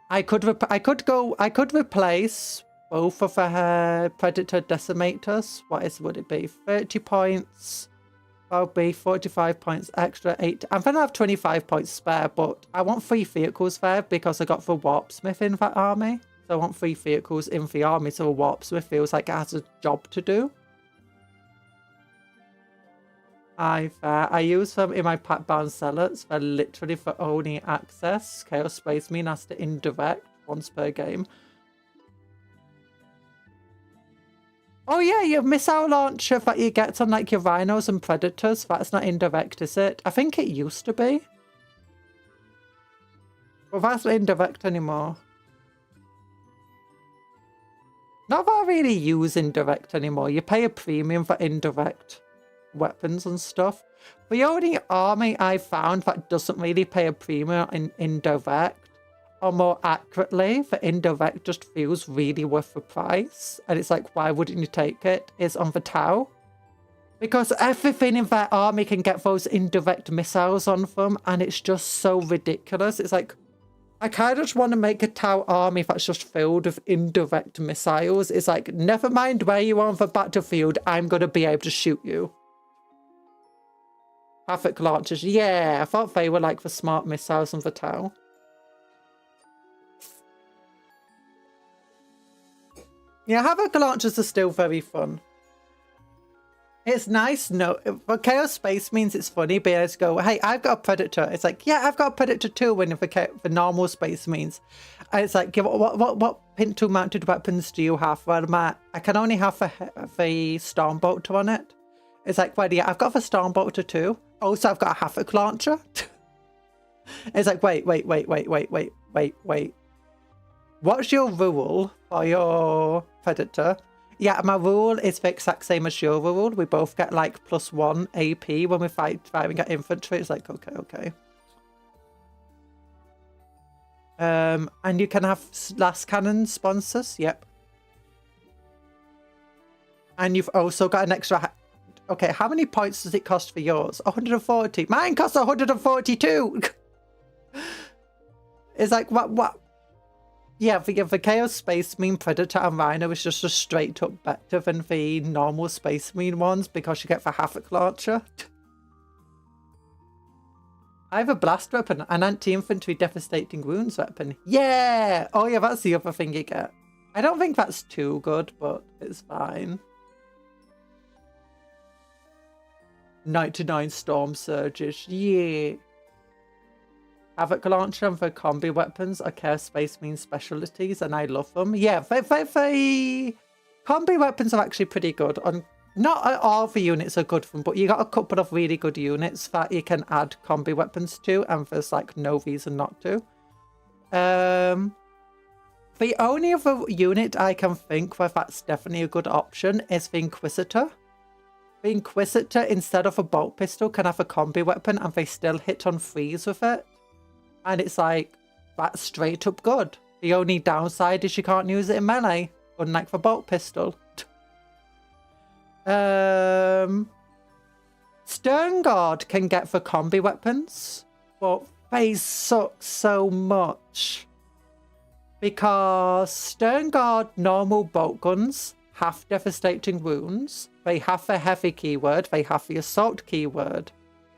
I could replace both of the Predator Decimators. Would it be? 30 points. That'll be 45 points extra. 8. I'm going to have 25 points spare, but I want 3 vehicles there because I got the Warpsmith in that army. So I want 3 vehicles in the army, so a Warpsmith feels like it has a job to do. I use them in my Pack-Bound Zealots. They're literally for only access. Chaos Space Marine has to indirect once per game. Oh yeah, your missile launcher that you get on like your Rhinos and Predators. That's not indirect, is it? I think it used to be. Well, that's not indirect anymore. Not that I really use indirect anymore. You pay a premium for indirect weapons and stuff. The only army I found that doesn't really pay a premium in indirect, or more accurately, the indirect just feels really worth the price. And it's like, why wouldn't you take it? Is on the Tau. Because everything in that army can get those indirect missiles on them, and it's just so ridiculous. It's like, I kind of just want to make a Tau army that's just filled with indirect missiles. It's like, never mind where you are on the battlefield, I'm going to be able to shoot you. Havoc launchers, yeah, I thought they were like the smart missiles on the Tau. Yeah, Havoc launchers are still very fun. It's nice, no, but Chaos Space means it's funny, being able to go, hey, I've got a Predator. It's like, yeah, I've got a Predator too, when the normal Space means. And it's like, yeah, what Pinto mounted weapons do you have? Well, I can only have the Stormbolter on it. It's like, well, yeah, I've got the Stormbolter too. Also, I've got a Havoc launcher. It's like, wait. What's your rule for your Predator? Yeah, my rule is the exact same as your rule. We both get like +1 AP when we firing at infantry. It's like, okay. And you can have last cannon sponsors. Yep. And you've also got an extra... Okay, how many points does it cost for yours? 140. Mine costs 142. It's like, what? Yeah, the Chaos Space Marine Predator and Rhino is just a straight up better than the normal Space Marine ones because you get the Havoc launcher. I have a blast weapon, an anti-infantry devastating wounds weapon. Yeah! Oh yeah, that's the other thing you get. I don't think that's too good, but it's fine. 99 storm surges. Yeah. Havoc launcher and the combi weapons are Chaos Space Marine specialties, and I love them. Yeah, combi weapons are actually pretty good. Not all the units are good for them, but you got a couple of really good units that you can add combi weapons to, and there's like no reason not to. The only other unit I can think where that's definitely a good option is the Inquisitor. The Inquisitor, instead of a bolt pistol, can have a combi weapon and they still hit on threes with it. And it's like, that's straight up good. The only downside is you can't use it in melee, unlike the bolt pistol. Stern Guard can get the combi weapons, but they suck so much. Because Stern Guard normal bolt guns have devastating wounds. They have the heavy keyword, they have the assault keyword.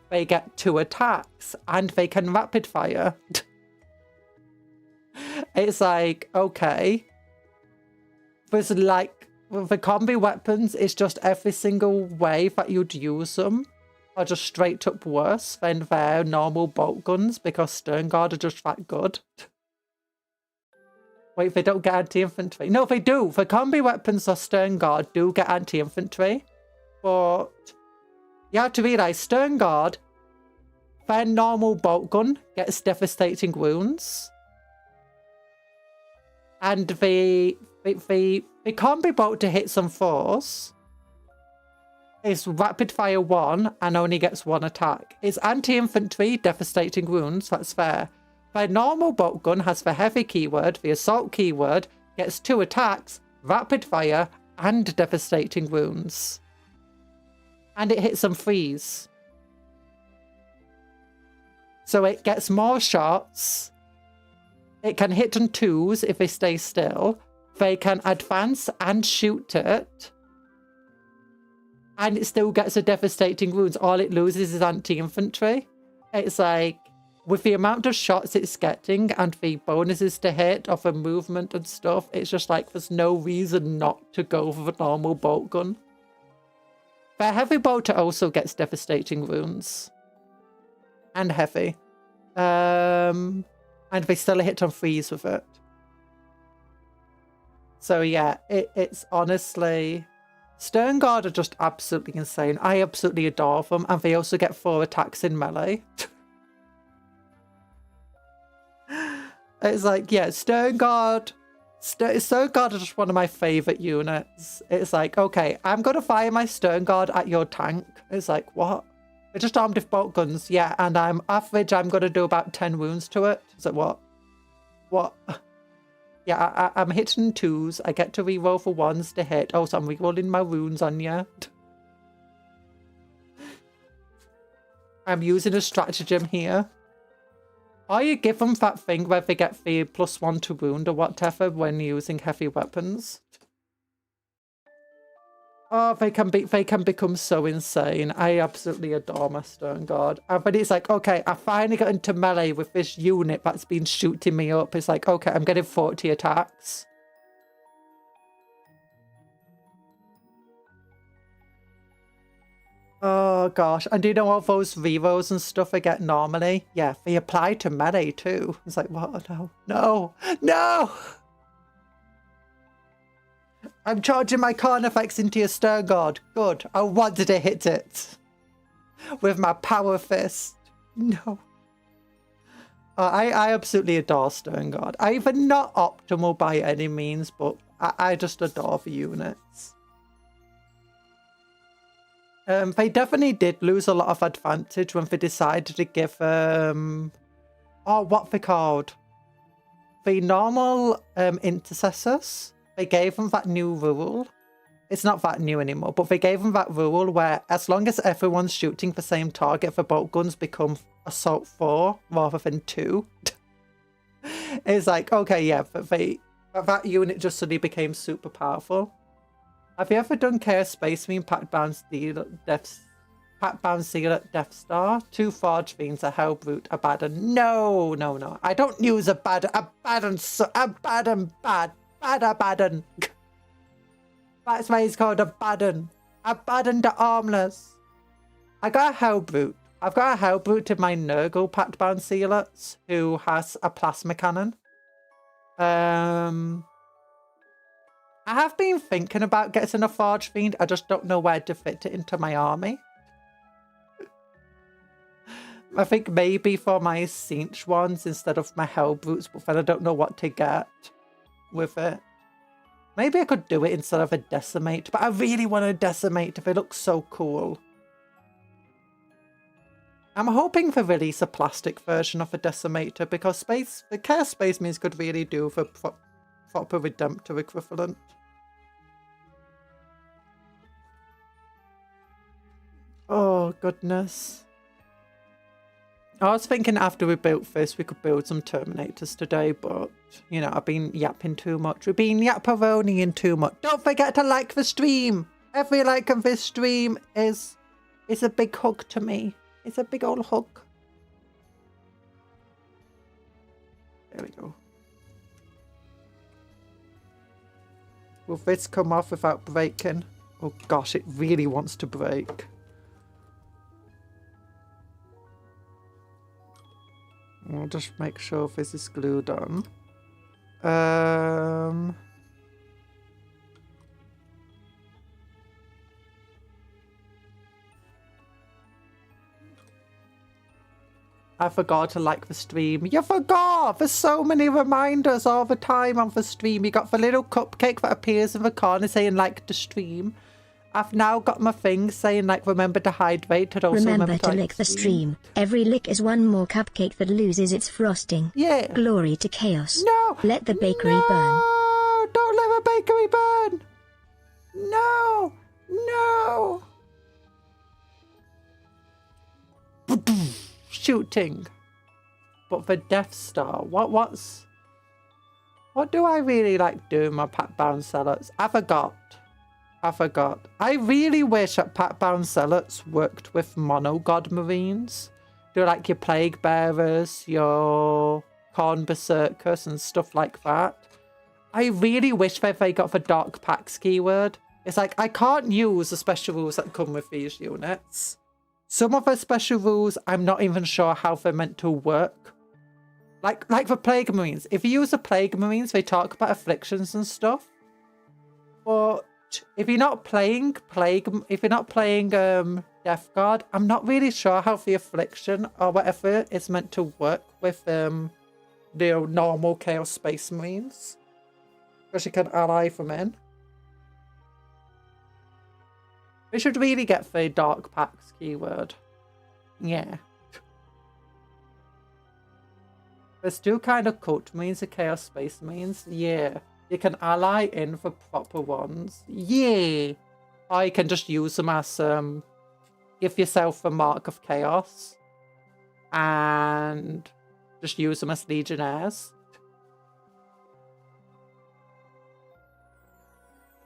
They get 2 attacks, and they can rapid fire. It's like, okay. There's like, the combi weapons is just every single way that you'd use them are just straight up worse than their normal bolt guns, because Stern Guard are just that good. Wait, they don't get anti-infantry. No, they do. The combi weapons or Stern Guard do get anti-infantry, but you have to realise, Stern Guard, their normal bolt gun gets devastating wounds. And the combi bolt to hit some fours is rapid fire 1 and only gets 1 attack. It's anti-infantry, devastating wounds, that's fair. Their normal bolt gun has the heavy keyword, the assault keyword, gets 2 attacks, rapid fire, and devastating wounds. And it hits some threes. So it gets more shots. It can hit on 2s if they stay still. They can advance and shoot it. And it still gets a devastating wounds. All it loses is anti-infantry. It's like, with the amount of shots it's getting and the bonuses to hit of the movement and stuff, it's just like there's no reason not to go for the normal bolt gun. Their heavy bolter also gets devastating wounds. And heavy. And they still hit on threes with it. So yeah, it's honestly... Stern Guard are just absolutely insane. I absolutely adore them. And they also get 4 attacks in melee. It's like, yeah, Stern Guard are just one of my favourite units. It's like, okay, I'm going to fire my Stern Guard at your tank. It's like, what? They're just armed with bolt guns, yeah, and I'm going to do about 10 wounds to it. It's like, what? What? Yeah, I'm hitting 2s. I get to reroll for 1s to hit. Oh, so I'm rerolling my wounds on you. I'm using a stratagem here. Or you give them that thing where they get the +1 to wound or whatever when using heavy weapons. Oh, they can become so insane. I absolutely adore my Stern Guard. But it's like, okay, I finally got into melee with this unit that's been shooting me up. It's like, okay, I'm getting 40 attacks. Oh gosh, and do you know all those rerolls and stuff I get normally? Yeah, they apply to melee too. It's like, what? No, no, no! I'm charging my Carnifex into your Stern Guard. Good. I wanted to hit it. With my power fist. No. I absolutely adore Stern Guard. Even not optimal by any means, but I just adore the units. They definitely did lose a lot of advantage when they decided to give, oh, what they called? The normal intercessors. They gave them that new rule. It's not that new anymore, but they gave them that rule where as long as everyone's shooting the same target, the bolt guns become assault 4 rather than 2. It's like, okay, yeah, but that unit just suddenly became super powerful. Have you ever done Chaos Space Marine Pact-Bound Seal at Death Star? 2 Forge Fiends, a Hellbrute, a Baden. No, no, no. I don't use a Baden. A Baden bad. Baden. That's why he's called a Baden. A Baden the Armless. I got a Hellbrute. I've got a Hellbrute in my Nurgle packed bound sealets who has a plasma cannon. I have been thinking about getting a Forge Fiend. I just don't know where to fit it into my army. I think maybe for my Cinch ones instead of my Hellbrutes, but then I don't know what to get with it. Maybe I could do it instead of a Decimate, but I really want a Decimate if it looks so cool. I'm hoping to release a plastic version of a Decimator because the Chaos Space Marines could really do for proper Redemptor equivalent. Oh, goodness. I was thinking after we built this, we could build some Terminators today, but, you know, I've been yapping too much. We've been yapparoniing too much. Don't forget to like the stream. Every like of this stream is a big hug to me. It's a big old hug. There we go. Will this come off without breaking? Oh gosh, it really wants to break. I'll just make sure this is glued on. I forgot to like the stream. You forgot! There's so many reminders all the time on the stream. You got the little cupcake that appears in the corner saying like the stream. I've now got my thing saying like remember to hydrate and also remember to lick the stream. Every lick is one more cupcake that loses its frosting. Yeah. Glory to chaos. No! Let the bakery burn. Don't let the bakery burn! No! No! Shooting. But for Death Star, what do I really like doing my pack bound zealots? I forgot. I really wish that pack bound zealots worked with mono god marines. Do like your plague bearers, your corn berserkers and stuff like that. I really wish that they got the dark packs keyword. It's like I can't use the special rules that come with these units. Some of the special rules, I'm not even sure how they're meant to work. Like the Plague Marines. If you use the Plague Marines, they talk about afflictions and stuff. But if you're not playing Death Guard, I'm not really sure how the affliction or whatever is meant to work with the normal Chaos Space Marines. Because you can ally them in. We should really get the Dark Packs keyword. Yeah. There's two kind of cult marines, the Chaos Space Marines. Yeah. You can ally in for proper ones. Yeah. Or you can just use them as give yourself a mark of chaos. And just use them as legionnaires.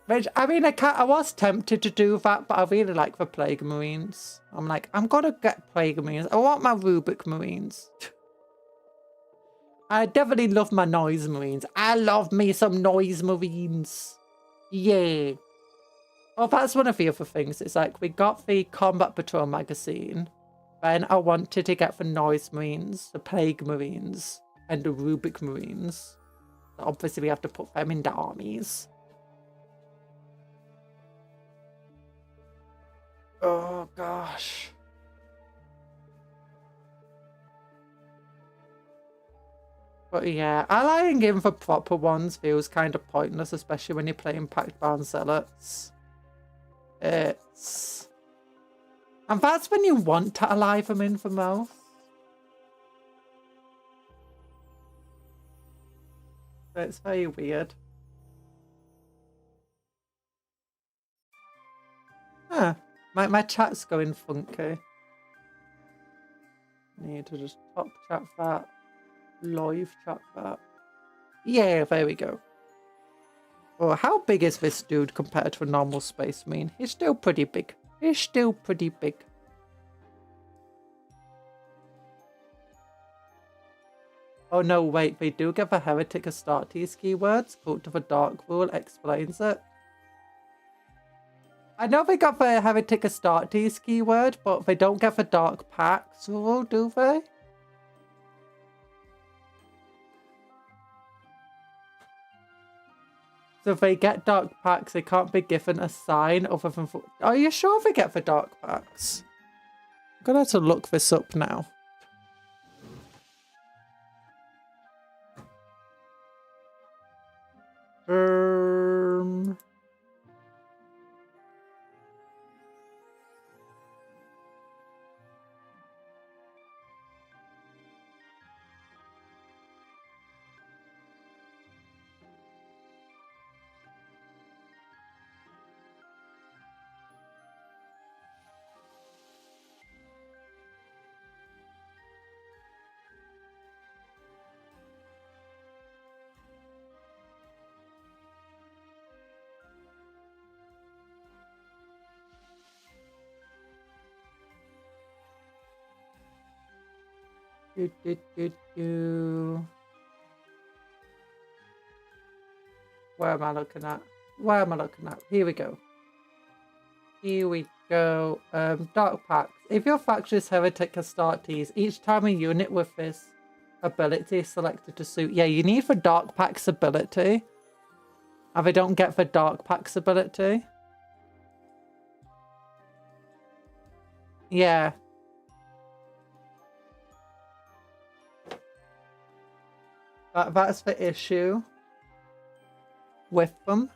Which, I mean, I was tempted to do that, but I really like the Plague Marines. I'm like, I'm gonna get Plague Marines. I want my Rubik Marines. I definitely love my Noise Marines. I love me some Noise Marines. Yeah. Oh, that's one of the other things. It's like, we got the Combat Patrol magazine. Then I wanted to get the Noise Marines, the Plague Marines, and the Rubik Marines. So obviously, we have to put them in the armies. Oh, gosh. But yeah, allying in for proper ones feels kind of pointless, especially when you're playing Pact Bound Zealots. And that's when you want to ally them in for most. So it's very weird. Huh. My chat's going funky. Need to just top chat that. Live chat that. Yeah, there we go. Oh, how big is this dude compared to a normal Space Marine? He's still pretty big. He's still pretty big. Oh no, wait, they do give a Heretic Astartes keywords. Cult of a Dark Rule explains it. I know they got the Heretic Astartes keyword, but they don't get the Dark Packs rule, do they? So if they get Dark Packs, they can't be given a sign other than... Are you sure they get the Dark Packs? I'm gonna have to look this up now. Where am I looking at? Where am I looking at? Here we go. Here we go. Dark Packs. If your faction is Heretic Astartes, each time a unit with this ability is selected to suit. Yeah, you need the Dark Packs ability. And they don't get the Dark Packs ability. Yeah. That's the issue with them.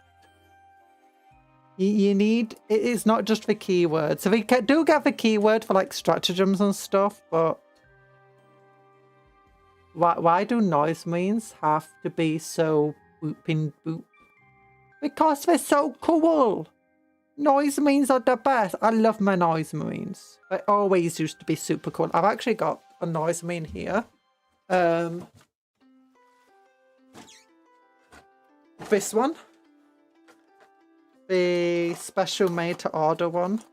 You need, it is not just the keyword. So they do get the keyword for like stratagems and stuff, but why do noise means have to be so booping boop? Because they're so cool. Noise means are the best. I love my noise marines. They always used to be super cool. I've actually got a noise marine here. This one. The special made to order one.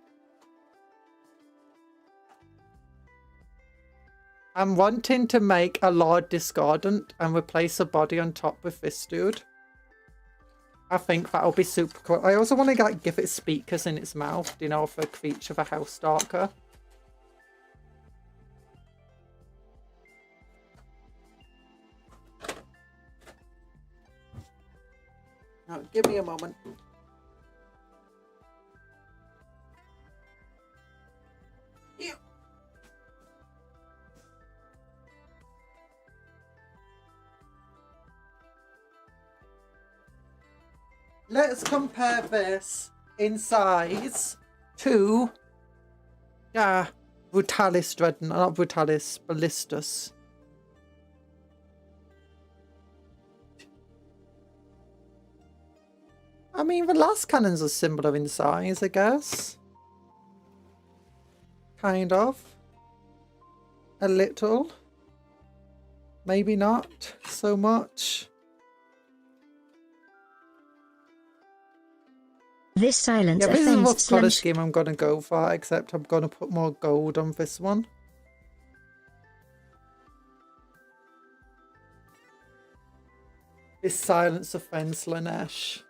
I'm wanting to make a Lord Discordant and replace a body on top with this dude. I think that'll be super cool. I also want to like give it speakers in its mouth, you know, for a creature, the House Stalker. Now, give me a moment. Yeah. Let's compare this in size to Brutalis Dreadnought, not Brutalis, Ballistus. I mean, the last cannons are similar in size, I guess. Kind of. A little. Maybe not so much. This silence this is what offends colour scheme I'm going to go for, except I'm going to put more gold on this one. This silence offends Lanesh.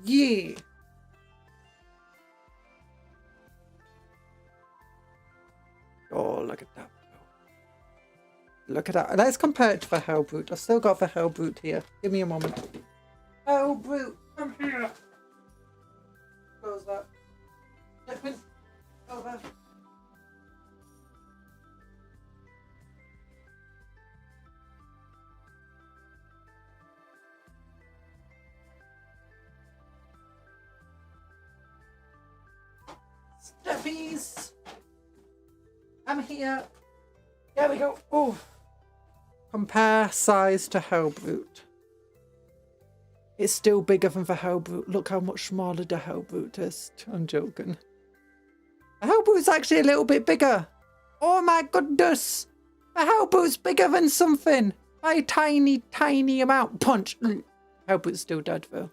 Yeah. Oh, look at that. Look at that. Let's compare it to the Hellbrute. I've still got the Hellbrute here. Give me a moment. Hellbrute, come here. Close that. Step in. Over. Steppies. I'm here. There we go. Oh. Compare size to Hellbrute. It's still bigger than the Hellbrute. Look how much smaller the Hellbrute is. I'm joking. The Hellbrute's actually a little bit bigger. Oh my goodness. The Hellbrute's bigger than something. By a tiny, tiny amount. Punch. Hellbrute's still dead though.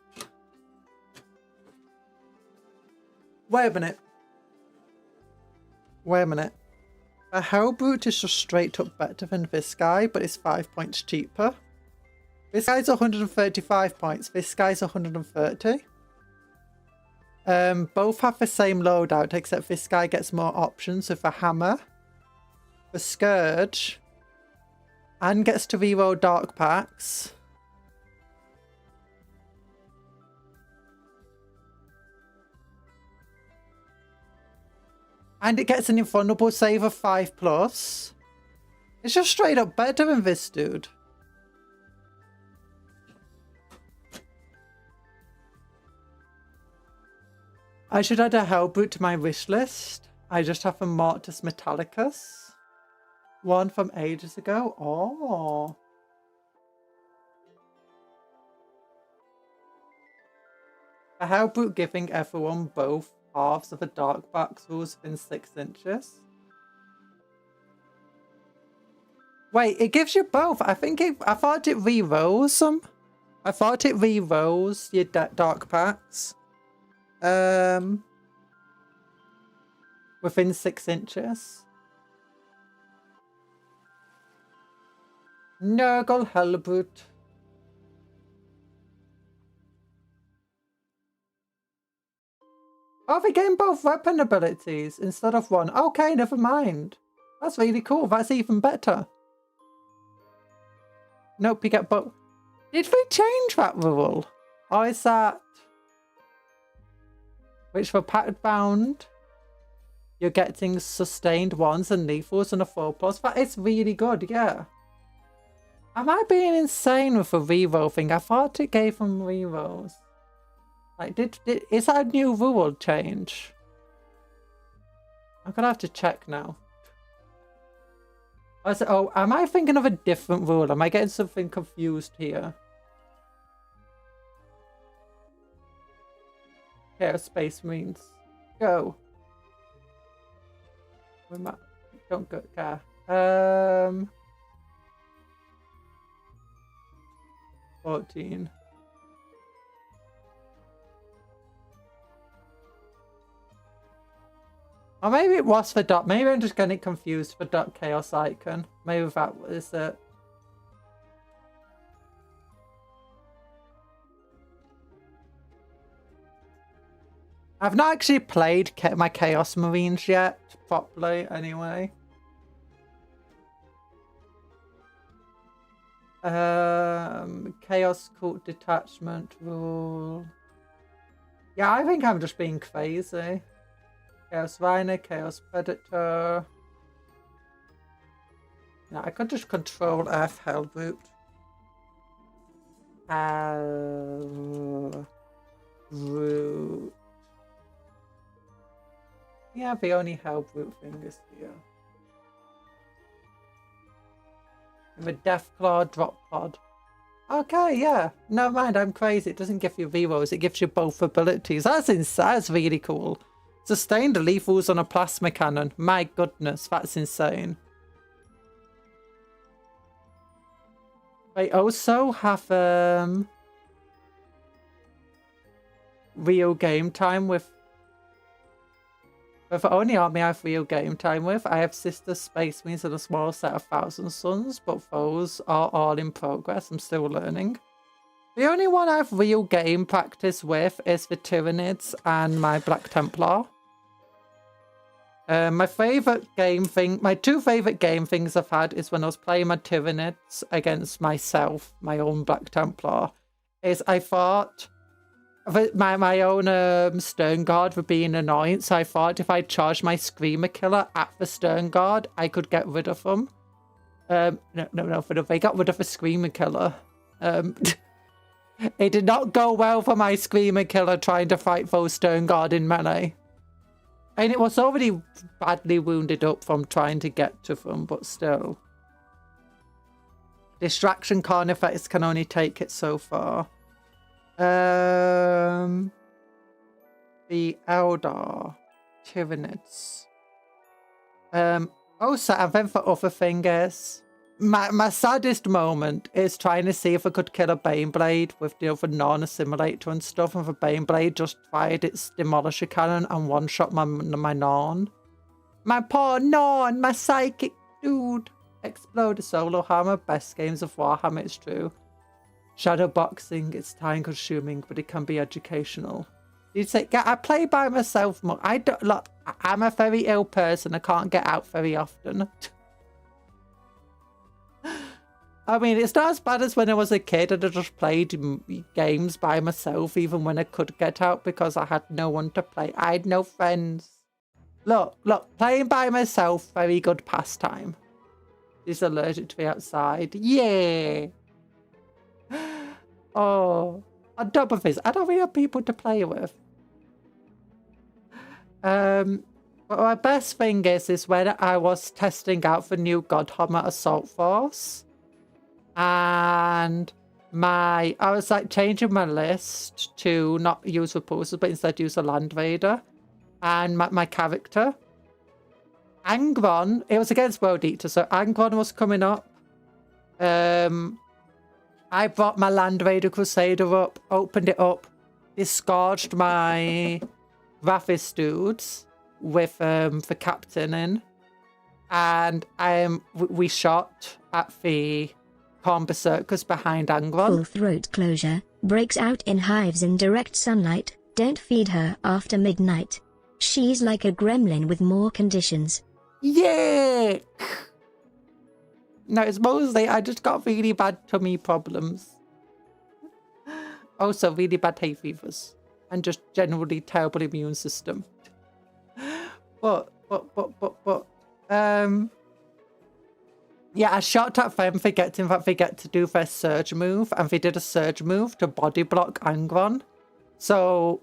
Wait a minute. Wait a minute. The Hellbrute is just straight up better than this guy, but it's 5 points cheaper. This guy's 135 points. This guy's 130. Both have the same loadout, except this guy gets more options with a hammer, the scourge, and gets to reroll dark packs. And it gets an invulnerable save of 5+. It's just straight up better than this dude. I should add a Hellbrute to my wish list. I just have a Mortis Metallicus. One from ages ago. Oh. A Hellbrute giving everyone both halves of a dark box rules within 6 inches. Wait, it gives you both. I thought it re-rolls them. I thought it re-rolls your dark packs. Within 6 inches. Nurgle Hellbrute. Oh, they gain both weapon abilities instead of one. Okay, never mind. That's really cool. That's even better. Nope, you get both. Did we change that rule? Or is that... Which for pattern bound, you're getting sustained ones and lethals and a 4+. That is really good, yeah. Am I being insane with a reroll thing? I thought it gave them rerolls. Like, is that a new rule change? I'm gonna have to check now. Oh, am I thinking of a different rule? Am I getting something confused here? Yeah, Space Marines. Go. Don't go there. 14. Or maybe it was for dot. Maybe I'm just getting confused for dot chaos icon. Maybe that was it. I've not actually played my Chaos Marines yet, properly, anyway. Chaos Cult Detachment rule. Yeah, I think I'm just being crazy. Chaos Rhino, Chaos Predator. Yeah, I could just control Earth Hellbrute. Root. Yeah, the only Hellbrute thing is here. The Deathclaw drop pod. Okay, yeah. Never mind, I'm crazy. It doesn't give you rerolls, it gives you both abilities. That's really cool. Sustained lethals on a plasma cannon. My goodness, that's insane. I also have real game time with the only army I have real game time with. I have Sister Space Marines and a small set of Thousand Suns, but those are all in progress. I'm still learning. The only one I have real game practice with is the Tyranids and my Black Templar. My two favourite game things I've had is when I was playing my Tyranids against myself, my own Black Templar, is I thought my own Stern Guard were being annoying, so I thought if I charged my Screamer Killer at the Stern Guard, I could get rid of them. They got rid of the Screamer Killer. It did not go well for my Screamer Killer trying to fight those Stern Guard in melee. And it was already badly wounded up from trying to get to them, but still. Distraction Corn effects can only take it so far. The Eldar Tyranids. Also, and then for other things, my saddest moment is trying to see if I could kill a Baneblade with the other non-assimilator and stuff, and the Baneblade just fired its Demolisher Cannon and one-shot my non. My poor non, my psychic dude. Explode a solo hammer, best games of Warhammer, it's true. Shadow boxing, it's time consuming, but it can be educational. You say, yeah, I play by myself more. I don't, look, I'm a very ill person. I can't get out very often. I mean, it's not as bad as when I was a kid and I just played games by myself, even when I could get out because I had no one to play. I had no friends. Look, playing by myself, very good pastime. He's allergic to be outside. Yeah. Oh, on top of this, I don't really have people to play with. But my best thing is when I was testing out for new Godhammer Assault Force. And I was like changing my list to not use repulsors, but instead use a Land Raider. And my character, Angron, it was against World Eater, so Angron was coming up. I brought my Land Raider Crusader up, opened it up, disgorged my Graphis dudes with the captain in, and we shot at the Berserkers behind Angron. Full throat closure, breaks out in hives in direct sunlight, don't feed her after midnight. She's like a gremlin with more conditions. Yeah! No, it's mostly I just got really bad tummy problems. Also, really bad hay fevers. And just generally terrible immune system. Yeah, I shot at them forgetting that they get to do their surge move, and they did a surge move to body block Angron. So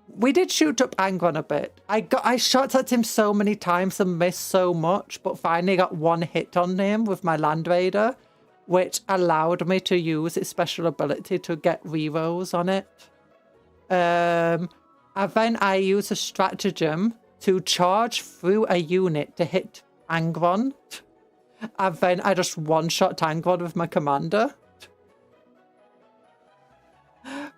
we did shoot up Angron a bit. I shot at him so many times and missed so much, but finally got one hit on him with my Land Raider, which allowed me to use its special ability to get rerolls on it. And then I used a stratagem to charge through a unit to hit Angron. And then I just one-shot Angron with my commander.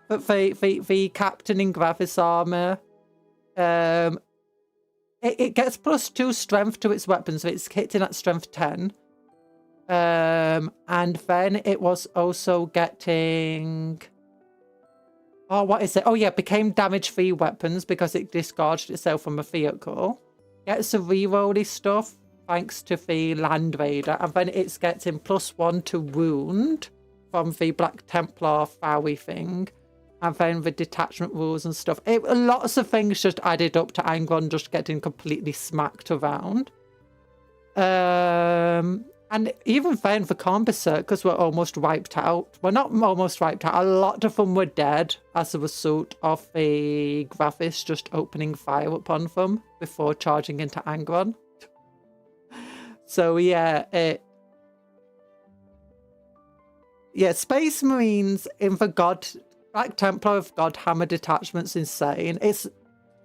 But the captain in Graphis armor, it gets +2 strength to its weapons, so it's hitting at strength 10. And then it was also getting... Oh, what is it? Oh, yeah, it became damage-free weapons because it disgorged itself from a vehicle. Gets the reroll stuff thanks to the Land Raider, and then it's getting +1 to wound from the Black Templar Fowie thing, and then the detachment rules and stuff. Lots of things just added up to Angron just getting completely smacked around. And even then, the Berserkers were almost wiped out. Well, not almost wiped out. A lot of them were dead as a result of the Graphis just opening fire upon them before charging into Angron. So yeah, Space Marines in the Black Templar of Godhammer detachment's insane. It's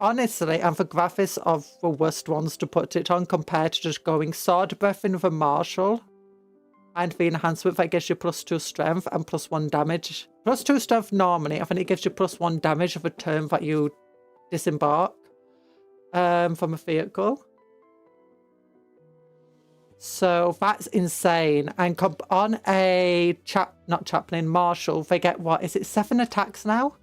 honestly, and the Graphis are the worst ones to put it on compared to just going Sword Breath in the Marshal and the enhancement that gives you +2 strength and +1 damage. +2 strength normally, I think it gives you +1 damage of a turn that you disembark from a vehicle. So that's insane. And on a Marshal, they get what? Is it 7 attacks now?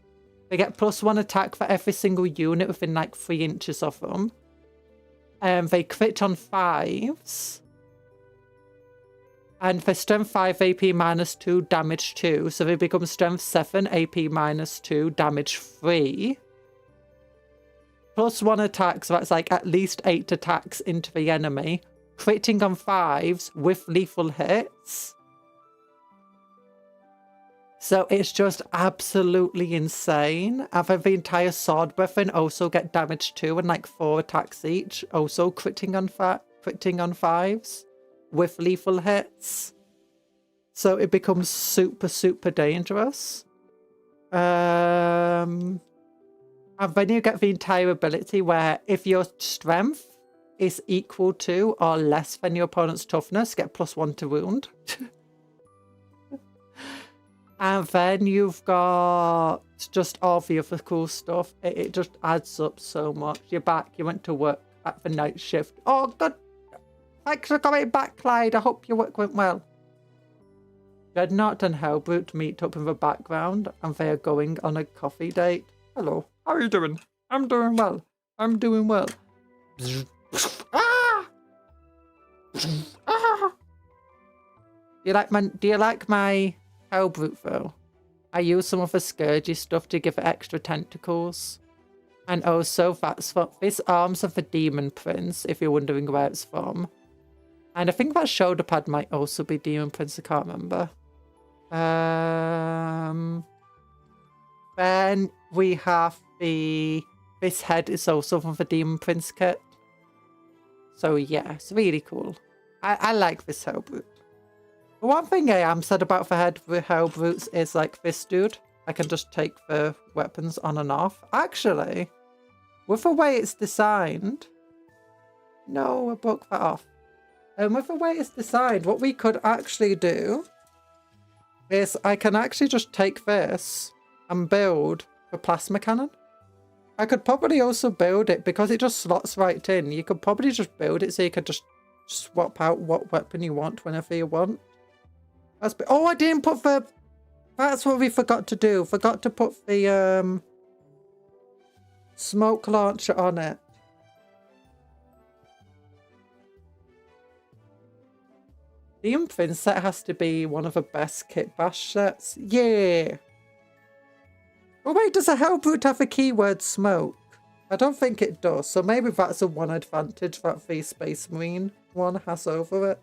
They get +1 attack for every single unit within like 3 inches of them. They crit on 5s. And for strength 5, AP -2, damage 2. So they become strength 7, AP -2, damage 3. +1 attack, so that's like at least 8 attacks into the enemy. Critting on 5s with lethal hits. So it's just absolutely insane. And then the entire Sword Breath also get damage 2 and like 4 attacks each. Also critting on 5s with lethal hits. So it becomes super, super dangerous. And then you get the entire ability where if your strength is equal to or less than your opponent's toughness, get +1 to wound. And then you've got just all the other cool stuff. It just adds up so much. You're back. You went to work at the night shift. Oh, good. Thanks for coming back, Clyde. I hope your work went well. Dreadnought and Hellbrute meet up in the background, and they are going on a coffee date. Hello. How are you doing? I'm doing well. I'm doing well. Ah! Ah! Do you like my Hellbrute though? I use some of the Scourgy stuff to give it extra tentacles. And also that's what this arms of the Demon Prince, if you're wondering where it's from. And I think that shoulder pad might also be Demon Prince, I can't remember. Then we have this head is also from the Demon Prince kit. So yeah, it's really cool. I like this Hellbrute. The one thing I am sad about the head with Hellbrutes is like this dude. I can just take the weapons on and off. Actually, with the way it's designed... No, I broke that off. With the way it's designed, what we could actually do is I can actually just take this and build the plasma cannon. I could probably also build it because it just slots right in. You could probably just build it so you could just swap out what weapon you want whenever you want. Oh, I didn't put the... That's what we forgot to do. Forgot to put the smoke launcher on it. The Prince set has to be one of the best kit bash sets. Yeah. Oh wait, does a Hellbrute have a keyword smoke? I don't think it does. So maybe that's a one advantage that the Space Marine one has over it.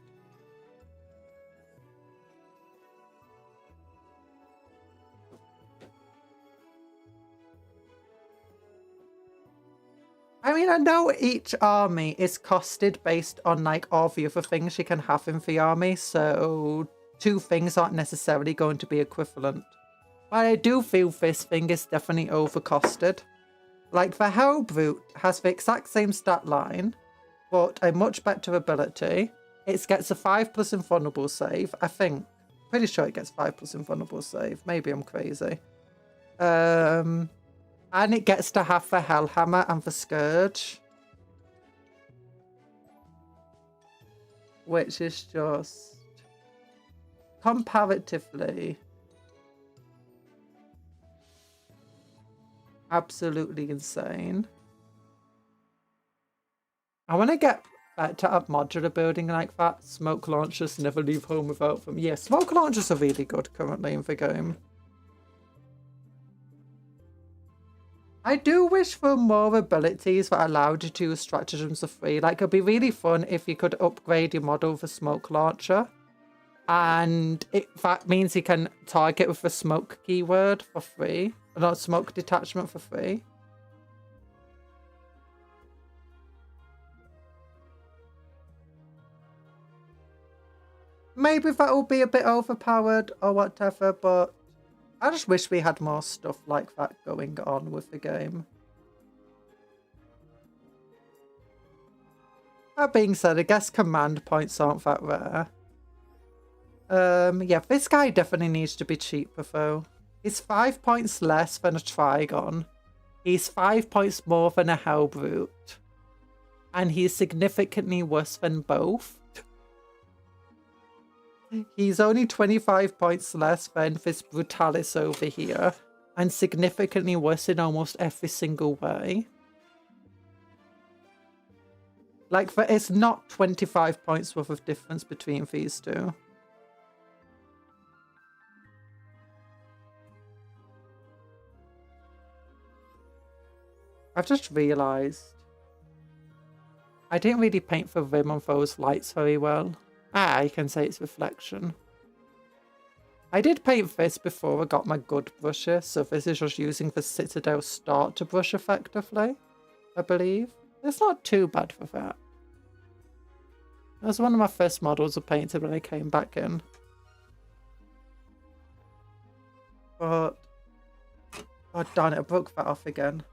I mean, I know each army is costed based on like all the other things you can have in the army, so two things aren't necessarily going to be equivalent. But I do feel this thing is definitely overcosted. Like the Hellbrute has the exact same stat line, but a much better ability. It gets a 5+ invulnerable save, I think. Pretty sure it gets 5+ invulnerable save. Maybe I'm crazy. And it gets to have the Hellhammer and the Scourge. Which is just... comparatively... absolutely insane. I want to get better at modular building like that. Smoke launchers never leave home without them. Yeah, smoke launchers are really good currently in the game. I do wish for more abilities that allowed you to use stratagems for free. Like, it'd be really fun if you could upgrade your model with a smoke launcher. And that means you can target with the smoke keyword for free. Or not, smoke detachment for free. Maybe that will be a bit overpowered or whatever, but... I just wish we had more stuff like that going on with the game. That being said, I guess command points aren't that rare. Yeah, this guy definitely needs to be cheaper though. He's 5 points less than a Trigon. He's 5 points more than a Hellbrute. And he's significantly worse than both. He's only 25 points less than this Brutalis over here, and significantly worse in almost every single way. Like, there is not 25 points worth of difference between these two. I've just realised I didn't really paint the rim on those lights very well. Ah, you can say it's reflection. I did paint this before I got my good brushes, so this is just using the Citadel Start to brush effectively, I believe. It's not too bad for that. It was one of my first models I painted when I came back in. But... oh darn it, I broke that off again.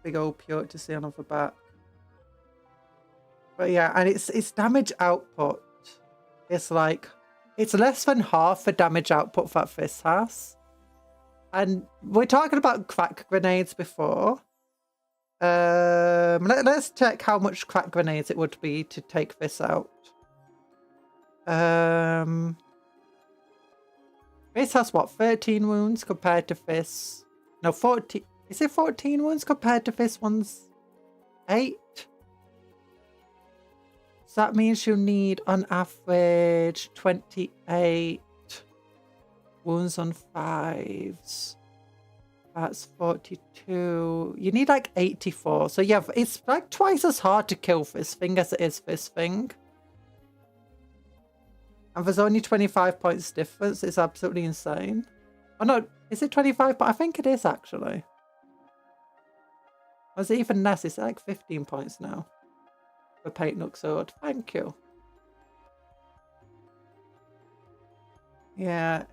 Big old purity to see on the back. But yeah, and its damage output is like, it's less than half the damage output that this has. And we're talking about crack grenades before. Let's check how much crack grenades it would be to take this out. This has what, 13 wounds compared to this No, 14. Is it 14 wounds compared to this one's 8? So that means you need on average 28 wounds on 5s. That's 42. You need like 84. So yeah, it's like twice as hard to kill this thing as it is this thing. And there's only 25 points difference. It's absolutely insane. Oh no, is it 25? But I think it is actually. Or is it even less? It's like 15 points now. For Paint Nook Sword. Thank you. Yeah,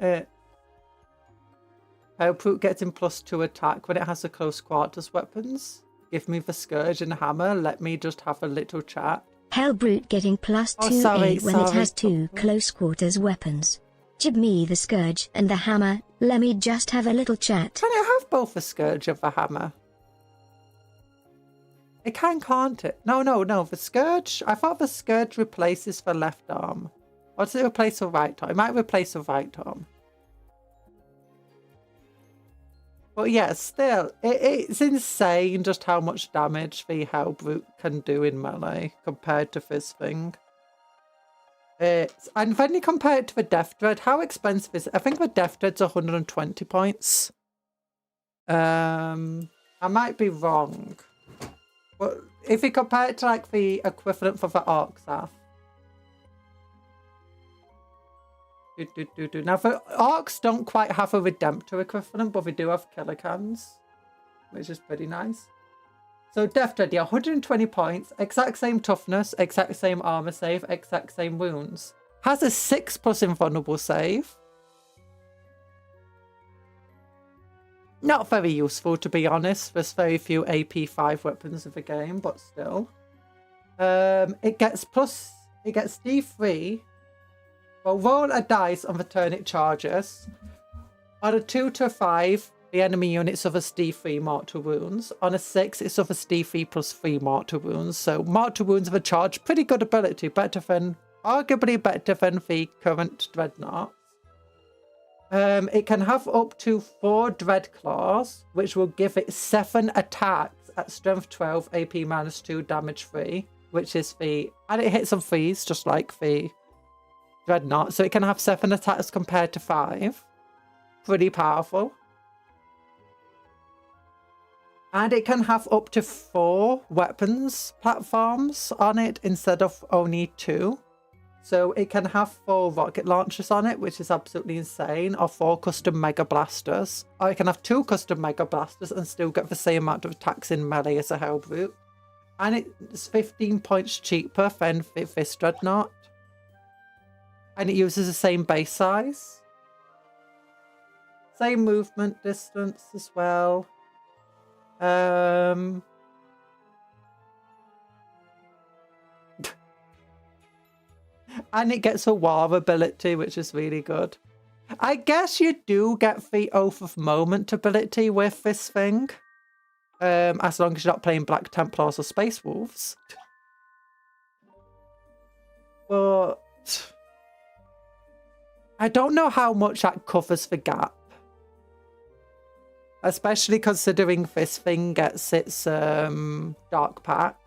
Hellbrute gets in +2 attack when it has a close quarters weapons. Give me the Scourge and Hammer. Let me just have a little chat. Hellbrute getting +2 when it has 2 close quarters weapons. Give me the Scourge and the Hammer. Let me just have a little chat. Can it have both the Scourge and the Hammer? It can't it? No. The Scourge. I thought the Scourge replaces the left arm. Or does it replace the right arm? It might replace the right arm. But yeah, still, it's insane just how much damage the Hellbrute can do in melee compared to this thing. And when you compare it to the Death Dread, how expensive is it? I think the Death Dread's 120 points. I might be wrong. But if you compare it to like the equivalent for the Arcsaf. Now, the Arcs don't quite have a Redemptor equivalent, but we do have Killer Cans, which is pretty nice. So, Death Dread, yeah, 120 points, exact same toughness, exact same armor save, exact same wounds. Has a 6+ invulnerable save. Not very useful, to be honest. There's very few AP5 weapons in the game, but still. It gets D3. Well, roll a dice on the turn it charges. On a 2 to 5, the enemy unit suffers D3 mortal wounds. On a 6, it suffers D3 +3 mortal wounds. So mortal wounds of a charge, pretty good ability. Arguably better than the current Dreadnoughts. It can have up to 4 Dread Claws, which will give it 7 attacks at strength 12, AP -2, damage 3, which is and it hits on 3s, just like the Dreadnought, so it can have 7 attacks compared to 5. Pretty powerful. And it can have up to 4 weapons platforms on it instead of only 2. So it can have 4 rocket launchers on it, which is absolutely insane, or 4 custom Mega Blasters. Or it can have 2 custom Mega Blasters and still get the same amount of attacks in melee as a Hellbrute. And it's 15 points cheaper than this Dreadnought. And it uses the same base size. Same movement distance as well. And it gets a war ability, which is really good. I guess you do get the Oath of Moment ability with this thing. As long as you're not playing Black Templars or Space Wolves. But I don't know how much that covers the gap. Especially considering this thing gets its dark packs.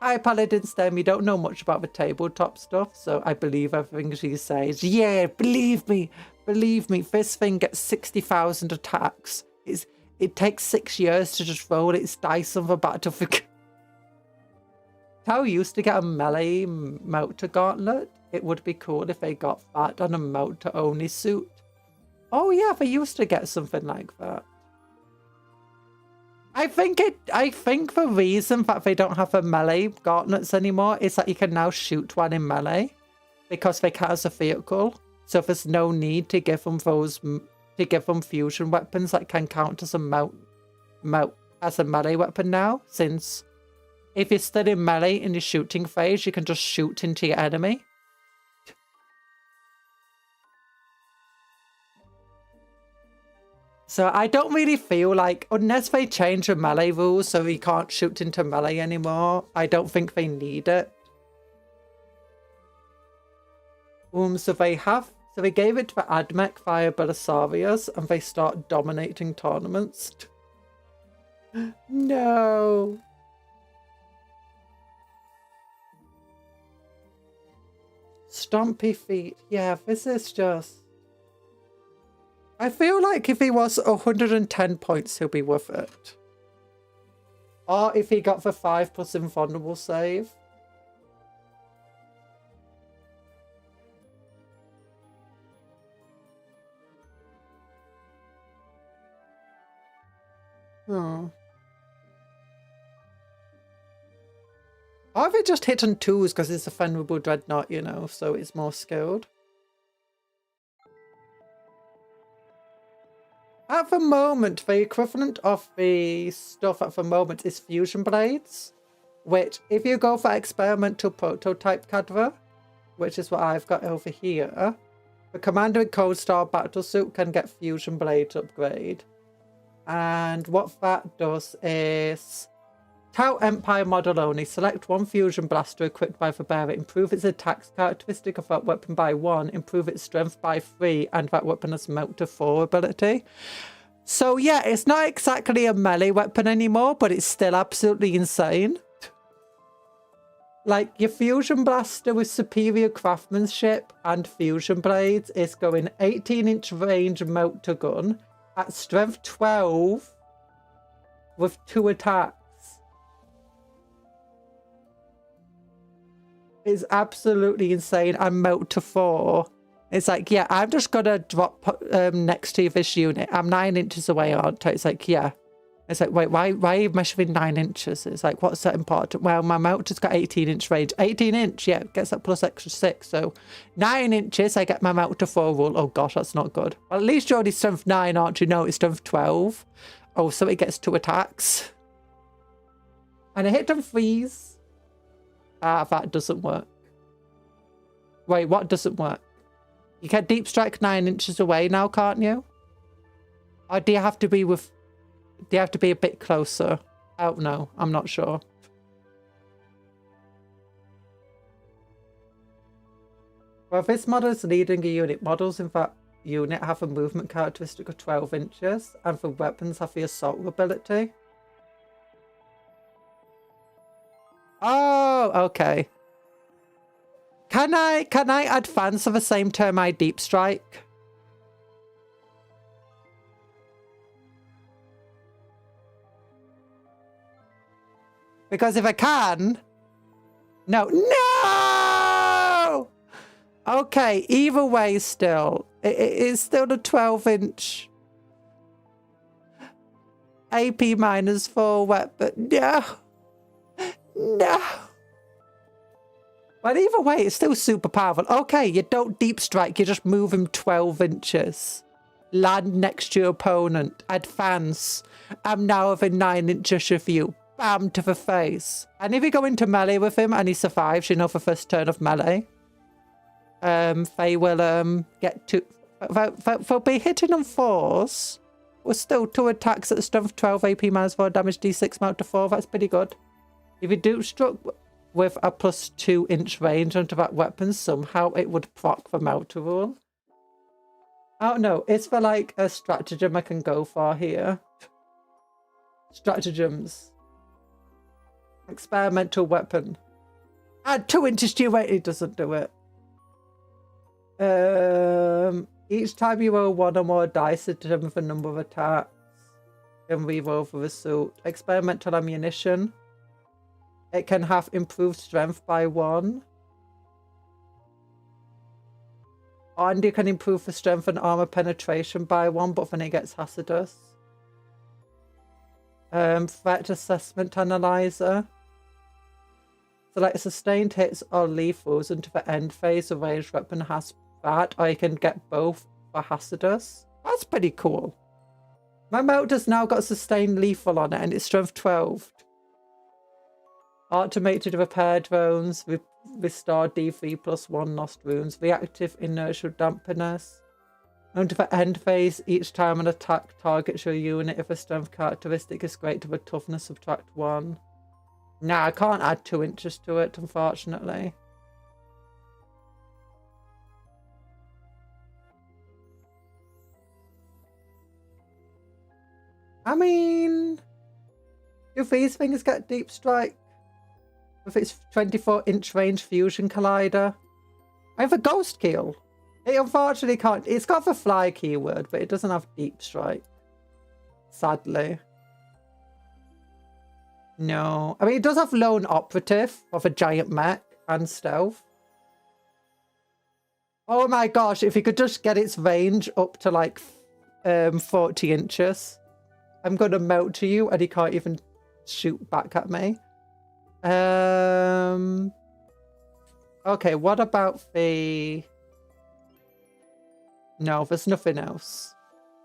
Hi Paladin STEM, you don't know much about the tabletop stuff, so I believe everything she says. Yeah, believe me, this thing gets 60,000 attacks. It takes 6 years to just roll its dice on the battlefield. How I used to get a melee Melter Gauntlet. It would be cool if they got that on a Melter only suit. Oh yeah, they used to get something like that. I think the reason that they don't have a melee gauntlets anymore is that you can now shoot one in melee because they count as a vehicle. So there's no need to give them fusion weapons that can count as a melee weapon now. Since if you're still in melee in the shooting phase, you can just shoot into your enemy. So I don't really feel like, unless they change the melee rules so we can't shoot into melee anymore, I don't think they need it. So So we gave it to the Admech via Belisarius, and they start dominating tournaments. No. Stompy feet. Yeah, this is just... I feel like if he was 110 points, he'll be worth it. Or if he got the 5+ invulnerable save. Oh. Or if it just hit on 2s because it's a venerable dreadnought, you know, so it's more skilled. At the moment, the equivalent of the stuff at the moment is fusion blades, which if you go for experimental prototype cadver, which is what I've got over here, the commander in Cold Star Battlesuit can get fusion blades upgrade. And what that does is Tau Empire model only. Select one fusion blaster equipped by the bearer. Improve its attacks characteristic of that weapon by 1. Improve its strength by 3. And that weapon has melt to 4 ability. So yeah, it's not exactly a melee weapon anymore, but it's still absolutely insane. Like, your fusion blaster with superior craftsmanship and fusion blades is going 18-inch range melt to gun at strength 12 with 2 attacks. It's absolutely insane. And melt to 4. It's like, yeah, I'm just gonna drop next to this unit. I'm 9 inches away, aren't I? It's like, yeah. It's like, wait, why are you measuring 9 inches? It's like, what's that important? Well, my melt has got 18-inch range. 18-inch, yeah, gets that plus extra 6. So 9 inches, I get my melt to 4 roll. Oh gosh, that's not good. Well, at least you're only strength 9, aren't you? No, it's strength 12. Oh, so it gets 2 attacks. And I hit them freeze. Ah, that doesn't work. Wait, what doesn't work? You can deep strike 9 inches away now, can't you? Or do you have to be with... Do you have to be a bit closer? Oh, no, I'm not sure. Well, this model is leading a unit. Models in that unit have a movement characteristic of 12 inches, and the weapons have the assault ability. Oh, okay. Can I advance at the same time I deep strike? Because if I can... No. No! Okay, either way still. It is still a 12-inch AP -4 weapon. No. No. But either way, it's still super powerful. Okay, you don't deep strike, you just move him 12 inches. Land next to your opponent. Advance. I'm now within 9 inches of you. Bam to the face. And if you go into melee with him and he survives, you know, for first turn of melee, they will get to... They'll be hitting on 4s. With still 2 attacks at the strength 12 AP -4 damage D6 mount to 4. That's pretty good. If you do struck with a plus 2-inch range onto that weapon, somehow it would proc the Melter rule. I don't know. Is there like a stratagem I can go for here? Stratagems. Experimental weapon. Add 2 inches to your weight. It doesn't do it. Each time you roll 1 or more dice, determine the number of attacks. Then re-roll for the suit. Experimental ammunition. It can have improved strength by 1. And you can improve the strength and armor penetration by 1, but then it gets hazardous. Threat assessment analyzer. Select sustained hits or lethals into the end phase. A ranged weapon has that, or you can get both for hazardous. That's pretty cool. My Melter's now got sustained lethal on it, and it's strength 12. Automated repair drones, restore D3+1 lost wounds, reactive inertial dampness. Under the end phase, each time an attack targets your unit, if a strength characteristic is greater to the toughness, subtract 1. Nah, I can't add 2 inches to it, unfortunately. I mean, do these things get deep strike? If it's 24-inch range fusion collider? I have a ghost keel. It unfortunately can't. It's got the fly keyword, but it doesn't have deep strike. Sadly. No. I mean, it does have lone operative of a giant mech and stealth. Oh my gosh, if you could just get its range up to like 40 inches. I'm going to melt to you and he can't even shoot back at me. Okay, what about the... No, there's nothing else.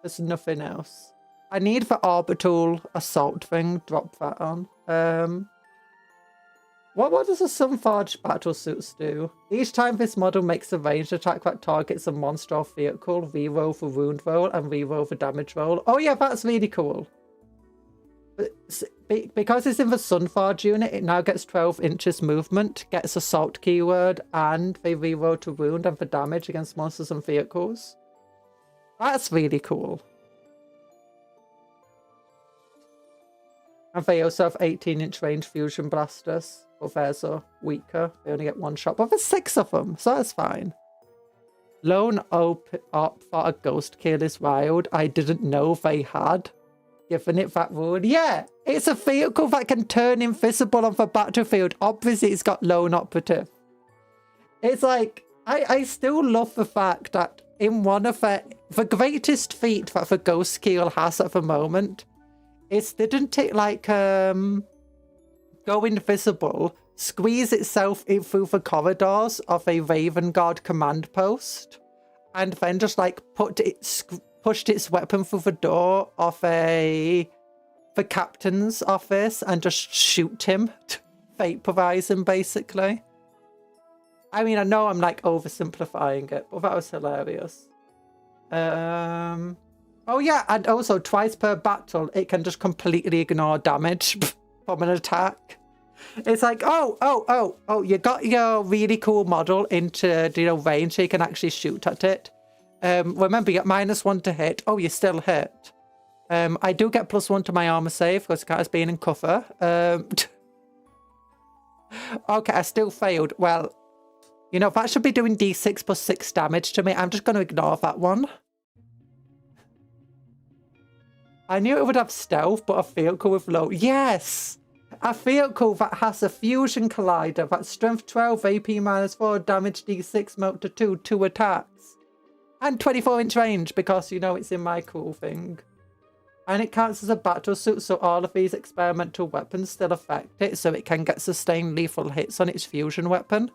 There's nothing else. I need the orbital assault thing. Drop that on. What does a Sunforged battlesuits do? Each time this model makes a ranged attack that targets a monster or vehicle, reroll for wound roll and reroll for damage roll. Oh yeah, that's really cool. Because it's in the Sunforged unit, it now gets 12 inches movement, gets assault keyword, and they reroll to wound and for damage against monsters and vehicles. That's really cool. And they also have 18-inch range fusion blasters. But theirs are weaker. They only get one shot. But there's 6 of them, so that's fine. Lone op for a ghost kill is wild. I didn't know they had given it that rule. Yeah, it's a vehicle that can turn invisible on the battlefield. Obviously, it's got lone operative. It's like, I still love the fact that in one of the greatest feat that the ghost kill has at the moment is, didn't it like go invisible, squeeze itself in through the corridors of a Raven Guard command post, and then just like pushed its weapon through the door of the captain's office and just shoot him, vaporize him basically. I mean, I know I'm like oversimplifying it, but that was hilarious. Oh yeah, and also twice per battle, it can just completely ignore damage from an attack. It's like, oh, you got your really cool model into, you know, range, so you can actually shoot at it. Remember, you get -1 to hit. Oh, you still hit. I do get +1 to my armor save because it's being in cover. Okay, I still failed. Well, you know, that should be doing D6 plus 6 damage to me. I'm just going to ignore that one. I knew it would have stealth, but a vehicle with low... Yes! A vehicle that has a fusion collider that's strength 12, AP -4, damage D6, melt to 2, 2 attacks. And 24-inch range, because, you know, it's in my cool thing. And it counts as a battlesuit, so all of these experimental weapons still affect it, so it can get sustained lethal hits on its fusion weapon.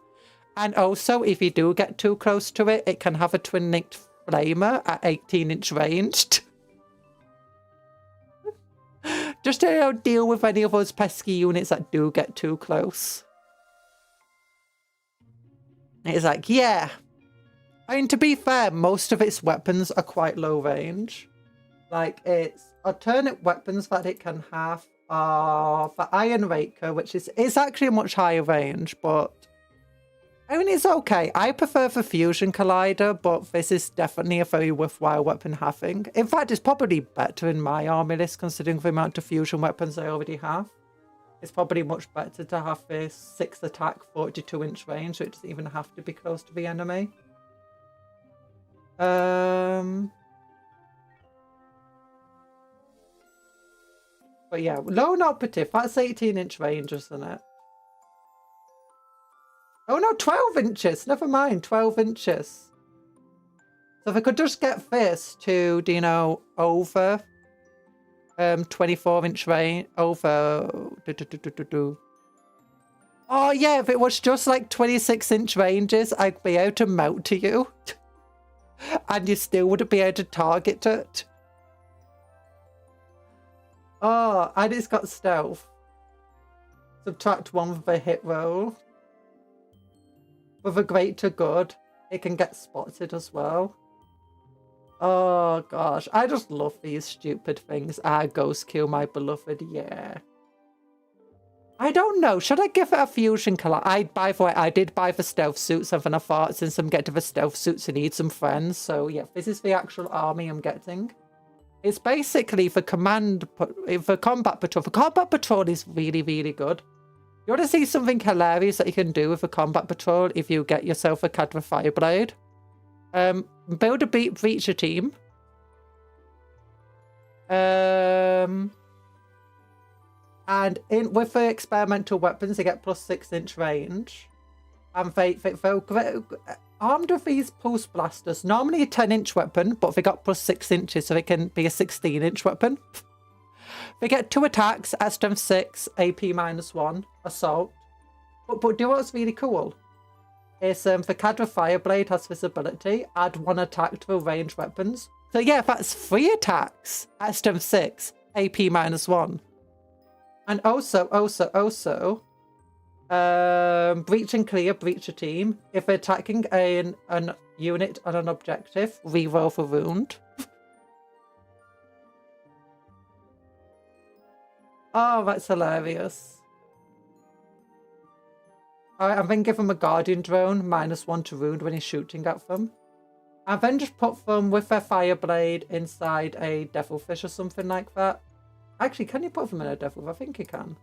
And also, if you do get too close to it, it can have a twin-linked flamer at 18-inch range. Just to, you know, deal with any of those pesky units that do get too close. It's like, yeah. I mean, to be fair, most of its weapons are quite low range. Like, its alternate weapons that it can have are the Iron Raker, which is actually a much higher range, but I mean, it's okay. I prefer the Fusion Collider, but this is definitely a very worthwhile weapon having. In fact, it's probably better in my army list, considering the amount of fusion weapons I already have. It's probably much better to have this 6 attack, 42-inch range, so it doesn't even have to be close to the enemy. But yeah, lone operative, that's 18-inch range, isn't it? Oh no, 12 inches. Never mind, 12 inches. So if I could just get this to, you know, over 24-inch range, over... Oh yeah, if it was just like 26-inch ranges, I'd be able to melt to you. And you still wouldn't be able to target it. Oh, and it's got stealth. Subtract 1 for the hit roll. With a greater good, it can get spotted as well. Oh gosh, I just love these stupid things. Ghost kill my beloved, yeah. I don't know, should I give it a fusion color? By the way, I did buy the stealth suits, and then I thought since I'm getting the stealth suits, I need some friends. So yeah, this is the actual army I'm getting. It's basically for combat patrol. For combat patrol is really, really good. You want to see something hilarious that you can do with a combat patrol if you get yourself a Cadra Fireblade? Build a breacher team. And with the experimental weapons, they get +6-inch range. And they're armed with these pulse blasters. Normally a 10-inch weapon, but they got +6 inches, so they can be a 16-inch weapon. They get 2 attacks at strength 6, AP -1, assault. But do you know what's really cool? Is the Cadra Fireblade has this ability, add 1 attack to the ranged weapons. So yeah, that's 3 attacks at strength 6, AP -1. And also, breach and clear breacher team. If they're attacking an unit on an objective, reroll for wound. Oh, that's hilarious. Alright, and then give them a guardian drone, -1 to wound when he's shooting at them. And then just put them with their fireblade inside a devilfish or something like that. Actually, can you put them in a devil? I think you can.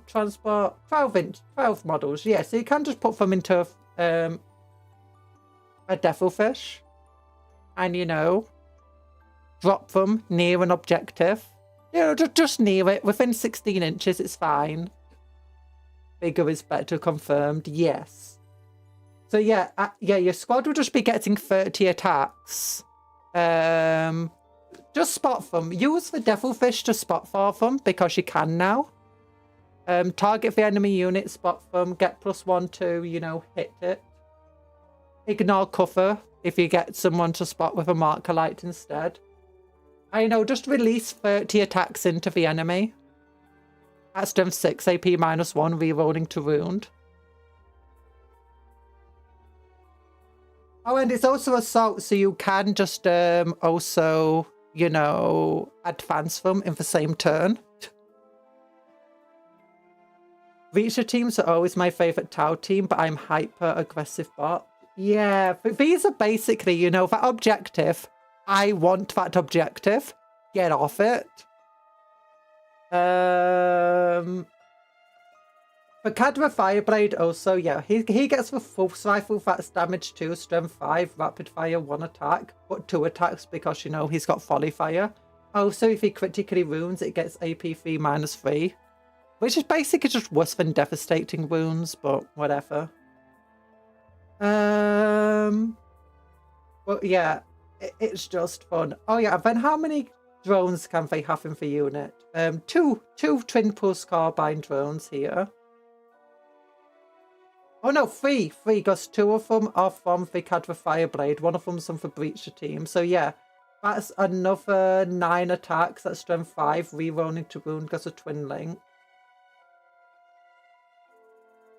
Transport 12 models. Yeah, so you can just put them into a devilfish, and you know, drop them near an objective. You know, just near it, within 16 inches. It's fine. Bigger is better. Confirmed. Yes. So yeah, your squad will just be getting 30 attacks. Just spot them. Use the devilfish to spot for them because you can now. Target the enemy unit, spot them, get +1 to, you know, hit it. Ignore cover if you get someone to spot with a marker light instead. I know, just release 30 attacks into the enemy. At strength 6, AP -1, rerolling to wound. Oh, and it's also assault, so you can just also, you know, advance them in the same turn. Reacher teams are always my favourite Tau team, but I'm hyper-aggressive bot. Yeah, but these are basically, you know, that objective. I want that objective. Get off it. For Cadra Fireblade also, yeah, he gets the pulse rifle that's damage 2, strength 5, rapid fire 1 attack, but 2 attacks because, you know, he's got volley fire. Also, if he critically wounds, it gets AP3 -3, which is basically just worse than devastating wounds, but whatever. But yeah, it's just fun. Oh yeah, then how many drones can they have in the unit? Two twin pulse carbine drones here. Oh no, three, because 2 of them are from the Cadra Fireblade, 1 of them's from the Breacher team. So yeah, that's another 9 attacks at strength 5, rerolling to wound because of twin link.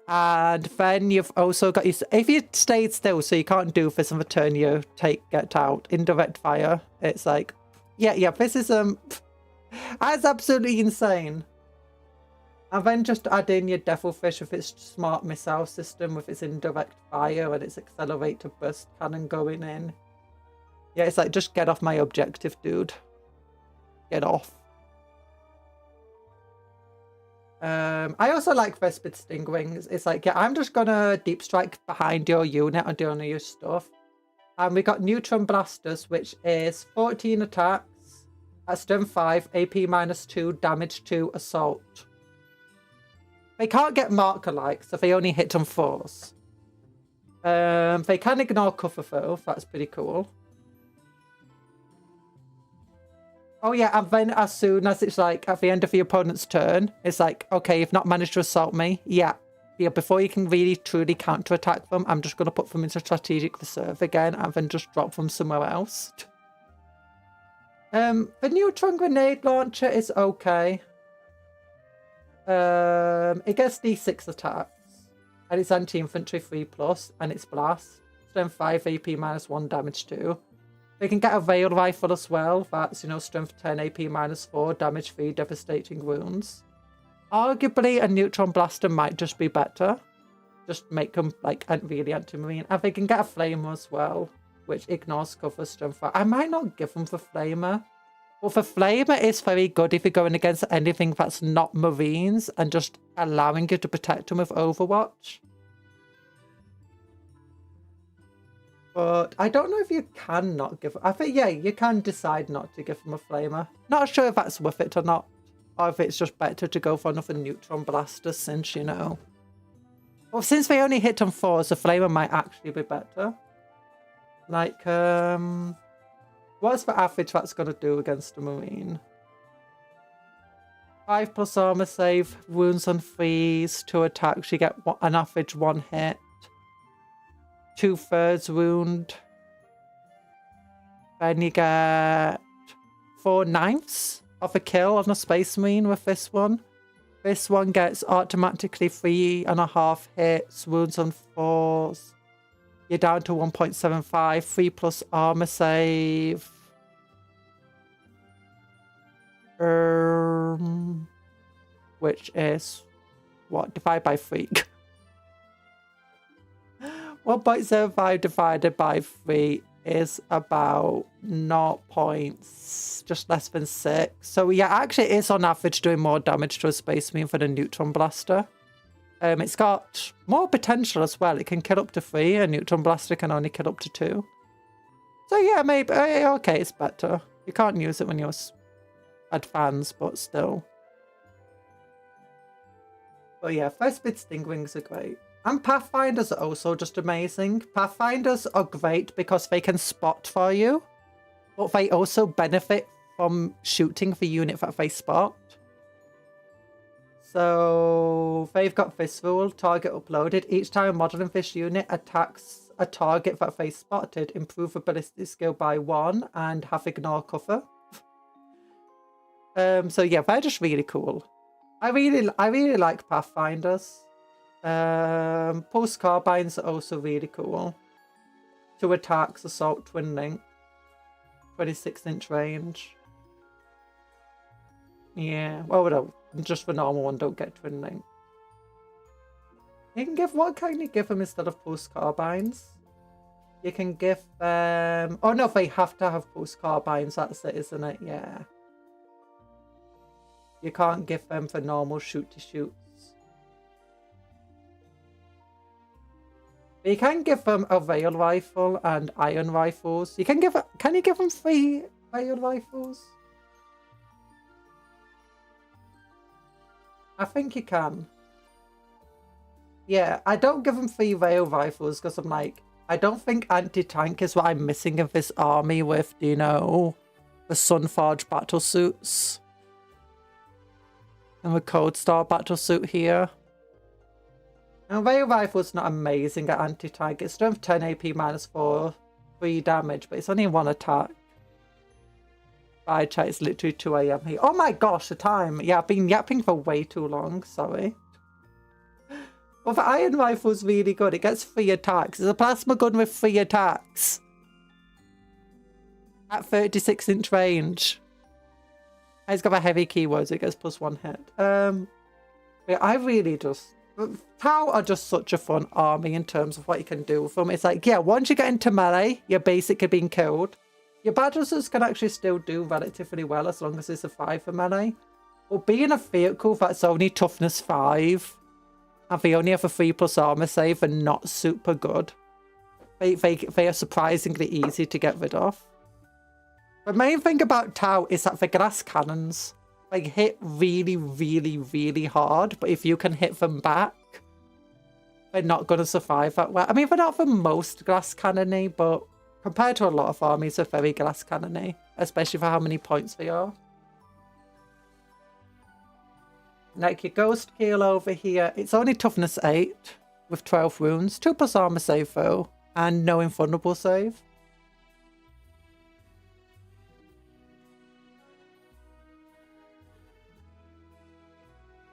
And then you've also got your, if you stayed still, so you can't do this on the turn you get out, indirect fire. It's like, yeah, this is that's absolutely insane. And then just add in your devilfish with its smart missile system with its indirect fire and its accelerate to burst cannon going in. Yeah, it's like, just get off my objective, dude. Get off. I also like Vespid Stingwings. It's like, yeah, I'm just gonna deep strike behind your unit and do all your stuff. And we got Neutron Blasters, which is 14 attacks at strength 5, AP -2, damage 2, assault. They can't get marker like, so they only hit on 4s. They can ignore cover though, that's pretty cool. Oh yeah, and then as soon as it's like at the end of the opponent's turn, it's like, okay, you've not managed to assault me. Yeah, before you can really truly counter-attack them, I'm just going to put them into strategic reserve again and then just drop them somewhere else. The neutron grenade launcher is okay. It gets D6 attacks, and it's anti-infantry 3+, and it's blast. Strength 5, AP -1, damage 2. They can get a rail rifle as well. That's, you know, strength 10, AP -4, damage 3, devastating wounds. Arguably, a neutron blaster might just be better. Just make them, like, really anti-marine. And they can get a flamer as well. which ignores cover strength 5. I might not give them for Flamer. Well, for Flamer, it's very good if you're going against anything that's not Marines and just allowing you to protect them with Overwatch. But I don't know if you can not give... I think, yeah, you can decide not to give them a Flamer. Not sure if that's worth it or not. Or if it's just better to go for another Neutron Blaster since, you know... Well, since they only hit on 4s, the Flamer might actually be better. Like, what's the average that's going to do against a Marine? 5+ armor save, wounds on 3s, 2 attacks, you get an average 1 hit. 2/3 wound. Then you get 4/9 of a kill on a Space Marine with this one. This one gets automatically 3.5 hits, wounds on 4s. You're down to 1.75, 3+ armor save. Which is what? Divided by 3. 1.75 divided by 3 is about 0. Just less than 6. So yeah, actually it is on average doing more damage to a Space Marine for the Neutron Blaster. It's got more potential as well. It can kill up to 3, a Neutron Blaster can only kill up to 2. So yeah, maybe, okay, it's better. You can't use it when you're advanced, but still. But yeah, first bid Stingwings are great. And Pathfinders are also just amazing. Pathfinders are great because they can spot for you, but they also benefit from shooting the unit that they spot. So they've got this rule, target uploaded. Each time a model in this unit attacks a target that they spotted, improve ability skill by 1 and have ignore cover. So yeah, they're just really cool. I really like Pathfinders. Pulse Carbines are also really cool. 2 attacks, Assault, Twin Link. 26-inch range. Yeah, well, no, just the normal one, don't get Twin Link. You can give, what can you give them instead of Pulse Carbines? You can give them, oh no, they have to have Pulse Carbines, that's it, isn't it? Yeah. You can't give them for normal shoot-to-shoots. But you can give them a rail rifle and iron rifles. You can give, can you give them 3 rail rifles? I think you can. Yeah, I don't give them 3 rail rifles because I'm like, I don't think anti-tank is what I'm missing of this army with, you know, the Sunforge battle suits. And the Cold Star battle suit here. And rail rifle's not amazing at anti-tank. It's strength 10 AP -4, 3 damage, but it's only 1 attack. I chat, it's literally 2 AM here. Oh my gosh, the time. Yeah, I've been yapping for way too long, sorry. Well, the iron rifle's really good. It gets 3 attacks. It's a plasma gun with 3 attacks. At 36-inch range. It's got a heavy keyword, so it gets +1 hit. Yeah, I really just... Tau are just such a fun army in terms of what you can do with them. It's like, yeah, once you get into melee, you're basically being killed. Your battlesons can actually still do relatively well as long as it's a 5 for melee. But being a vehicle that's only toughness 5, and they only have a 3+ armor save and not super good, they are surprisingly easy to get rid of. The main thing about Tau is that the glass cannons, they hit really, really, really hard, but if you can hit them back, they're not going to survive that well. I mean, they're not the most glass cannony, but compared to a lot of armies, they're very glass cannony, especially for how many points they are. Like your Ghost Keel over here, it's only toughness 8 with 12 wounds, 2+ armor save though, and no invulnerable save.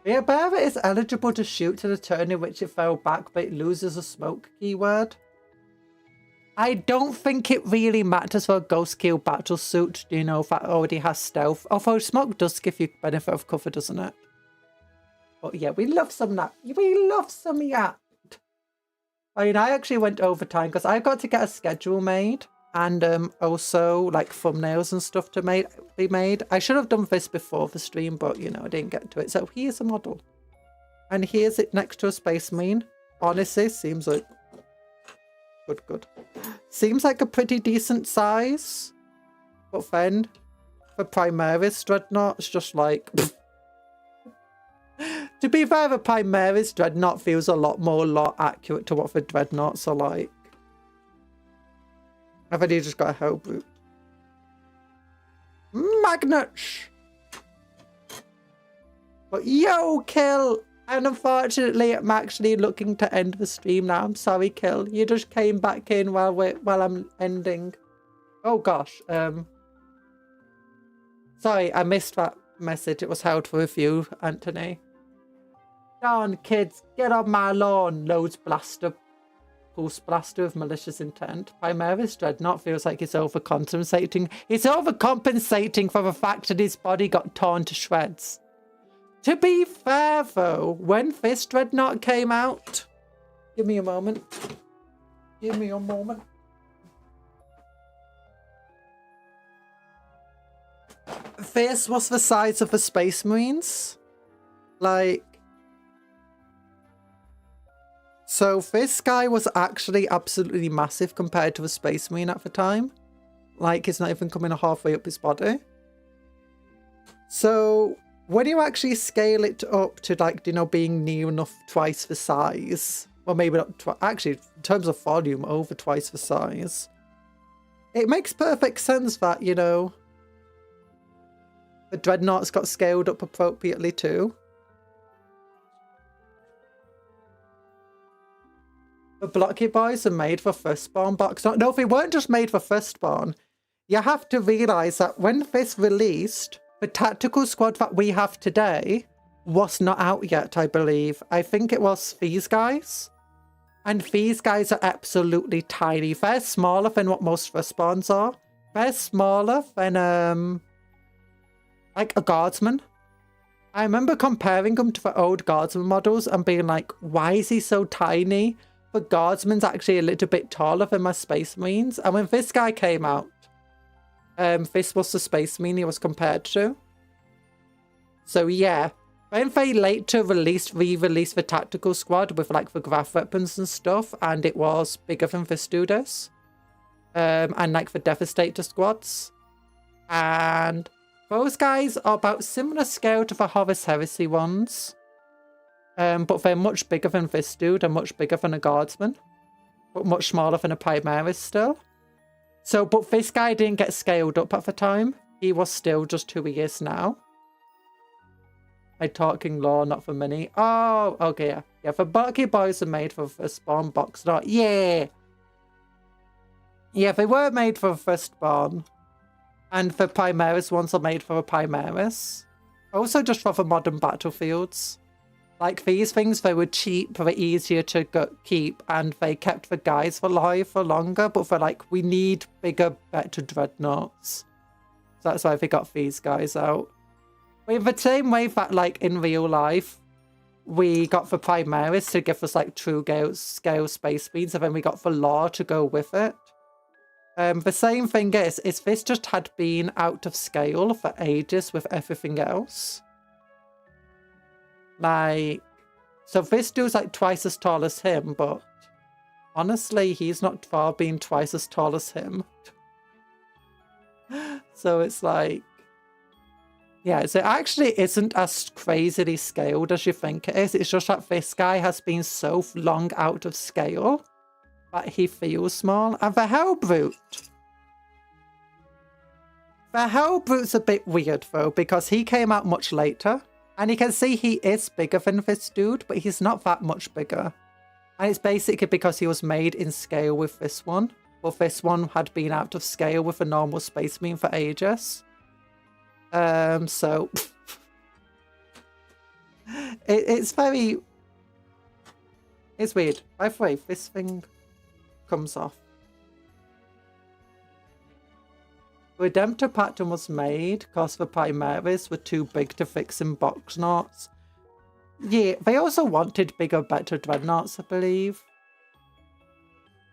Yeah, Bearer is eligible to shoot to the turn in which it fell back, but it loses a smoke keyword. I don't think it really matters for a Ghost Keel battle suit, you know, if that already has stealth. Although smoke does give you benefit of cover, doesn't it? But yeah, we love some that. We love some Yeet. I mean, I actually went overtime because I got to get a schedule made and also like thumbnails and stuff to be made. I should have done this before the stream, but you know, I didn't get to it. So here's a model. And here's it next to a Space Marine. Honestly, seems like good. Seems like a pretty decent size. But then for Primaris Dreadnought, it's just like to be fair, the Primaris Dreadnought feels a lot accurate to what the Dreadnoughts are like. I've already just got a hell boot. Magnets! But yo, Kill! And unfortunately, I'm actually looking to end the stream now. I'm sorry, Kill. You just came back in while I'm ending. Oh gosh. Sorry, I missed that message. It was held for review, Anthony. Darn kids, get on my lawn, loads blaster. Pulse blaster of malicious intent. Primaris Dreadnought feels like he's overcompensating. He's overcompensating for the fact that his body got torn to shreds. To be fair though, when this Dreadnought came out, give me a moment. Give me a moment. This was the size of the Space Marines. Like, so this guy was actually absolutely massive compared to a Space Marine at the time. Like, it's not even coming halfway up his body. So when you actually scale it up to, like, you know, being near enough twice the size, well, maybe not, actually, in terms of volume, over twice the size, it makes perfect sense that, you know, the Dreadnoughts got scaled up appropriately too. The Blocky Boys are made for Firstborn box. No, they weren't just made for Firstborn. You have to realise that when this released, the tactical squad that we have today was not out yet, I believe. I think it was these guys. And these guys are absolutely tiny. They're smaller than what most Firstborns are. They're smaller than, like a Guardsman. I remember comparing them to the old Guardsman models and being like, why is he so tiny? The Guardsman's actually a little bit taller than my Space Marines. And when this guy came out, this was the Space Marine he was compared to. So yeah, when they later re-released the tactical squad with like the graph weapons and stuff, and it was bigger than Vtuber's, and like the Devastator squads, and those guys are about similar scale to the Horus Heresy ones. But they're much bigger than this dude and much bigger than a Guardsman. But much smaller than a Primaris still. So, but this guy didn't get scaled up at the time. He was still just who he is now. I'm talking lore, not for mini. Oh, okay, yeah. Yeah, the Blocky Boys are made for the Firstborn box lot. Yeah! Yeah, they were made for Firstborn. And the Primaris ones are made for a Primaris. Also just for the modern battlefields. Like these things, they were cheap, they were easier to keep, and they kept the guys alive for longer, but they're like, we need bigger, better Dreadnoughts. So that's why they got these guys out. In the same way that, like, in real life, we got the Primaris to give us, like, true scale Space Marines, and then we got the lore to go with it. The same thing is this just had been out of scale for ages with everything else. Like, so this dude's like twice as tall as him, but honestly, he's not far being twice as tall as him. So it's like, yeah, so it actually isn't as crazily scaled as you think it is. It's just that this guy has been so long out of scale that he feels small. And the Hellbrute. The Hellbrute's a bit weird though, because he came out much later. And you can see he is bigger than this dude, but he's not that much bigger. And it's basically because he was made in scale with this one. But this one had been out of scale with a normal Space Marine for ages. So... it's very... It's weird. By the way, this thing comes off. The Redemptor pattern was made because the Primaris were too big to fix in box knots. Yeah, they also wanted bigger, better Dreadnoughts, I believe.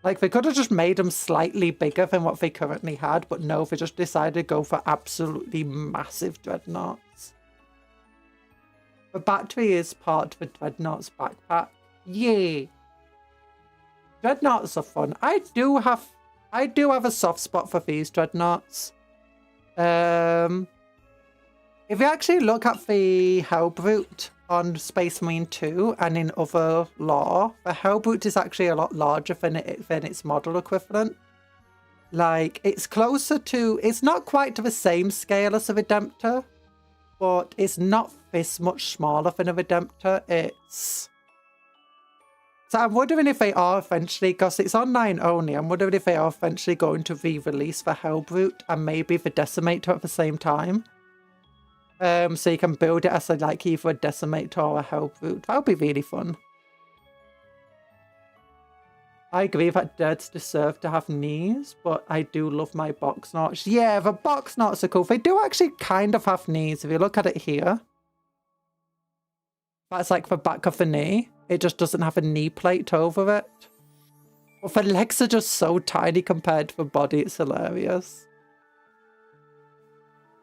Like, they could have just made them slightly bigger than what they currently had, but no, they just decided to go for absolutely massive dreadnoughts. The battery is part of the dreadnought's backpack. Yay! Dreadnoughts are fun. I do have a soft spot for these dreadnoughts. If you actually look at the Hellbrute on Space Marine 2 and in other lore, the Hellbrute is actually a lot larger than its model equivalent. Like, it's closer to, it's not quite to the same scale as a Redemptor, but it's not this much smaller than a Redemptor. So I'm wondering if they are eventually, because it's online only, I'm wondering if they are eventually going to re-release the Hellbrute and maybe the Decimator at the same time. So you can build it as like either a Decimator or a Hellbrute. That would be really fun. I agree that Deads deserve to have knees, but I do love my box knots. Yeah, the box knots are cool. They do actually kind of have knees. If you look at it here, that's like the back of the knee. It just doesn't have a knee plate over it. But the legs are just so tiny compared to the body. It's hilarious.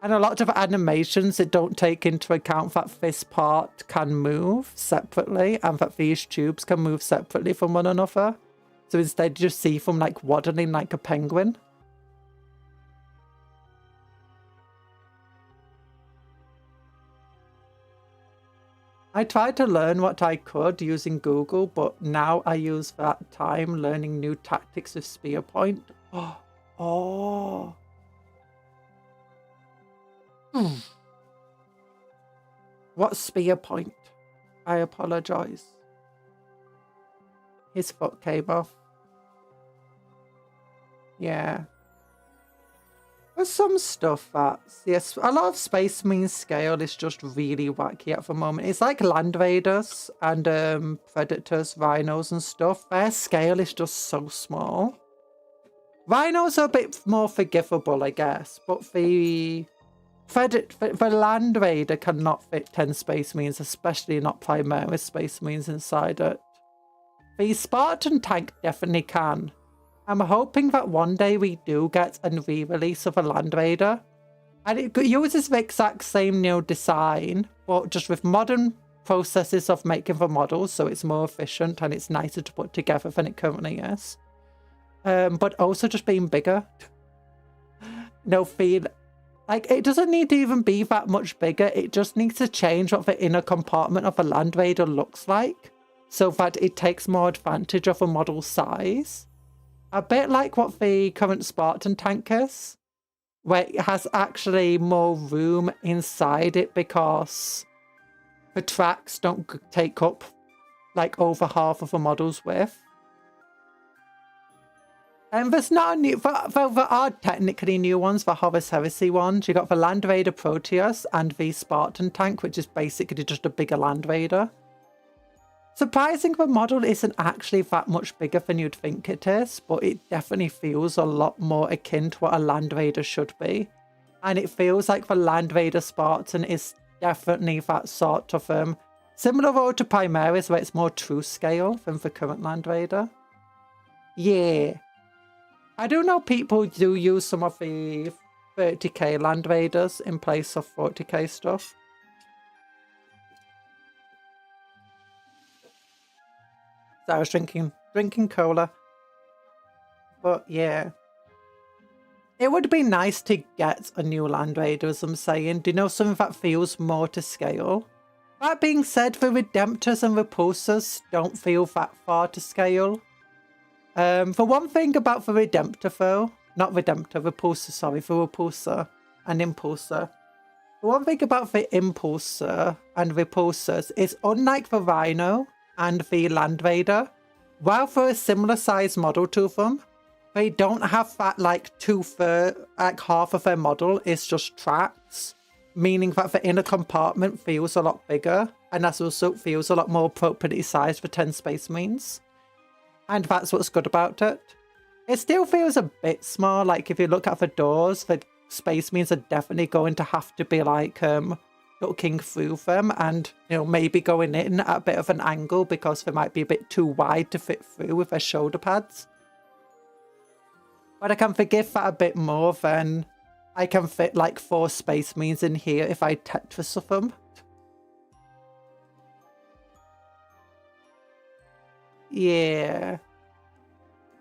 And a lot of animations that don't take into account that this part can move separately and that these tubes can move separately from one another. So instead you just see them like waddling like a penguin. I tried to learn what I could using Google, but now I use that time learning new tactics with spear point. Oh. What spear point? I apologize. His foot came off. Yeah. There's some stuff that's, yes, a lot of Space Marine scale is just really wacky at the moment. It's like Land Raiders and Predators, Rhinos and stuff. Their scale is just so small. Rhinos are a bit more forgivable, I guess, but the Land Raider cannot fit 10 Space Marines, especially not Primaris Space Marines inside it. The Spartan tank definitely can. I'm hoping that one day we do get a re-release of a Land Raider. And it uses the exact same new design, but just with modern processes of making the models, so it's more efficient and it's nicer to put together than it currently is. But also just being bigger. No feel... Like, it doesn't need to even be that much bigger. It just needs to change what the inner compartment of a Land Raider looks like, so that it takes more advantage of a model size. A bit like what the current Spartan tank is, where it has actually more room inside it because the tracks don't take up like over half of a model's width. And there's not a new, there are technically new ones, the Horus Heresy ones. You got the Land Raider Proteus and the Spartan tank, which is basically just a bigger Land Raider. Surprising, the model isn't actually that much bigger than you'd think it is, but it definitely feels a lot more akin to what a Land Raider should be. And it feels like the Land Raider Spartan is definitely that sort of similar role to Primaris, where it's more true scale than the current Land Raider. Yeah. I do know people do use some of the 30k Land Raiders in place of 40k stuff. So I was drinking cola. But yeah. It would be nice to get a new Land Raider, as I'm saying. Do you know something that feels more to scale? That being said, the Redemptors and Repulsors don't feel that far to scale. For one thing about the Redemptor though, not Redemptor, Repulsor, sorry, the Repulsor and Impulsor. The one thing about the Impulsor and Repulsors is, unlike the Rhino and the Land Raider, while they're a similar size model to them, they don't have that like half of their model is just tracks, meaning that the inner compartment feels a lot bigger, and as also feels a lot more appropriately sized for 10 Space Marines. And that's what's good about it. It still feels a bit small, like if you look at the doors, the Space Marines are definitely going to have to be like looking through them and, you know, maybe going in at a bit of an angle because they might be a bit too wide to fit through with their shoulder pads. But I can forgive that a bit more than I can fit like 4 Space Marines in here if I Tetris of them. Yeah.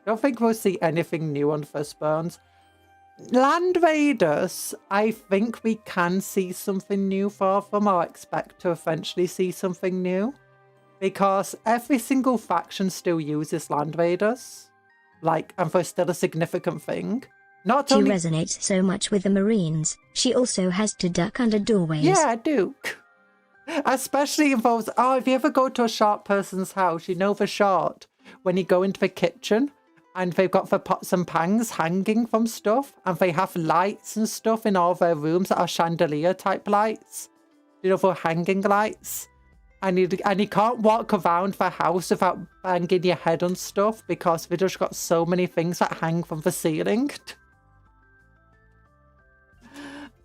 Don't think we'll see anything new on Firstborns. Land Raiders, I think we can see something new for them, or expect to eventually see something new. Because every single faction still uses Land Raiders. Like, and they're still a significant thing. Not She only resonates so much with the Marines, she also has to duck under doorways. Yeah, Duke. Especially involves, oh, if you ever go to a short person's house, you know the short, when you go into the kitchen, and they've got the pots and pans hanging from stuff, and they have lights and stuff in all their rooms that are chandelier type lights. You know, for hanging lights. And you can't walk around the house without banging your head on stuff because they just got so many things that hang from the ceiling.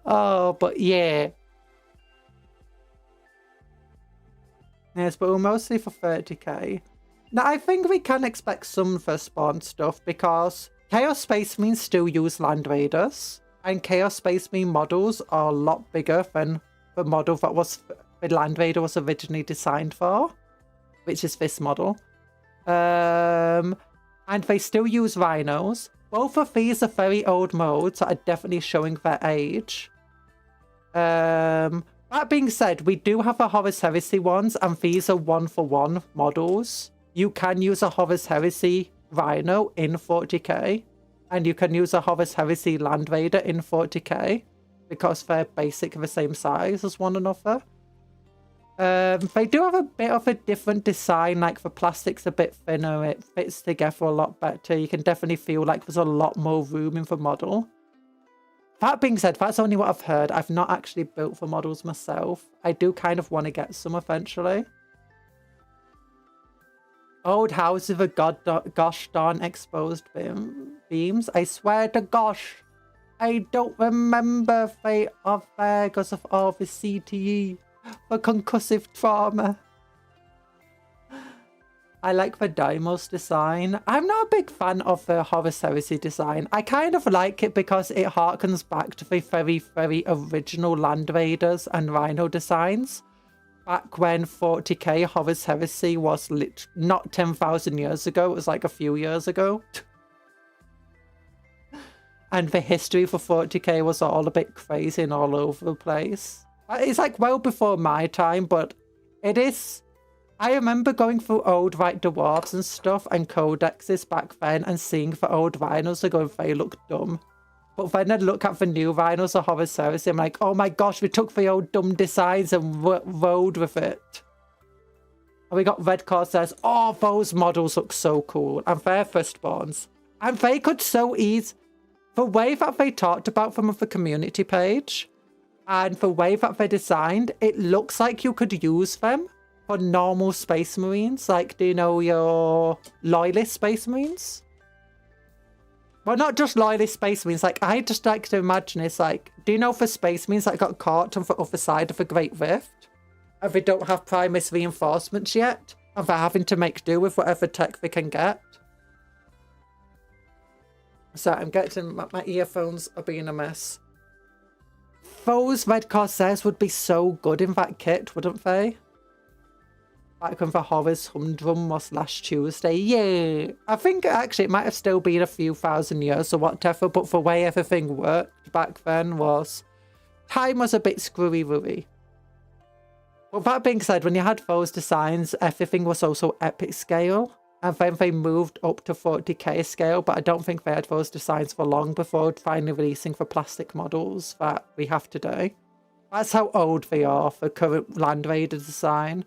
Oh, but yeah. Yes, but we're mostly for 30k. Now, I think we can expect some Firstborn stuff because Chaos Space Marines still use Land Raiders, and Chaos Space Marine models are a lot bigger than the model that the Land Raider was originally designed for, which is this model. And they still use Rhinos. Both of these are very old modes that are definitely showing their age. That being said, we do have the Horus Heresy ones, and these are 1-for-1 models. You can use a Horus Heresy Rhino in 40k, and you can use a Horus Heresy Land Raider in 40k, because they're basically the same size as one another. They do have a bit of a different design, like the plastic's a bit thinner, it fits together a lot better. You can definitely feel like there's a lot more room in the model. That being said, that's only what I've heard. I've not actually built the models myself. I do kind of want to get some eventually. Old houses with a gosh darn exposed beams. I swear to gosh, I don't remember if they are there because of all the CTE. For concussive trauma. I like the Daimos design. I'm not a big fan of the Horus Heresy design. I kind of like it because it harkens back to the very, very original Land Raiders and Rhino designs. Back when 40k Horus Heresy was not 10,000 years ago, it was like a few years ago. And the history for 40k was all a bit crazy and all over the place. It's like well before my time, but it is. I remember going through old White Dwarves and stuff and codexes back then and seeing the old Rhinos and going, they look dumb. But then I'd look at the new Rhinos or Horus Heresy, I'm like, oh my gosh, we took the old dumb designs and rode with it. And we got Red Corsairs. Oh, those models look so cool. And they're Firstborns. And they could so ease the way that they talked about them on the community page. And the way that they're designed, it looks like you could use them for normal Space Marines. Like, do you know your Loyalist Space Marines? Well, not just Loyalist Space Marines. Like, I just like to imagine it's like, do you know for Space Marines that got caught on the other side of the Great Rift? And they don't have Primus reinforcements yet? And they're having to make do with whatever tech they can get? So I'm getting, my earphones are being a mess. Those Red Corsairs would be so good in that kit, wouldn't they? Back when the Horus Humdrum was last Tuesday. Yeah. I think actually it might have still been a few thousand years or whatever, but the way everything worked back then was... time was a bit screwy-wooey. But that being said, when you had those designs, everything was also epic scale. And then they moved up to 40k scale, but I don't think they had those designs for long before finally releasing the plastic models that we have today. That's how old they are for current Land Raider design.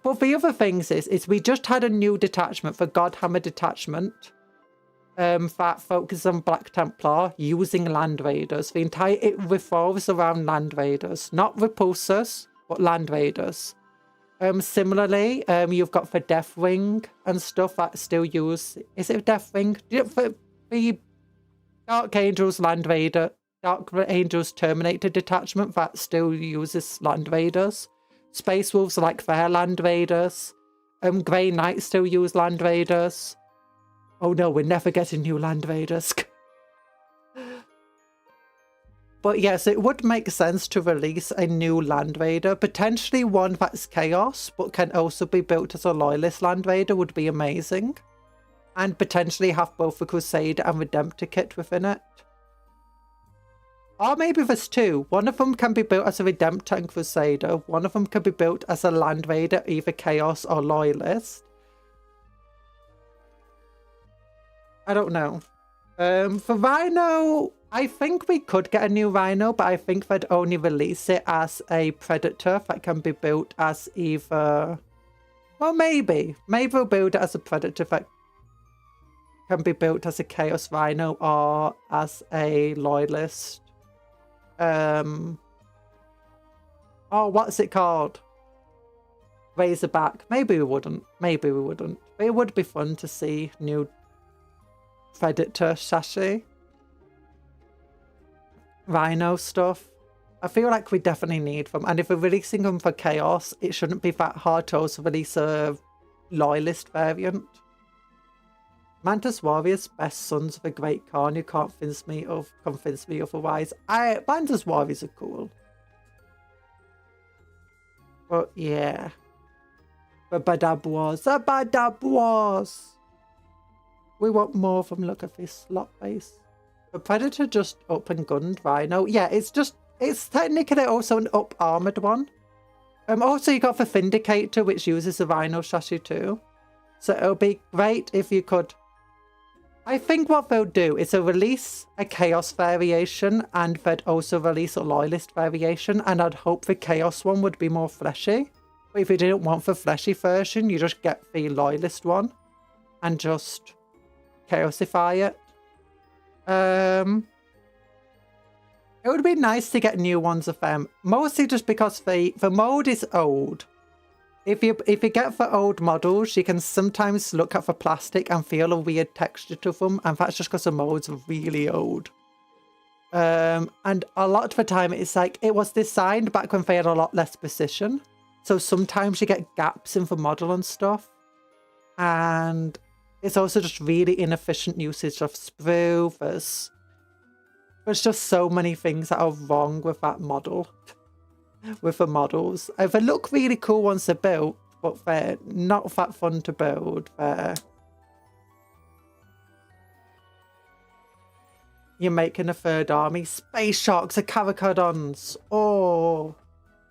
But the other things is we just had a new detachment for Godhammer Detachment that focuses on Black Templar using Land Raiders. It revolves around Land Raiders, not Repulsors, but Land Raiders. Similarly, you've got the Deathwing and stuff that still use... Is it Deathwing? The Dark Angels Land Raider... Dark Angels Terminator detachment that still uses Land Raiders. Space Wolves are like their Land Raiders. Grey Knights still use Land Raiders. Oh no, we're never getting new Land Raiders. But yes, it would make sense to release a new Land Raider. Potentially one that's Chaos, but can also be built as a Loyalist Land Raider would be amazing. And potentially have both the Crusader and Redemptor kit within it. Or maybe there's two. One of them can be built as a Redemptor and Crusader. One of them can be built as a Land Raider, either Chaos or Loyalist. I don't know. For Rhino, I think we could get a new Rhino, but I think they'd only release it as a Predator that can be built as either... Well, maybe. Maybe we'll build it as a Predator that can be built as a Chaos Rhino or as a Loyalist. Oh, what's it called? Razorback. Maybe we wouldn't. Maybe we wouldn't. But it would be fun to see new Predator chassis. Rhino stuff. I feel like we definitely need them. And if we're releasing them for Chaos, it shouldn't be that hard to also release a Loyalist variant. Mantis Warriors, best sons of a great Khan. You can't convince me otherwise. Mantis Warriors are cool. But yeah. The Badab Wars. The Badab Wars! We want more from look at this slot base. The Predator just up and gunned Rhino. Yeah, it's technically also an up armored one. Also you got the Vindicator, which uses the Rhino chassis too. So it'll be great if you could... I think what they'll do is they'll release a Chaos variation and they'd also release a Loyalist variation, and I'd hope the Chaos one would be more fleshy. But if you didn't want the fleshy version, you just get the Loyalist one and just Chaosify it. It would be nice to get new ones of them, mostly just because the mode is old. If you get the old models, you can sometimes look at the plastic and feel a weird texture to them, and that's just because the modes are really old. And a lot of the time it's like it was designed back when they had a lot less precision, so sometimes you get gaps in the model and stuff, and it's also just really inefficient usage of sprue. There's just so many things that are wrong with that model. With the models. They look really cool once they're built, but they're not that fun to build. You're making a third army. Space Sharks are Caracodons. Oh,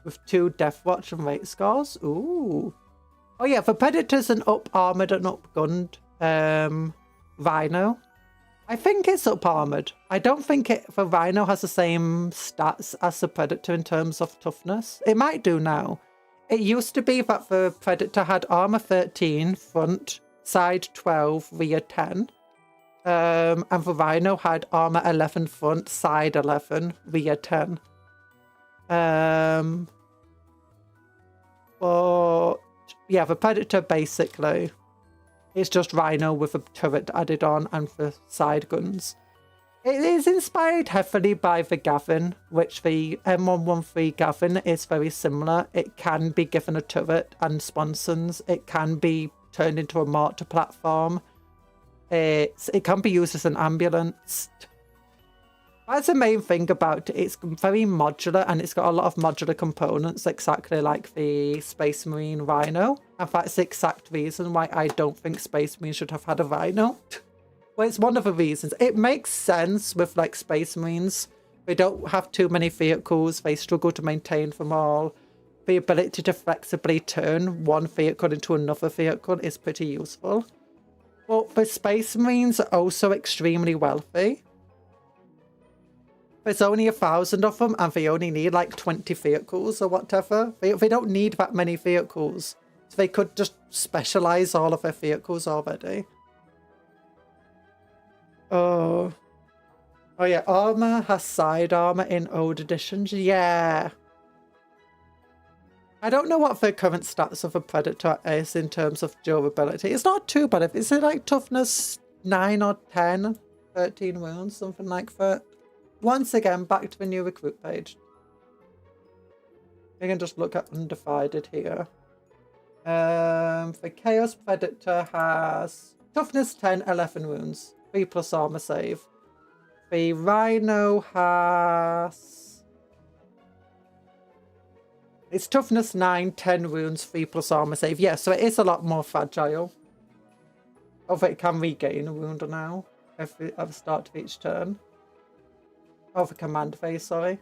with 2 Death Watch and rate scores. Ooh. Oh yeah, the Predator's an up armored and up gunned Rhino. I think it's up armored. I don't think the Rhino has the same stats as the Predator in terms of toughness. It might do now. It used to be that the Predator had armor 13, front, side 12, rear 10. And the Rhino had armor 11 front, side 11, rear 10. But yeah, the Predator basically... It's just Rhino with a turret added on and the side guns. It is inspired heavily by the Gavin, which the M113 Gavin is very similar. It can be given a turret and sponsons. It can be turned into a mortar platform. It can be used as an ambulance. That's the main thing about it. It's very modular and it's got a lot of modular components, exactly like the Space Marine Rhino. And that's the exact reason why I don't think Space Marine should have had a Rhino. Well, it's one of the reasons. It makes sense with like Space Marines. They don't have too many vehicles. They struggle to maintain them all. The ability to flexibly turn one vehicle into another vehicle is pretty useful. But the Space Marines are also extremely wealthy. There's only 1,000 of them and they only need like 20 vehicles or whatever. They don't need that many vehicles. So they could just specialize all of their vehicles already. Oh yeah, armor has side armor in old editions. Yeah. I don't know what the current stats of a Predator is in terms of durability. It's not too bad. Is it like toughness 9 or 10? 13 wounds, something like that. Once again, back to the new recruit page. You can just look at undivided here. The Chaos Predator has toughness 10, 11 wounds, 3+ armor save, be Rhino has... It's toughness 9, 10 wounds, 3 plus armor save. Yeah, so it is a lot more fragile. Although it can regain a wound now at the start of each turn. Oh, the command phase, sorry.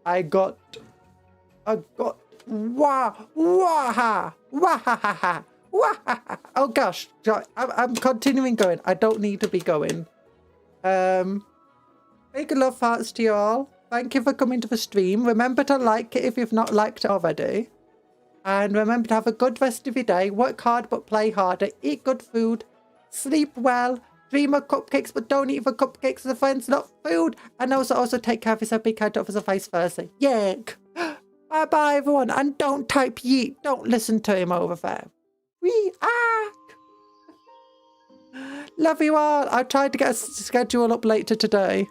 I got... Wah! Waha! Wahahaha! Wahaha! Oh gosh, I'm continuing going. I don't need to be going. Big love hearts to you all. Thank you for coming to the stream. Remember to like it if you've not liked it already. And remember to have a good rest of your day. Work hard but play harder. Eat good food. Sleep well. Dream of cupcakes but don't eat the cupcakes as friends, not food. And also take care of yourself. Be kind to others and vice versa. Yuck. Bye bye everyone. And don't type yeet. Don't listen to him over there. Love you all. I tried to get a schedule up later today.